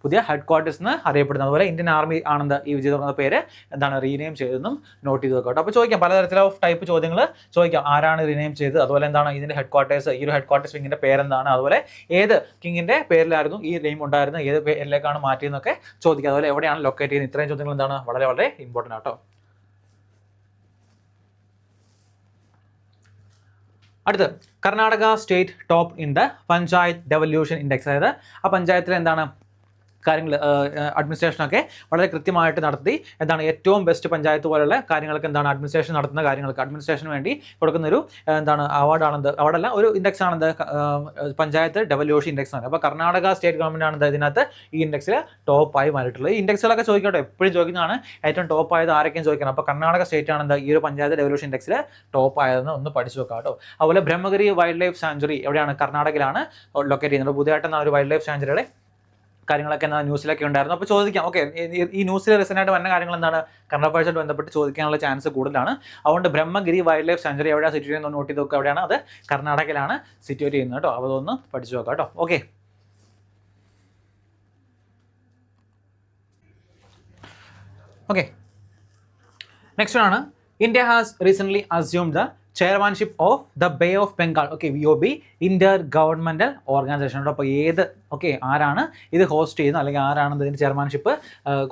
പുതിയ ഹെഡ് ക്വാർട്ടേഴ്സ് എന്ന് അറിയപ്പെടുന്നത്. അതുപോലെ ഇന്ത്യൻ ആർമി ആണെന്ന് ഈ വിജയ് ദുർഗ് പേര് എന്താണ് റീനെയിം ചെയ്തതെന്നും നോട്ട് ചെയ്ത് വെക്കാം. അപ്പോൾ ചോദിക്കാം പലതരത്തിലുള്ള ടൈപ്പ് ചോദ്യങ്ങൾ ചോദിക്കാം. ആരാണ് റീനെയിം ചെയ്തത്, അതുപോലെ എന്താണ് ഇതിന്റെ ഹെഡ് ക്വാർട്ടേഴ്സ്, ഈ ഒരു ഹെഡ് ക്വാർട്ടേഴ്സ് വിങ്ങിന്റെ പേരെന്താണ്, അതുപോലെ ഏത് കിങ്ങിന്റെ പേരിലായിരുന്നു ഈ നെയിം ഉണ്ടായിരുന്നത്, ഏത് പേരിലേക്കാണ് മാറ്റിയെന്നൊക്കെ ചോദിക്കുക. അതുപോലെ എവിടെയാണ് ലൊക്കേറ്റ് ചെയ്യുന്നത്. ഇത്രയും ചോദ്യങ്ങൾ എന്താണ് വളരെ വളരെ ഇമ്പോർട്ടൻ്റ് ആട്ടോ. അടുത്ത് Karnataka state top in the panchayat devolution index. അതായത് ആ പഞ്ചായത്തിൽ എന്താണ് കാര്യങ്ങൾ അഡ്മിനിസ്ട്രേഷനൊക്കെ വളരെ കൃത്യമായിട്ട് നടത്തി എന്താണ് ഏറ്റവും ബെസ്റ്റ് പഞ്ചായത്ത് പോലുള്ള കാര്യങ്ങളൊക്കെ എന്താണ് അഡ്മിനിസ്ട്രേഷൻ നടത്തുന്ന കാര്യങ്ങൾക്ക് അഡ്മിനിസ്ട്രേഷന് വേണ്ടി കൊടുക്കുന്നൊരു എന്താണ് അവാർഡല്ല ഒരു ഇൻഡെക്സ് ആണെന്ത് പഞ്ചായത്ത് ഡെവല്യൂഷൻ ഇൻഡെക്സ് ആണ്. അപ്പോൾ കർണാടക സ്റ്റേറ്റ് ഗവൺമെൻറ് ആണ് ഇതിനകത്ത് ഈ ഇൻഡെക്സിൽ ടോപ്പായി മാറിയിട്ടുള്ളത്. ഈ ഇൻഡെക്സുകളൊക്കെ ചോദിക്കട്ടെ, എപ്പോഴും ചോദിക്കുന്നതാണ് ഏറ്റവും ടോപ്പായത് ആരൊക്കെയും ചോദിക്കണം. അപ്പോൾ കർണാടക സ്റ്റേറ്റ് ആണ് ഈ ഒരു പഞ്ചായത്ത് ഡെവല്യൂഷൻ ഇൻഡെക്സിൽ ടോപ്പായതെന്ന് ഒന്ന് പഠിച്ചു വെക്കാം കേട്ടോ. അതുപോലെ ബ്രഹ്മഗിരി വൈൽഡ് ലൈഫ് സാങ്ച്വറി എവിടെയാണ്? കർണാടകയിലാണ് ലൊക്കേറ്റ് ചെയ്യുന്നത്. പുതിയതായിട്ട് ഒരു വൈൽഡ് ലൈഫ് സാങ്ച്വറിയുടെ കാര്യങ്ങളൊക്കെ ന്യൂസിലൊക്കെ ഉണ്ടായിരുന്നു. അപ്പോൾ ചോദിക്കാം ഓക്കെ ഈ ന്യൂസിൽ റീസെൻ്റായിട്ട് വന്ന കാര്യങ്ങൾ എന്താണ് കറണ്ട് അഫയേഴ്സായിട്ട് ബന്ധപ്പെട്ട് ചോദിക്കാനുള്ള ചാൻസ് കൂടുതലാണ്. അതുകൊണ്ട് ബ്രഹ്മഗിരി വൈൽഡ് ലൈഫ് സാങ്ച്വറി എവിടെയാണ് സിറ്റുവേറ്റ് ചെയ്യുന്നത് നോട്ട് ചെയ്ത് നോക്കുക. എവിടെയാണ്? അത് കർണാടകയിലാണ് സിറ്റുവേറ്റ് ചെയ്യുന്നത് കേട്ടോ. അപ്പോൾ അതൊന്ന് പഠിച്ചു നോക്കാം കേട്ടോ. ഓക്കെ, നെക്സ്റ്റ് ആണ് India has recently assumed the chairmanship of the bay of Bengal. Okay, BOB inter governmental organisation. അപ്പോൾ ആരാണ് ഇത് ഹോസ്റ്റ് ചെയ്യുന്നത് അല്ലെങ്കിൽ ആരാണ് ഇതിൻ്റെ ചെയർമാൻഷിപ്പ്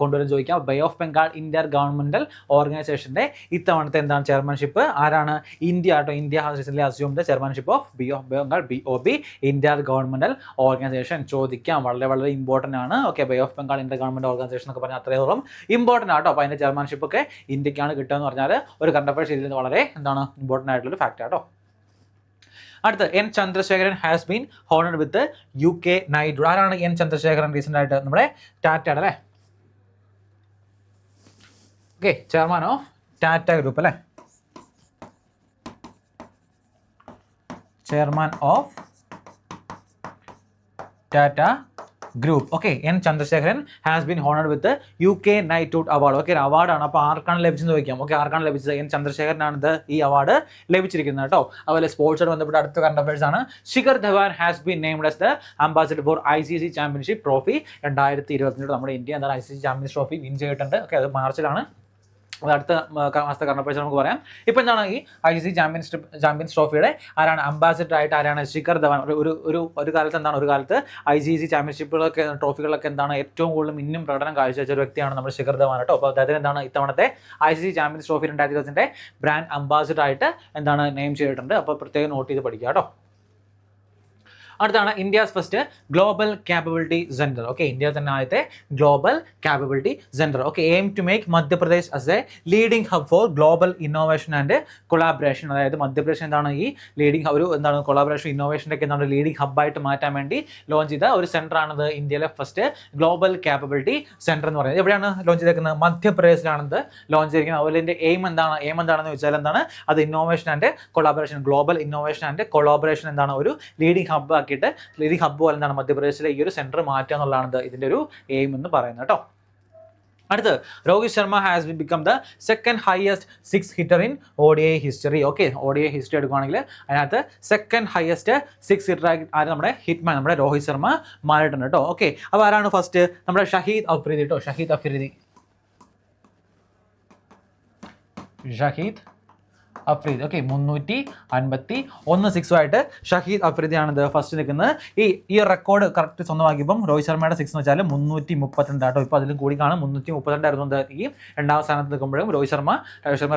കൊണ്ടുവരാൻ ചോദിക്കാം. Bay of Bengal inter governmental ഓർഗനൈസേഷൻ്റെ ഇത്തവണത്തെ എന്താണ് ചെയർമാൻഷിപ്പ് ആരാണ്? ഇന്ത്യ കേട്ടോ. India has recently assumed the chairmanship of Bay of Bengal BOB inter governmental organisation. ചോദിക്കാം, വളരെ വളരെ ഇമ്പോർട്ടൻ്റ് ആണ്. Okay, Bay of Bengal inter government organisation എന്നൊക്കെ പറഞ്ഞാൽ അത്രയോളം ഇമ്പോർട്ടൻ്റ് ആട്ടോ. അപ്പോൾ അതിൻ്റെ ചെയർമാൻഷിപ്പ് ഒക്കെ ഇന്ത്യക്കാണ് കിട്ടുക എന്ന് പറഞ്ഞാൽ ഒരു കറണ്ട് അഫയേഴ്സ് ഇതിൽ വളരെ എന്താണ് ഇമ്പോർട്ടൻ്റ് ആയിട്ടുള്ളൊരു ഫാക്റ്റ് ആട്ടോ. അടുത്ത N. Chandrasekharan has been honoured with UK Knighthood. ആരാണ് N. ചന്ദ്രശേഖരൻ? റീസെൻ്റ് ആയിട്ട് നമ്മുടെ ടാറ്റയുടെ അല്ലേ ചെയർമാൻ ഓഫ് ടാറ്റ ഗ്രൂപ്പ് അല്ലേ, chairman of Tata group. Okay, N Chandrasekharan has been honoured with UK knighthood award. Okay, ഒരു അവാർഡാണ്. അപ്പോൾ ആർക്കാണ് ലഭിച്ചെന്ന് ചോദിക്കാം. ഓക്കെ, ആർക്കാണ് ലഭിച്ചത്? എൻ ചന്ദ്രശേഖരനാണ് ഇത് ഈ അവാർഡ് ലഭിച്ചിരിക്കുന്നത് കേട്ടോ. അതുപോലെ സ്പോർട്സുമായി ബന്ധപ്പെട്ട അടുത്ത കറണ്ട് അഫയേഴ്സ് ആണ്. Shikhar Dhawan has been named as the ambassador for ICC championship trophy 2022. നമ്മുടെ ഇന്ത്യ എന്താണ് ICC ചാമ്പ്യൻസ് ട്രോഫി വിൻ ചെയ്തിട്ടുണ്ട്. ഓക്കെ, അത് മാർച്ചിലാണ്. അത് അടുത്ത മാസത്തെ കറണ്ട് അഫയേഴ്സ് നമുക്ക് പറയാം. ഇപ്പോൾ എന്താണ് ഈ ICC ചാമ്പ്യൻസ് ട്രോഫിയുടെ ആരാണ് അംബാസിഡർ ആയിട്ട് ആരാണ്? ശിഖർ ധവാൻ. ഒരു കാലത്ത് എന്താണ്, ഒരു കാലത്ത് ICC ചാമ്പ്യൻഷിപ്പുകളൊക്കെ ട്രോഫികളൊക്കെ എന്താണ് ഏറ്റവും കൂടുതൽ മിന്നും പ്രകടനം കാഴ്ചവെച്ച ഒരു വ്യക്തിയാണ് നമ്മുടെ ശിഖർ ധവാൻ കേട്ടോ. അപ്പോൾ അദ്ദേഹത്തിന് എന്താണ് ഇത്തവണത്തെ ICC champions trophy 2020 brand ambassador ആയിട്ട് എന്താണ് നെയിം ചെയ്തിട്ടുണ്ട്. അപ്പോൾ പ്രത്യേകം നോട്ട് ചെയ്ത് പഠിക്കുക കേട്ടോ. അടുത്താണ് India's first global capability centre. Okay, India തന്നെ ആദ്യത്തെ global capability centre. Okay, aim to make Madhya Pradesh as a leading hub for global innovation and collaboration. അതായത് മധ്യപ്രദേശ് എന്താണ് ഈ ലീഡിംഗ് ഒരു എന്താണ് കൊളാബറേഷൻ ഇന്നോവേഷൻ്റെ ഒക്കെ എന്താണ് ലീഡിംഗ് ഹബ്ബായിട്ട് മാറ്റാൻ വേണ്ടി ലോഞ്ച് ചെയ്ത ഒരു സെന്റർ ആണിത്. ഇന്ത്യയിലെ ഫസ്റ്റ് ഗ്ലോബൽ ക്യാപ്പബിലിറ്റി സെന്റർ എന്ന് പറയുന്നത് എവിടെയാണ് ലോഞ്ച് ചെയ്തേക്കുന്നത്? മധ്യപ്രദേശിലാണിത് ലോഞ്ച് ചെയ്തിരിക്കുന്നത്. അതുപോലെ ഇതിൻ്റെ എയിം എന്താണെന്ന് വെച്ചാൽ എന്താണ് അത് innovation and collaboration, global innovation and collaboration എന്താണ് ഒരു ലീഡിംഗ് ഹബ്ബ് ആക്കിയിട്ട് ലീഡിംഗ് ഹബ്ബ് പോലെ എന്താണ് മധ്യപ്രദേശിലെ ഈ ഒരു സെന്റർ മാറ്റുക എന്നുള്ളതാണ് ഇതിന്റെ ഒരു എയിം എന്ന് പറയുന്നത് കേട്ടോ. അടുത്ത് Rohit Sharma has become the second highest 6 hitter in ODI history. Okay, ODI history എടുക്കുകയാണെങ്കിൽ അതിനകത്ത് സെക്കൻഡ് ഹയസ്റ്റ് 6 ഹിറ്റർ ആര്? നമ്മുടെ ഹിറ്റ്മാൻ നമ്മുടെ രോഹിത് ശർമ്മ മാറിയിട്ടുണ്ട് കേട്ടോ. ഓക്കെ, അപ്പോൾ ആരാണ് ഫസ്റ്റ്? നമ്മുടെ ഷഹീദ് അഫ്രീദി കേട്ടോ. ഷഹീദ് അഫ്രീദി 351 6 ഷഹീദ് അഫ്രീദിയാണിത് ഫസ്റ്റ് നിൽക്കുന്നത്. ഈ റെക്കോർഡ് കറക്റ്റ് സ്വന്തമാക്കിയപ്പം രോഹിത് ശർമ്മയുടെ 6 എന്ന് വെച്ചാൽ 332 കേട്ടോ. ഇപ്പോൾ അതിലും കൂടി കാണും 332 ആയിരുന്നു ഈ രണ്ടാം സ്ഥാനത്ത് നിൽക്കുമ്പോഴും രോഹിത് ശർമ്മ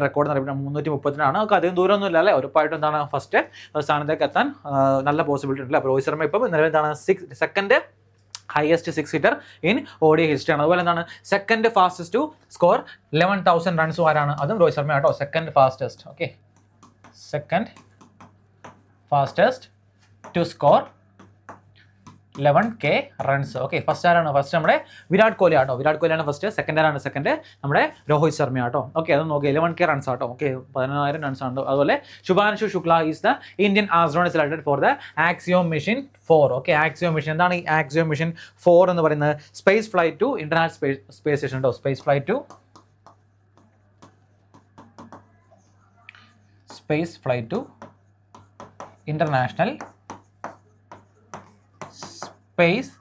റെക്കോർഡ് നടക്കുന്നത് 332 ആണ്. അധികം ദൂരമൊന്നും ഇല്ല ഉറപ്പായിട്ടും എന്താണ് ഫസ്റ്റ് സ്ഥാനത്തേക്ക് എത്താൻ നല്ല പോസിബിലിറ്റി ഉണ്ടല്ലോ. അപ്പോൾ രോഹിത് ശർമ്മ ഇപ്പം നിലവിൽ എന്താണ് second highest 6 hitter in ODI history ആണ്. അതുപോലെ എന്താണ് second fastest to score 11,000 runs ആരാണ്? അതും രോഹിത് ശർമ്മ കേട്ടോ. Second fastest. Okay, second fastest to score 11K runs. Okay, first ആരാണ്? ഫസ്റ്റ് നമ്മുടെ വിരാട് കോഹ്ലി ആട്ടോ. വിരാട് കോഹ്ലിയാണ് ഫസ്റ്റ്. സെക്കൻഡ് ആരാണ്? സെക്കൻഡ് നമ്മുടെ രോഹിത് ശർമ്മ ആട്ടോ. ഓക്കെ, അത് നോക്കി 11K റൺസ് ആട്ടോ. ഓക്കെ, 11,000 റൺസ് ആണ്. അതുപോലെ Shubhanshu Shukla is the Indian astronaut selected for the Axiom mission 4. Okay, Axiom mission എന്താണ് ഈ ആക്സിയോം മിഷൻ 4 എന്ന് പറയുന്നത്? Space flight to international space station കേട്ടോ. Space flight to international space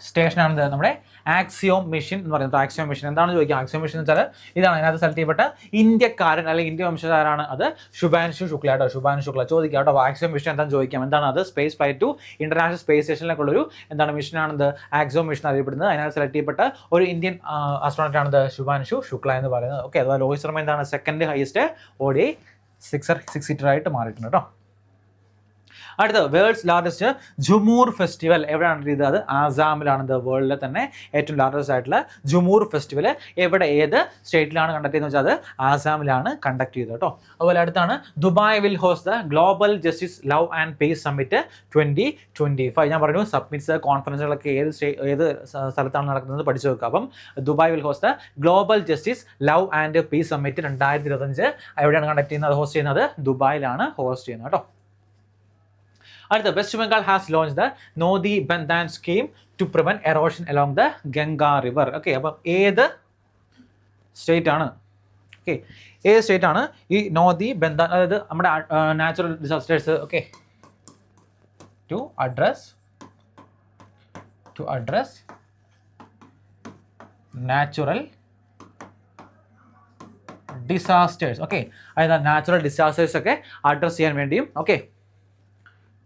സ്റ്റേഷനാണ് നമ്മുടെ ആക്സിയോം മിഷൻ എന്ന് പറയുന്നത്. ആക്സിയോം മിഷൻ എന്താണെന്ന് ചോദിക്കാം. ആക്സിയോം മിഷൻ എന്ന് വെച്ചാൽ ഇതാണ്. അതിനകത്ത് സെലക്ട് ചെയ്യപ്പെട്ട ഇന്ത്യക്കാരൻ അല്ലെങ്കിൽ ഇന്ത്യ വംശജാരാണ് അത് ശുഭാൻഷു ശുക്ല കേട്ടോ. ശുഭാൻഷു ശുക്ല ചോദിക്കാം കേട്ടോ. ആക്സിയോം മിഷൻ എന്താണെന്ന് ചോദിക്കാം. എന്താണ് അത്? Space flight to international space സ്റ്റേഷനിലേക്കുള്ളൊരു എന്താണ് മിഷനാണിത്? ആക്സിയോം മിഷൻ അറിയപ്പെടുന്നത്. അതിനകത്ത് സെലക്ട് ചെയ്യപ്പെട്ട ഒരു ഇന്ത്യൻ ആസ്ട്രോണറ്റ് ആണിത് ശുഭാൻഷു ശുക്ല എന്ന് പറയുന്നത്. ഓക്കെ, അതുപോലെ രോഹിത് ശർമ്മ എന്താണ് സെക്കൻഡ് ഹയസ്റ്റ് ODI 6 ഹിറ്റർ ആയിട്ട് മാറിയിട്ടുണ്ട് കേട്ടോ. അടുത്ത വേൾഡ്സ് ലാർജസ്റ്റ് ജുമൂർ ഫെസ്റ്റിവൽ എവിടെയാണ് ഇത്? അത് ആസാമിലാണ്. വേൾഡിലെ തന്നെ ഏറ്റവും ലാർജസ്റ്റ് ആയിട്ടുള്ള ജുമൂർ ഫെസ്റ്റിവൽ എവിടെ ഏത് സ്റ്റേറ്റിലാണ് കണ്ടക്ട് ചെയ്യുന്നത് വെച്ചാൽ അത് ആസാമിലാണ് കണ്ടക്ട് ചെയ്തത് കേട്ടോ. അതുപോലെ അടുത്താണ് Dubai will host the global justice love and piece summit 2025. ഞാൻ പറഞ്ഞു സബ്മിറ്റ്സ് കോൺഫറൻസുകളൊക്കെ ഏത് സ്ഥലത്താണ് നടക്കുന്നത് പഠിച്ചു വെക്കുക. അപ്പം Dubai will host the global justice love and piece summit 2025 എവിടെയാണ് കണ്ടക്ട് ചെയ്യുന്നത്? ഹോസ്റ്റ് ചെയ്യുന്നത് ദുബായിലാണ് ഹോസ്റ്റ് ചെയ്യുന്നത് കേട്ടോ. അടുത്ത West Bengal has launch the Nodi Bandhan scheme to prevent erosion along the Ganga river. Okay, അപ്പം ഏത് സ്റ്റേറ്റ് ആണ്? ഓക്കെ, ഏത് സ്റ്റേറ്റ് ആണ് ഈ നോദി ബന്ധാൻ? അതായത് നമ്മുടെ natural disasters. Okay, to address natural disasters. Okay, അതായത് നാച്ചുറൽ ഡിസാസ്റ്റേഴ്സ് ഒക്കെ അഡ്രസ് ചെയ്യാൻ വേണ്ടിയും okay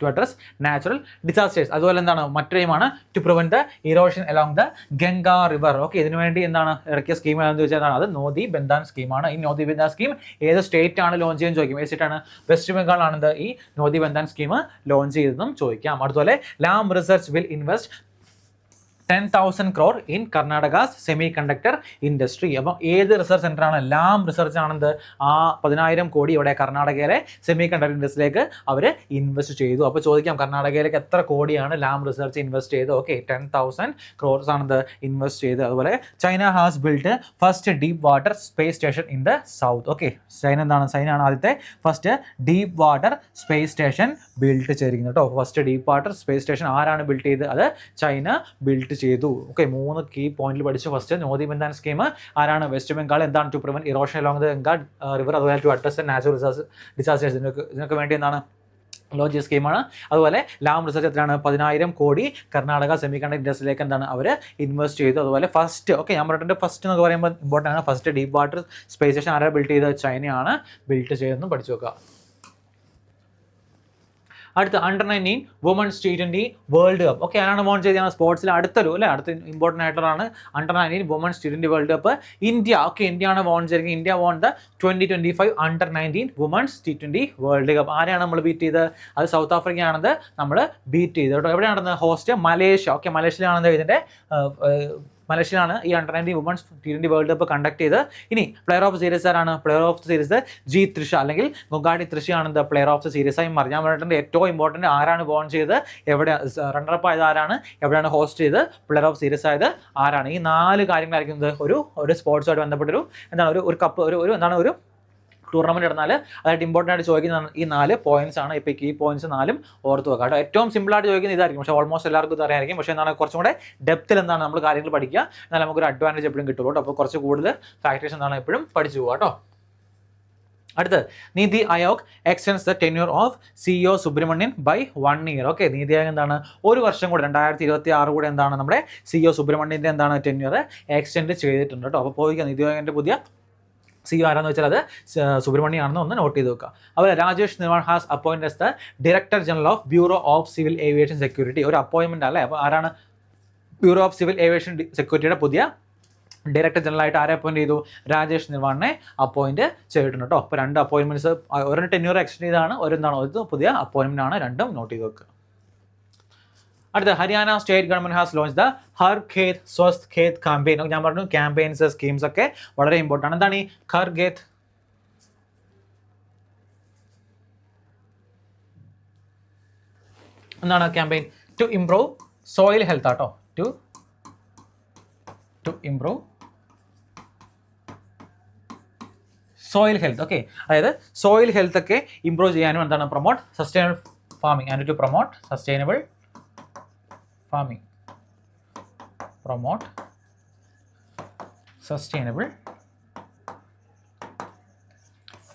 to address natural disasters. അതുപോലെ എന്താണ് മറ്റൊരുമാണ് to prevent the erosion along the Ganga river. Okay, ഇതിനു വേണ്ടി എന്താണ് ഇറക്കിയ സ്കീം എന്ന് ചോദിച്ചാൽ അത് നോദി ബന്ധാൻ സ്കീമാണ്. ഈ നോദി ബന്ധാൻ സ്കീം ഏത് സ്റ്റേറ്റ് ആണ് ലോഞ്ച് ചെയ്യാൻ ചോദിക്കും. ഏത് സ്റ്റേറ്റ് ആണ്? വെസ്റ്റ് ബംഗാൾ ആണ് ഈ നോദി ബന്ധാൻ സ്കീം ലോഞ്ച് ചെയ്തതെന്നും ചോദിക്കാം. അതുപോലെ Lam research will invest 10,000 crore in Karnataka's semiconductor industry. അപ്പം ഏത് റിസർച്ച് സെൻ്ററാണ്? ലാം റിസർച്ച് ആണെന്ത് ആ 10,000 കോടി ഇവിടെ കർണാടകയിലെ സെമി കണ്ടക്ടർ ഇൻഡസ്ട്രിയിലേക്ക് അവർ ഇൻവെസ്റ്റ് ചെയ്തു. അപ്പോൾ ചോദിക്കാം കർണാടകയിലേക്ക് എത്ര കോടിയാണ് ലാം റിസർച്ച് ഇൻവെസ്റ്റ് ചെയ്തത്? ഓക്കെ, 10,000 crores ആണെന്ത് ഇൻവെസ്റ്റ് ചെയ്ത്. അതുപോലെ China has built first deep water space station in the south. Okay, ചൈനയാണ് ആദ്യത്തെ first deep water space station built ചെയ്തിരിക്കുന്നത് കേട്ടോ. First deep water space station ആരാണ് ബിൽറ്റ് ചെയ്തത്? അത് ചൈന ബിൽറ്റ് ചെയ്തു. ഓക്കെ, 3 കീ പോയിന്റിൽ പഠിച്ചു. ഫസ്റ്റ് നോദി ബന്ധാൻ സ്കീം ആരാണ്? വെസ്റ്റ് ബംഗാൾ. എന്താണ്? To prevent erosion along the Ganga river, അതുപോലെ ടു അഡ്രസ് നാച്ചുറൽ ഡിസാസ്റ്റേഴ്സ്. ഇതിനൊക്കെ വേണ്ടി എന്താണ് ലോഞ്ച് ചെയ്ത സ്കീമാണ്. അതുപോലെ ലാം റിസർച്ച് എത്രയാണ്? 10,000 കോടി കർണാടക സെമി കണ്ടക്ടർ ഇൻഡസ്ട്രിയിലേക്ക് എന്താണ് അവർ ഇൻവെസ്റ്റ് ചെയ്തു. അതുപോലെ ഫസ്റ്റ്, ഓക്കെ, ഞാൻ പറഞ്ഞിട്ട് ഫസ്റ്റ് എന്നൊക്കെ പറയുമ്പോൾ ഇമ്പോർട്ടൻ്റ് ആണ്. First deep water space station ആരാണ് ബിൽഡ് ചെയ്തത്? ചൈനയാണ് ബിൽഡ് ചെയ്തതെന്ന് പഠിച്ചു വെക്കുക. അടുത്ത under nineteen women's T20 world cup. Okay, ആരാണ് വോൺ ചെയ്തതാണ്? സ്പോർട്സിൽ അടുത്ത ഇമ്പോർട്ടൻ്റ് ആയിട്ടുള്ളതാണ് under nineteen women's T20 world cup. India, okay, ഇന്ത്യയാണ് വോൺ ചെയ്തത്. India won the 2025 under nineteen women's T20 world cup. ആരെയാണ് നമ്മൾ ബീറ്റ് ചെയ്തത്? അത് സൗത്ത് ആഫ്രിക്കയാണത് നമ്മൾ ബീറ്റ് ചെയ്തത് കേട്ടോ. എവിടെയാണെന്ന്? Host Malaysia. ഓക്കെ, മലേഷ്യയിലാണെന്ന് ഇതിൻ്റെ മലേഷ്യയിലാണ് ഈ under nineteen women's T20 world cup conduct ചെയ്ത്. ഇനി പ്ലെയർ ഓഫ് സീരീസ് ആരാണ്? Player of the series G Trisha അല്ലെങ്കിൽ ഗുഗാഡി തൃഷയാണ് the player of the series ആയി മാറി. ഞാൻ പറഞ്ഞിട്ടുണ്ട് ഏറ്റവും ഇമ്പോർട്ടൻറ്റ് ആരാണ് വോൺ ചെയ്ത്, എവിടെ റണ്ണറപ്പ് ആയത് ആരാണ്, എവിടെയാണ് ഹോസ്റ്റ് ചെയ്ത്, പ്ലെയർ ഓഫ് സീരീസ് ആയത് ആരാണ്. ഈ 4 കാര്യങ്ങളായിരിക്കും ഒരു സ്പോർട്സുമായിട്ട് ബന്ധപ്പെട്ടൊരു എന്താണ് ഒരു കപ്പ് ഒരു എന്താണ് ഒരു ടൂർണമെൻറ്റ് നടന്നാൽ അതായിട്ട് ഇമ്പോർട്ടൻ്റ് ആയിട്ട് ചോദിക്കുന്ന ഈ 4 പോയിന്റ്സ് ആണ്. ഇപ്പോൾ ഈ പോയിന്റ്സ് 4ഉം ഓർത്ത് വെക്കാം കേട്ടോ. ഏറ്റവും സിമ്പിളായിട്ട് ചോദിക്കുന്നത് ഇതായിരിക്കും, പക്ഷേ ഓൾമോസ്റ്റ് എല്ലാവർക്കും ഇത് അറിയായിരിക്കും. പക്ഷേ എന്താണ് കുറച്ചും കൂടെ ഡെപ്തിൽ എന്താണ് നമ്മൾ കാര്യങ്ങൾ പഠിക്കുക, എന്നാൽ നമുക്കൊരു അഡ്വാൻറ്റേജ് എപ്പോഴും കിട്ടുള്ളൂ കേട്ടോ. അപ്പോൾ കുറച്ച് കൂടുതൽ ഫാക്ടേഴ്സ് എന്താണ് എപ്പോഴും പഠിച്ചു പോകാം കേട്ടോ. അടുത്ത് NITI Aayog extends the tenure of CEO Subrahmanyam by 1 year. Okay, NITI Aayog എന്താണ് 1 വർഷം കൂടെ 2026 കൂടെ എന്താണ് നമ്മുടെ CEO സുബ്രഹ്മണ്യൻ്റെ എന്താണ് ടെന്യൂർ എക്സ്റ്റെൻഡ് ചെയ്തിട്ടുണ്ട് കേട്ടോ. അപ്പോൾ പോയിക്കുക നീതി ആയോഗിൻ്റെ പുതിയ CEO ആരാന്ന് വെച്ചാൽ അത് സുബ്രഹ്മണ്യം ആണെന്ന് ഒന്ന് നോട്ട് ചെയ്ത് വെക്കുക. അതുപോലെ Rajesh Nirwan has appointed as the director general of bureau of civil aviation security. ഒരു അപ്പോയിൻമെൻ്റ് അല്ലേ. അപ്പോൾ ആരാണ് ബ്യൂറോ ഓഫ് സിവിൽ ഏവിയേഷൻ സെക്യൂരിറ്റിയുടെ പുതിയ ഡയറക്ടർ ജനറൽ ആയിട്ട് ആരെ അപ്പോയിൻറ്റ് ചെയ്തു? രാജേഷ് നിർവാണിനെ അപ്പോയിൻറ്റ് ചെയ്തിട്ടുണ്ട് കേട്ടോ. അപ്പോൾ 2 അപ്പോയിൻമെൻറ്റ്സ്, ഒരെണ്ണം ടെന്യൂർ എക്സ്റ്റെൻഡ് ചെയ്താണ്, ഒരു പുതിയ അപ്പോയിൻമെൻ്റ് ആണ്, രണ്ടും നോട്ട് ചെയ്ത് വെക്കുക. അടുത്ത Haryana state government has launch the Har Khet Swasth Khet campaign. ഞാൻ പറഞ്ഞു ക്യാമ്പയിൻസ് സ്കീംസ് ഒക്കെ വളരെ ഇമ്പോർട്ടൻ്റ് ആണ്. എന്താണ് ഈ ഹർ ഖേത്? എന്താണ് campaign? To improve soil health ആട്ടോ. To improve soil health. Okay, അതായത് സോയിൽ ഹെൽത്ത് ഒക്കെ ഇംപ്രൂവ് ചെയ്യാനും എന്താണ് promote sustainable farming and to promote sustainable farming. Promote sustainable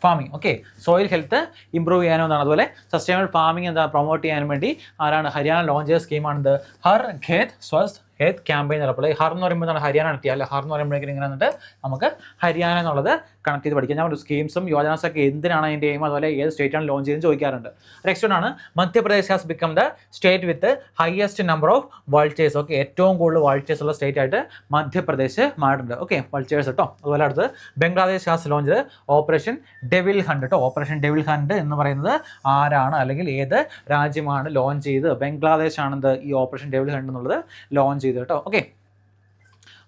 farming. Okay, soil health improve ചെയ്യാനെന്നാണ്. അതുപോലെ സസ്റ്റൈനബിൾ ഫാമിംഗ് എന്താ പ്രൊമോട്ട് ചെയ്യാൻ വേണ്ടി ആരാണ് ഹരിയാന ലോഞ്ച് ചെയ്ത സ്കീമാണിത് ഹർ ഖേത് സ്വസ്ഥ് ഹേത് ക്യാമ്പയിൻ എന്നുള്ളത്. ഹർ എന്ന് പറയുമ്പോൾ എന്താണ് ഹരിയാന എത്തിയ അല്ലെ. ഹർ എന്ന് പറയുമ്പോഴേക്കും ഇങ്ങനെ വന്നിട്ട് നമുക്ക് ഹരിയാന എന്നുള്ളത് കണക്ട് ചെയ്ത് പഠിക്കാം. ഞാൻ സ്കീംസും യോജനാസും ഒക്കെ എന്തിനാണ് അതിൻ്റെ എയിം, അതുപോലെ ഏത് സ്റ്റേറ്റാണ് ലോഞ്ച് ചെയ്തെന്ന് ചോദിക്കാറുണ്ട്. നെക്സ്റ്റ് ആണ് Madhya Pradesh has become the state with highest number of vultures. Okay, ഏറ്റവും കൂടുതൽ വൾച്ചേഴ്സ് ഉള്ള സ്റ്റേറ്റ് ആയിട്ട് മധ്യപ്രദേശ് മാറിയിട്ടുണ്ട്. ഓക്കെ, വൾച്ചേഴ്സ് കേട്ടോ. അതുപോലെ അടുത്ത് Bangladesh has launch operation devil hunt കേട്ടോ. ഓപ്പറേഷൻ ഡെവിൽ ഹണ്ട് എന്ന് പറയുന്നത് ആരാണ് അല്ലെങ്കിൽ ഏത് രാജ്യമാണ് ലോഞ്ച് ചെയ്ത്? ബംഗ്ലാദേശ് ആണെന്ന് ഈ ഓപ്പറേഷൻ ഡെവിൽ ഹണ്ട് എന്നുള്ളത് ലോഞ്ച് ചെയ്ത് കേട്ടോ. ഓക്കെ,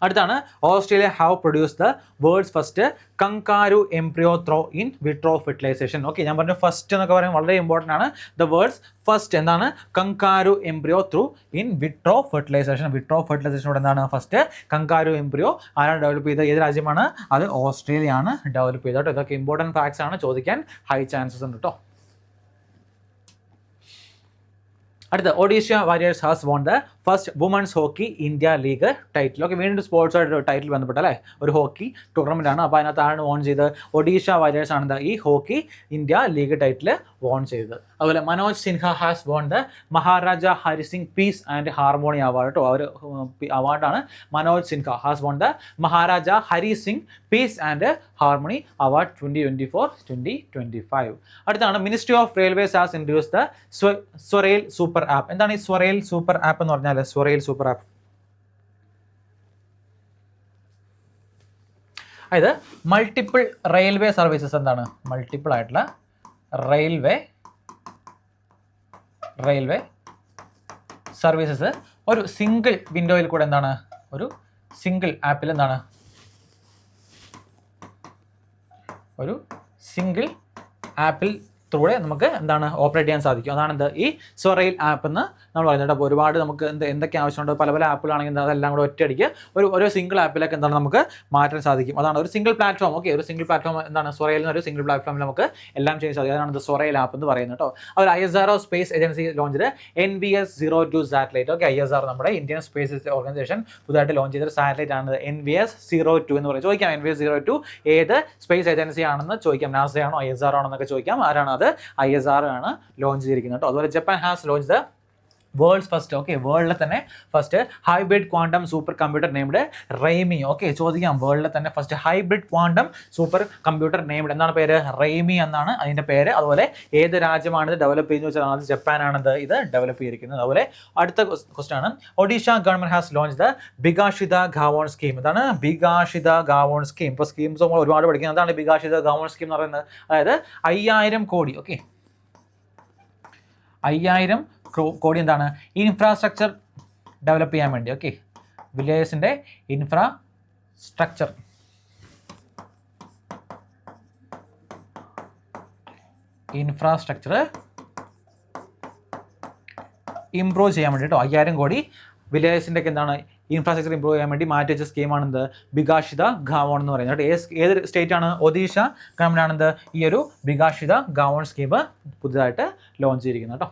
അടുത്താണ് Australia have produce the world's first kangaroo embryo through in vitro fertilisation. Okay, ഞാൻ പറഞ്ഞു ഫസ്റ്റ് എന്നൊക്കെ പറയുന്നത് വളരെ ഇമ്പോർട്ടൻ്റ് ആണ്. ദ വേൾഡ്സ് ഫസ്റ്റ് എന്താണ്? Kangaroo embryo through in vitro fertilisation. Vitro ഫെർട്ടിലൈസേഷനോട് എന്താണ് ഫസ്റ്റ് കങ്കാരു എംബ്രിയോ ആരാണ് ഡെവലപ്പ് ചെയ്തത്? ഏത് രാജ്യമാണ്? അത് ഓസ്ട്രേലിയ ആണ് ഡെവലപ്പ് ചെയ്തത് കേട്ടോ. ഇതൊക്കെ ഇമ്പോർട്ടൻറ്റ് ഫാക്ട്സ് ആണ്, ചോദിക്കാൻ ഹൈ ചാൻസസ് ഉണ്ട് കേട്ടോ. അടുത്ത Odisha warriors has won the first women's hockey India league title. Okay, വീണ്ടും സ്പോർട്സുമായിട്ട് ടൈറ്റിൽ ബന്ധപ്പെട്ട അല്ലേ ഒരു ഹോക്കി ടൂർണമെൻ്റ് ആണ്. അപ്പോൾ അതിനകത്താണ് വോൺ ചെയ്ത് ഒഡീഷ വാരിയേഴ്സ് ആണ് ഈ hockey India league title won ചെയ്തത്. അതുപോലെ Manoj Sinha has won the Maharaja Hari Singh peace and harmony award കേട്ടോ. ഒരു അവാർഡാണ്. Manoj Sinha has won the Maharaja Hari Singh peace and harmony award 2024-2025. അടുത്താണ് ministry of railways has introduce the SwaRail super app. എന്താണ് ഈ സ്വറെയിൽ സൂപ്പർ ആപ്പ് എന്ന് പറഞ്ഞാൽ? സ്വറെയിൽ സൂപ്പർ ആപ്പ് അതായത് മൾട്ടിപ്പിൾ റെയിൽവേ സർവീസസ്. എന്താണ് മൾട്ടിപ്പിൾ ആയിട്ടുള്ള റെയിൽവേ സർവീസസ് ഒരു സിംഗിൾ വിൻഡോയിൽ കൂടെ എന്താണ് ഒരു സിംഗിൾ ആപ്പിൽ എന്താണ് ഒരു സിംഗിൾ ആപ്പിൽ ത്രൂടെ നമുക്ക് എന്താണ് ഓപ്പറേറ്റ് ചെയ്യാൻ സാധിക്കും. അതാണ് എന്ത് ഈ സ്വറയിൽ ആപ്പ് എന്ന് നമ്മൾ പറയുന്നത്. അപ്പോൾ ഒരുപാട് നമുക്ക് എന്തൊക്കെ ആവശ്യമുണ്ട്, പല പല ആപ്പുകളാണെങ്കിൽ അതെല്ലാം കൂടെ ഒറ്റയടിക്ക് ഒരു സിംഗിൾ ആപ്പിലേക്ക് എന്താണ് നമുക്ക് മാറ്റാൻ സാധിക്കും. അതാണ് ഒരു സിംഗിൾ പ്ലാറ്റ്ഫോം. ഓക്കെ, ഒരു സിംഗിൾ പ്ലാറ്റ്ഫോം എന്താണ് സ്വറയിൽ നിന്ന് ഒരു സിംഗിൾ പ്ലാറ്റ്ഫോമിൽ നമുക്ക് എല്ലാം ചെയ്യാൻ സാധിക്കും. അതാണ് സ്വറയിൽ ആപ്പ് എന്ന് പറയുന്നത് കേട്ടോ. അവർ ISRO space agency launch NVS-02 satellite. Okay, ISRO നമ്മുടെ ഇന്ത്യൻ സ്പേസ് ഓർഗനൈസേഷൻ പുതുതായിട്ട് ലോഞ്ച് ചെയ്തൊരു സാറ്റലൈറ്റ് ആണ് NVS-02 എന്ന് പറയും. ചോദിക്കാം NVS-02 ഏത് സ്പേസ് ഏജൻസി ആണെന്ന് ചോദിക്കാം. നാസ ആണോ ISRO ആണോ എന്നൊക്കെ ചോദിക്കാം. ആരാണ് അത്? ISRO ആണ് ലോഞ്ച് ചെയ്തിരിക്കുന്നത് കേട്ടോ. അതുപോലെ Japan has launch the world's first, okay, വേൾഡിലെ തന്നെ first hybrid quantum supercomputer named Reimei. Okay, ചോദിക്കാം വേൾഡിലെ തന്നെ first hybrid quantum supercomputer named എന്താണ് പേര്? റെയ്മി എന്നാണ് അതിൻ്റെ പേര്. അതുപോലെ ഏത് രാജ്യമാണ് ഇത് ഡെവലപ്പ് ചെയ്യുന്നത് വെച്ചാൽ അത് ജപ്പാനാണ് ഇത് ഡെവലപ്പ് ചെയ്തിരിക്കുന്നത്. അതുപോലെ അടുത്ത ക്വസ്റ്റൻ ആണ്, Odisha government has launch the Bikashita Gaon scheme. ഇതാണ് ബികാഷിത ഗാവോൺ സ്കീം. ഇപ്പോൾ സ്കീംസ് നമ്മൾ ഒരുപാട് പഠിക്കുന്നത്. അതാണ് ബികാഷിത ഗാവോൺ സ്കീം എന്ന് പറയുന്നത്. അതായത് 5000 കോടി, ഓക്കെ, 5000 കോടി എന്താണ് ഇൻഫ്രാസ്ട്രക്ചർ ഡെവലപ്പ് ചെയ്യാൻ വേണ്ടി. ഓക്കെ, വില്ലേജസിൻ്റെ ഇൻഫ്രാസ്ട്രക്ചർ ഇംപ്രൂവ് ചെയ്യാൻ വേണ്ടി കേട്ടോ. 5000 കോടി വില്ലേജസിൻ്റെ ഒക്കെ എന്താണ് ഇൻഫ്രാസ്ട്രക്ചർ ഇംപ്രൂവ് ചെയ്യാൻ വേണ്ടി മാറ്റി വെച്ച സ്കീമാണെന്ത്? ബികാഷിത ഗാവോൺ എന്ന് പറയുന്നത് കേട്ടോ. ഏത് സ്റ്റേറ്റ് ആണ്? ഒഡീഷ ഗവൺമെന്റ് ആണെന്ത് ഈ ഒരു ബികാഷിത ഗാവോൺ സ്കീം പുതുതായിട്ട് ലോഞ്ച് ചെയ്തിരിക്കുന്നത് കേട്ടോ.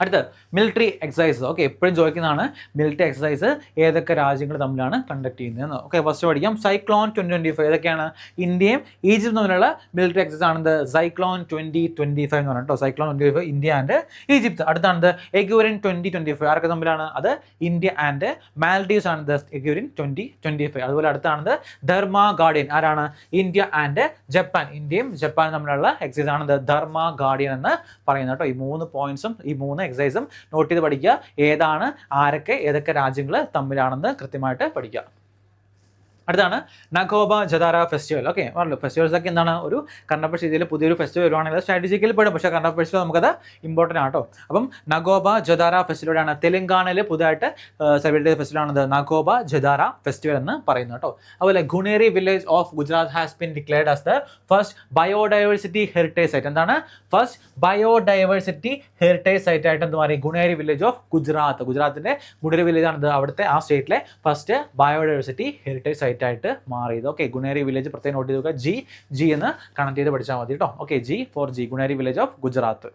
അടുത്ത് മിലിറ്ററി എക്സസൈസ്. ഓക്കെ, എപ്പോഴും ചോദിക്കുന്നതാണ് മിലിറ്ററി എക്സസൈസ് ഏതൊക്കെ രാജ്യങ്ങൾ തമ്മിലാണ് കണ്ടക്ട് ചെയ്യുന്നതെന്ന്. ഓക്കെ, ഫസ്റ്റ് പഠിക്കാം. സൈക്ലോൺ 2025 ഏതൊക്കെയാണ്? ഇന്ത്യയും ഈജിപ്തും തമ്മിലുള്ള മിലിറ്ററി എക്സസൈസ് ആണെന്ത്? സൈക്ലോൺ 2025 എന്ന് പറഞ്ഞിട്ടോ. Cyclone 2025 India and Egypt. അടുത്താണത് എഗ്യൂരിൻ 2025. ആരൊക്കെ തമ്മിലാണ്? അത് ഇന്ത്യ ആൻഡ് മാൽഡീവ്സ് ആണ് എഗ്യൂരിൻ 2025. അതുപോലെ അടുത്താണത് ധർമ്മ ഗാർഡിയൻ. ആരാണ്? India and Japan. ഇന്ത്യയും ജപ്പാനും തമ്മിലുള്ള എക്സസൈസ് ആണത് ധർമ്മ ഗാർഡിയൻ എന്ന് പറയുന്നത് കേട്ടോ. ഈ 3 പോയിന്റ്സും ഈ 3 എക്സസൈസും നോട്ട് ചെയ്ത് പഠിക്കുക. ഏതാണ്, ആരൊക്കെ, ഏതൊക്കെ രാജ്യങ്ങൾ തമ്മിലാണെന്ന് കൃത്യമായിട്ട് പഠിക്കുക. അടുത്താണ് നഗോബ ജദാര ഫെസ്റ്റിവൽ. ഓക്കെ, പറഞ്ഞല്ലോ ഫെസ്റ്റിവൽസ് ഒക്കെ എന്താണ് ഒരു കറണ്ട് അഫയേഴ്സ് രീതിയിൽ പുതിയൊരു ഫെസ്റ്റിവൽ വരുവാണെങ്കിൽ സ്ട്രാറ്റജിക്കൽ പെടും, പക്ഷേ കറണ്ട് അഫയേഴ്സിൽ നമുക്കത് ഇമ്പോർട്ടൻ്റ് ആണ് കേട്ടോ. അപ്പം നഗോബ ജദാര ഫെസ്റ്റിവലാണ് തെലങ്കാനയിൽ പുതുതായിട്ട് സെലിബ്രേറ്റ് ചെയ്ത ഫെസ്റ്റിവലാണത് നഗോബ ജദാര ഫെസ്റ്റിവൽ എന്ന് പറയുന്നത് കേട്ടോ. അതുപോലെ Guneri village of Gujarat has been declared as the first biodiversity heritage site. എന്താണ് ഫസ്റ്റ് ബയോഡൈവേഴ്സിറ്റി ഹെറിറ്റേജ് സൈറ്റ് ആയിട്ട് എന്ത് പറയും? Guneri village of Gujarat. ഗുജറാത്തിൻ്റെ ഗുണേരി വില്ലേജ് ആണ് അവിടുത്തെ ആ സ്റ്റേറ്റിലെ ഫസ്റ്റ് ബയോഡൈവേഴ്സിറ്റി ഹെറിറ്റേജ് സൈറ്റ് ആയിട്ട് മാറിയത്. ഓക്കെ, ഗുണേരി വില്ലേജ് പ്രത്യേകം നോട്ട് ചെയ്ത് നോക്കുക. ജി എന്ന് കണക്ട് ചെയ്ത് പഠിച്ചാൽ മതി കേട്ടോ. Okay, G Guneri village of Gujarat.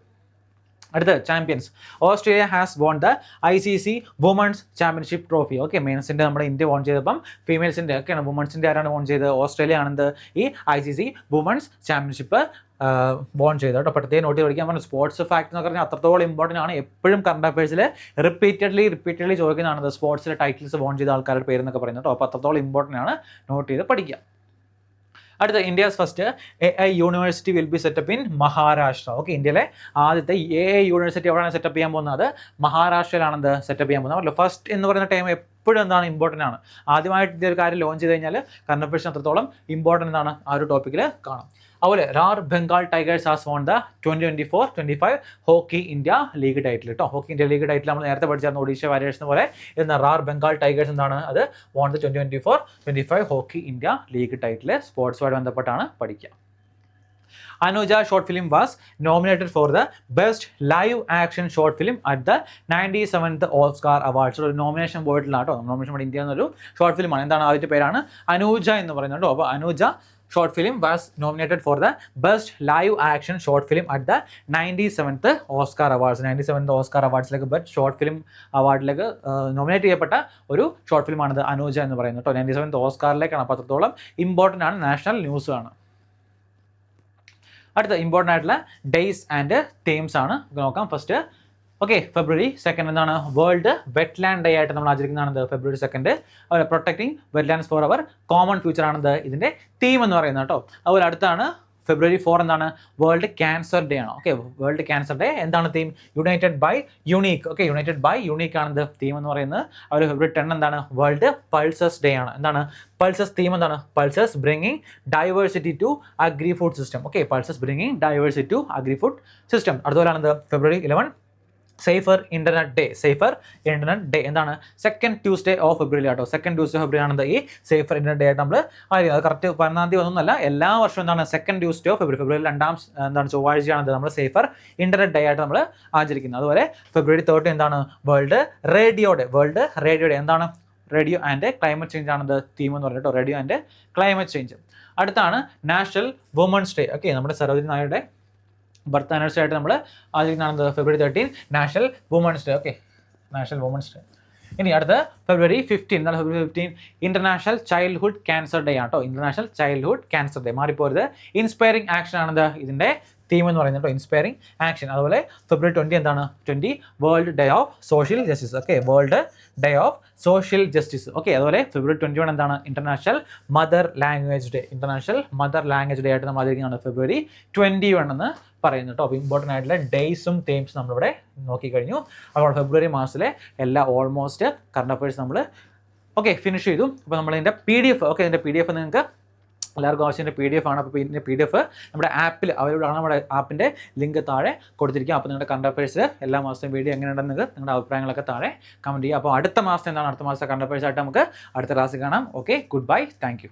അടുത്ത champions. Australia has won the ICC women's championship trophy. Okay, മെയിൻസിൻ്റെ നമ്മുടെ ഇന്ത്യ വോൺ ചെയ്തപ്പം ഫീമെയിൽസിൻ്റെ ഒക്കെയാണ്. വുമൺസിൻ്റെ ആരാണ് വോൺ ചെയ്തത്? ഓസ്ട്രേലിയ ആണെന്ത് ഈ ICC വുമൺസ് ചാമ്പ്യൻഷിപ്പ് വോൺ ചെയ്തത് കേട്ടോ. പ്രത്യേകം നോട്ട് ചെയ്ത് പഠിക്കാൻ പറഞ്ഞു. സ്പോർട്സ് ഫാക്ട് എന്ന് പറഞ്ഞാൽ അത്രത്തോളം ഇമ്പോർട്ടൻ്റ് ആണ്. എപ്പോഴും കറണ്ട് അഫയേഴ്സിൽ റിപ്പീറ്റഡ്ലി ചോദിക്കുന്നതാണ് സ്പോർട്സിലെ ടൈറ്റിൽസ് വോൺ ചെയ്ത ആൾക്കാരുടെ പേരെന്നൊക്കെ പറയുന്നത് കേട്ടോ. അപ്പോൾ അത്രത്തോളം ഇമ്പോർട്ടൻ്റ് ആണ്, നോട്ട് ചെയ്ത് പഠിക്കുക. അടുത്ത India's first AI university will be setup in Maharashtra. Okay, ഇന്ത്യയിലെ ആദ്യത്തെ AI യൂണിവേഴ്സിറ്റി എവിടെയാണ് സെറ്റപ്പ് ചെയ്യാൻ പോകുന്നത്? മഹാരാഷ്ട്രയിലാണെന്ത് സെറ്റപ്പ് ചെയ്യാൻ പോകുന്നത്. ഫസ്റ്റ് എന്ന് പറയുന്ന ടൈം എപ്പോഴും എന്താണ് ഇമ്പോർട്ടൻ്റ് ആണ്. ആദ്യമായിട്ട് ഇതൊരു കാര്യം ലോഞ്ച് ചെയ്ത് കഴിഞ്ഞാൽ കറണ്ട് അഫയേഴ്സിന് അത്രത്തോളം ഇമ്പോർട്ടൻ്റ് ആണ് ആ ഒരു ടോപ്പിക്കിൽ കാണാം. അതുപോലെ roar Bengal tigers has won the 2024-25 hockey India league title കേട്ടോ. ഹോക്കി ഇന്ത്യ ലീഗ് ടൈറ്റിൽ നമ്മൾ നേരത്തെ പഠിച്ചായിരുന്നു ഒഡീഷ വാരിയേഴ്സിന് പോലെ. ഇന്ന് റാർ ബംഗാൾ ടൈഗേഴ്സ് എന്താണ് അത് won the 2024-25 hockey India league title. സ്പോർട്സുമായിട്ട് ബന്ധപ്പെട്ടാണ് പഠിക്കുക. Anuja short film was nominated for the best live action short film at the 97th Oscar awards. ഒരു നോമിനേഷൻ പോയിട്ടില്ല കേട്ടോ. നോമിനേഷൻ ഇന്ത്യ എന്നൊരു ഷോർട്ട് ഫിലിമാണ്. എന്താണ് അതിൻ്റെ പേരാണ്? അനുജ എന്ന് പറയുന്നത് കേട്ടോ. അപ്പോൾ Anuja short film was nominated for the best live action short film at the 97th Oscar Awards. 97th Oscar Awards-ലേക്ക് ബെസ്റ്റ് ഷോർട്ട് ഫിലിം അവാർഡിലേക്ക് നോമിനേറ്റ് ചെയ്യപ്പെട്ട ഒരു ഷോർട്ട് ഫിലിമാണിത് അനുജ എന്ന് പറയുന്നത് കേട്ടോ. 97th ഓസ്കാറിലേക്കാണ്. അപ്പോൾ അത്രത്തോളം ഇമ്പോർട്ടൻ്റ് ആണ്, നാഷണൽ ന്യൂസ് ആണ്. അടുത്ത ഇമ്പോർട്ടൻ്റ് ആയിട്ടുള്ള ഡേയ്സ് ആൻഡ് തീംസ് ആണ് നോക്കാം. ഫസ്റ്റ് ഓക്കെ, February 2 എന്താണ് വേൾഡ് വെറ്റ്ലാൻഡ് ഡേ ആയിട്ട് നമ്മൾ ആചരിക്കുന്നതാണത് February 2. അതുപോലെ പ്രൊട്ടക്ടിങ് വെറ്റ്ലാൻഡ്സ് ഫോർ അവർ കോമൺ ഫ്യൂച്ചർ ആണത് ഇതിൻ്റെ തീം എന്ന് പറയുന്നത് കേട്ടോ. അതുപോലെ അടുത്താണ് February 4 എന്താണ് വേൾഡ് ക്യാൻസർ ഡേ ആണ്. ഓക്കെ, വേൾഡ് ക്യാൻസർ ഡേ എന്താണ് theme? United by unique. Okay, united by unique ആണ് തീം എന്ന് പറയുന്നത്. അതുപോലെ February 10 എന്താണ് വേൾഡ് പൾസസ് ഡേ ആണ്. എന്താണ് പൾസസ് തീം? എന്താണ് pulses bringing diversity to agri food system. Okay, pulses bringing diversity to agri food system. അതുപോലെയാണെന്ത് February 11 സേഫർ ഇന്റർനെറ്റ് ഡേ എന്താണ് സെക്കൻഡ് ട്യൂസ്ഡേ ഓഫ് ഫെബ്രുവരി ആട്ടോ. സെക്കൻഡ് ട്യൂസ്ഡേ ഫെബ്രുവരി ആണെന്ത് ഈ സേഫർ ഇന്റർനെറ്റ് ഡേ ആയിട്ട് നമ്മൾ അത് കറക്റ്റ് 11 ഒന്നുമല്ല, എല്ലാ വർഷവും എന്താണ് സെക്കൻഡ് ട്യൂസ്ഡേ ഓഫ് ഫെബ്രുവരി 2 എന്താണ് ചൊവ്വാഴ്ചയാണ് നമ്മൾ സേഫർ ഇന്റർനെറ്റ് ഡേ ആയിട്ട് നമ്മൾ ആചരിക്കുന്നത്. അതുപോലെ ഫെബ്രുവരി 30 എന്താണ് വേൾഡ് റേഡിയോ ഡേ. എന്താണ് റേഡിയോ ആൻഡ് ക്ലൈമറ്റ് ചേഞ്ച് ആണെന്ന് തീം എന്ന് പറഞ്ഞിട്ടോ, റേഡിയോ ആൻഡ് ക്ലൈമറ്റ് ചേഞ്ച്. അടുത്താണ് നാഷണൽ വുമൻസ് ഡേ. ഓക്കെ, നമ്മുടെ സരോജിനി നായരുടെ ബർത്ത് ആനിവേഴ്സറി ആയിട്ട് നമ്മൾ ആചരിക്കുന്നതാണ് ഫെബ്രുവരി 13 national women's day. Okay, national women's day. ഇനി അടുത്ത് ഫെബ്രുവരി 15 എന്താണ് ഫെബ്രുവരി 15 ഇന്റർനാഷണൽ ചൈൽഡ്ഹുഡ് ക്യാൻസർ ഡേ ആട്ടോ. ഇന്റർനാഷണൽ ചൈൽഡ്ഹുഡ് ക്യാൻസർ ഡേ മാറിപ്പോരുത്. ഇൻസ്പയറിംഗ് ആക്ഷൻ ആണെന്ന് ഇതിൻ്റെ തീം എന്ന് പറയുന്നത് കേട്ടോ, ഇൻസ്പയറിംഗ് ആക്ഷൻ. അതുപോലെ ഫെബ്രുവരി 20 എന്താണ് 20 world day of social justice. Okay, world day of social justice. Okay, അതുപോലെ ഫെബ്രുവരി 21 എന്താണ് international mother language day. International mother language day ആയിട്ട് നമ്മൾ ആചരിക്കുന്നതാണ് ഫെബ്രുവരി 21 എന്ന് പറയുന്നത് കേട്ടോ. അപ്പോൾ ഇമ്പോർട്ടൻ്റ് ആയിട്ടുള്ള ഡേയ്സും തീംസും നമ്മളിവിടെ നോക്കിക്കഴിഞ്ഞു. അപ്പോൾ ഫെബ്രുവരി മാസത്തിലെ എല്ലാ ഓൾമോസ്റ്റ് കറണ്ട് അഫയേഴ്സ് നമ്മൾ ഫിനിഷ് ചെയ്തു. അപ്പോൾ നമ്മളിതിൻ്റെ PDF ഇതിൻ്റെ PDF നിങ്ങൾക്ക് എല്ലാവർക്കും ആവശ്യത്തിൻ്റെ PDF ആണ്. അപ്പോൾ ഇതിൻ്റെ PDF നമ്മുടെ ആപ്പിൽ അവൈലബിൾ ആണ്. നമ്മുടെ ആപ്പിൻ്റെ ലിങ്ക് താഴെ കൊടുത്തിരിക്കുക. അപ്പോൾ നിങ്ങളുടെ കറണ്ട് അഫയേഴ്സ് എല്ലാ മാസത്തെയും വീഡിയോ എങ്ങനെയുണ്ടെന്ന് നിങ്ങളുടെ അഭിപ്രായങ്ങളൊക്കെ താഴെ കമൻറ്റ് ചെയ്യുക. അപ്പോൾ അടുത്ത മാസത്തെ കറണ്ട് അഫയേഴ്സ് ആയിട്ട് നമുക്ക് അടുത്ത ക്ലാസ്സിൽ കാണാം. Okay, good bye, thank you.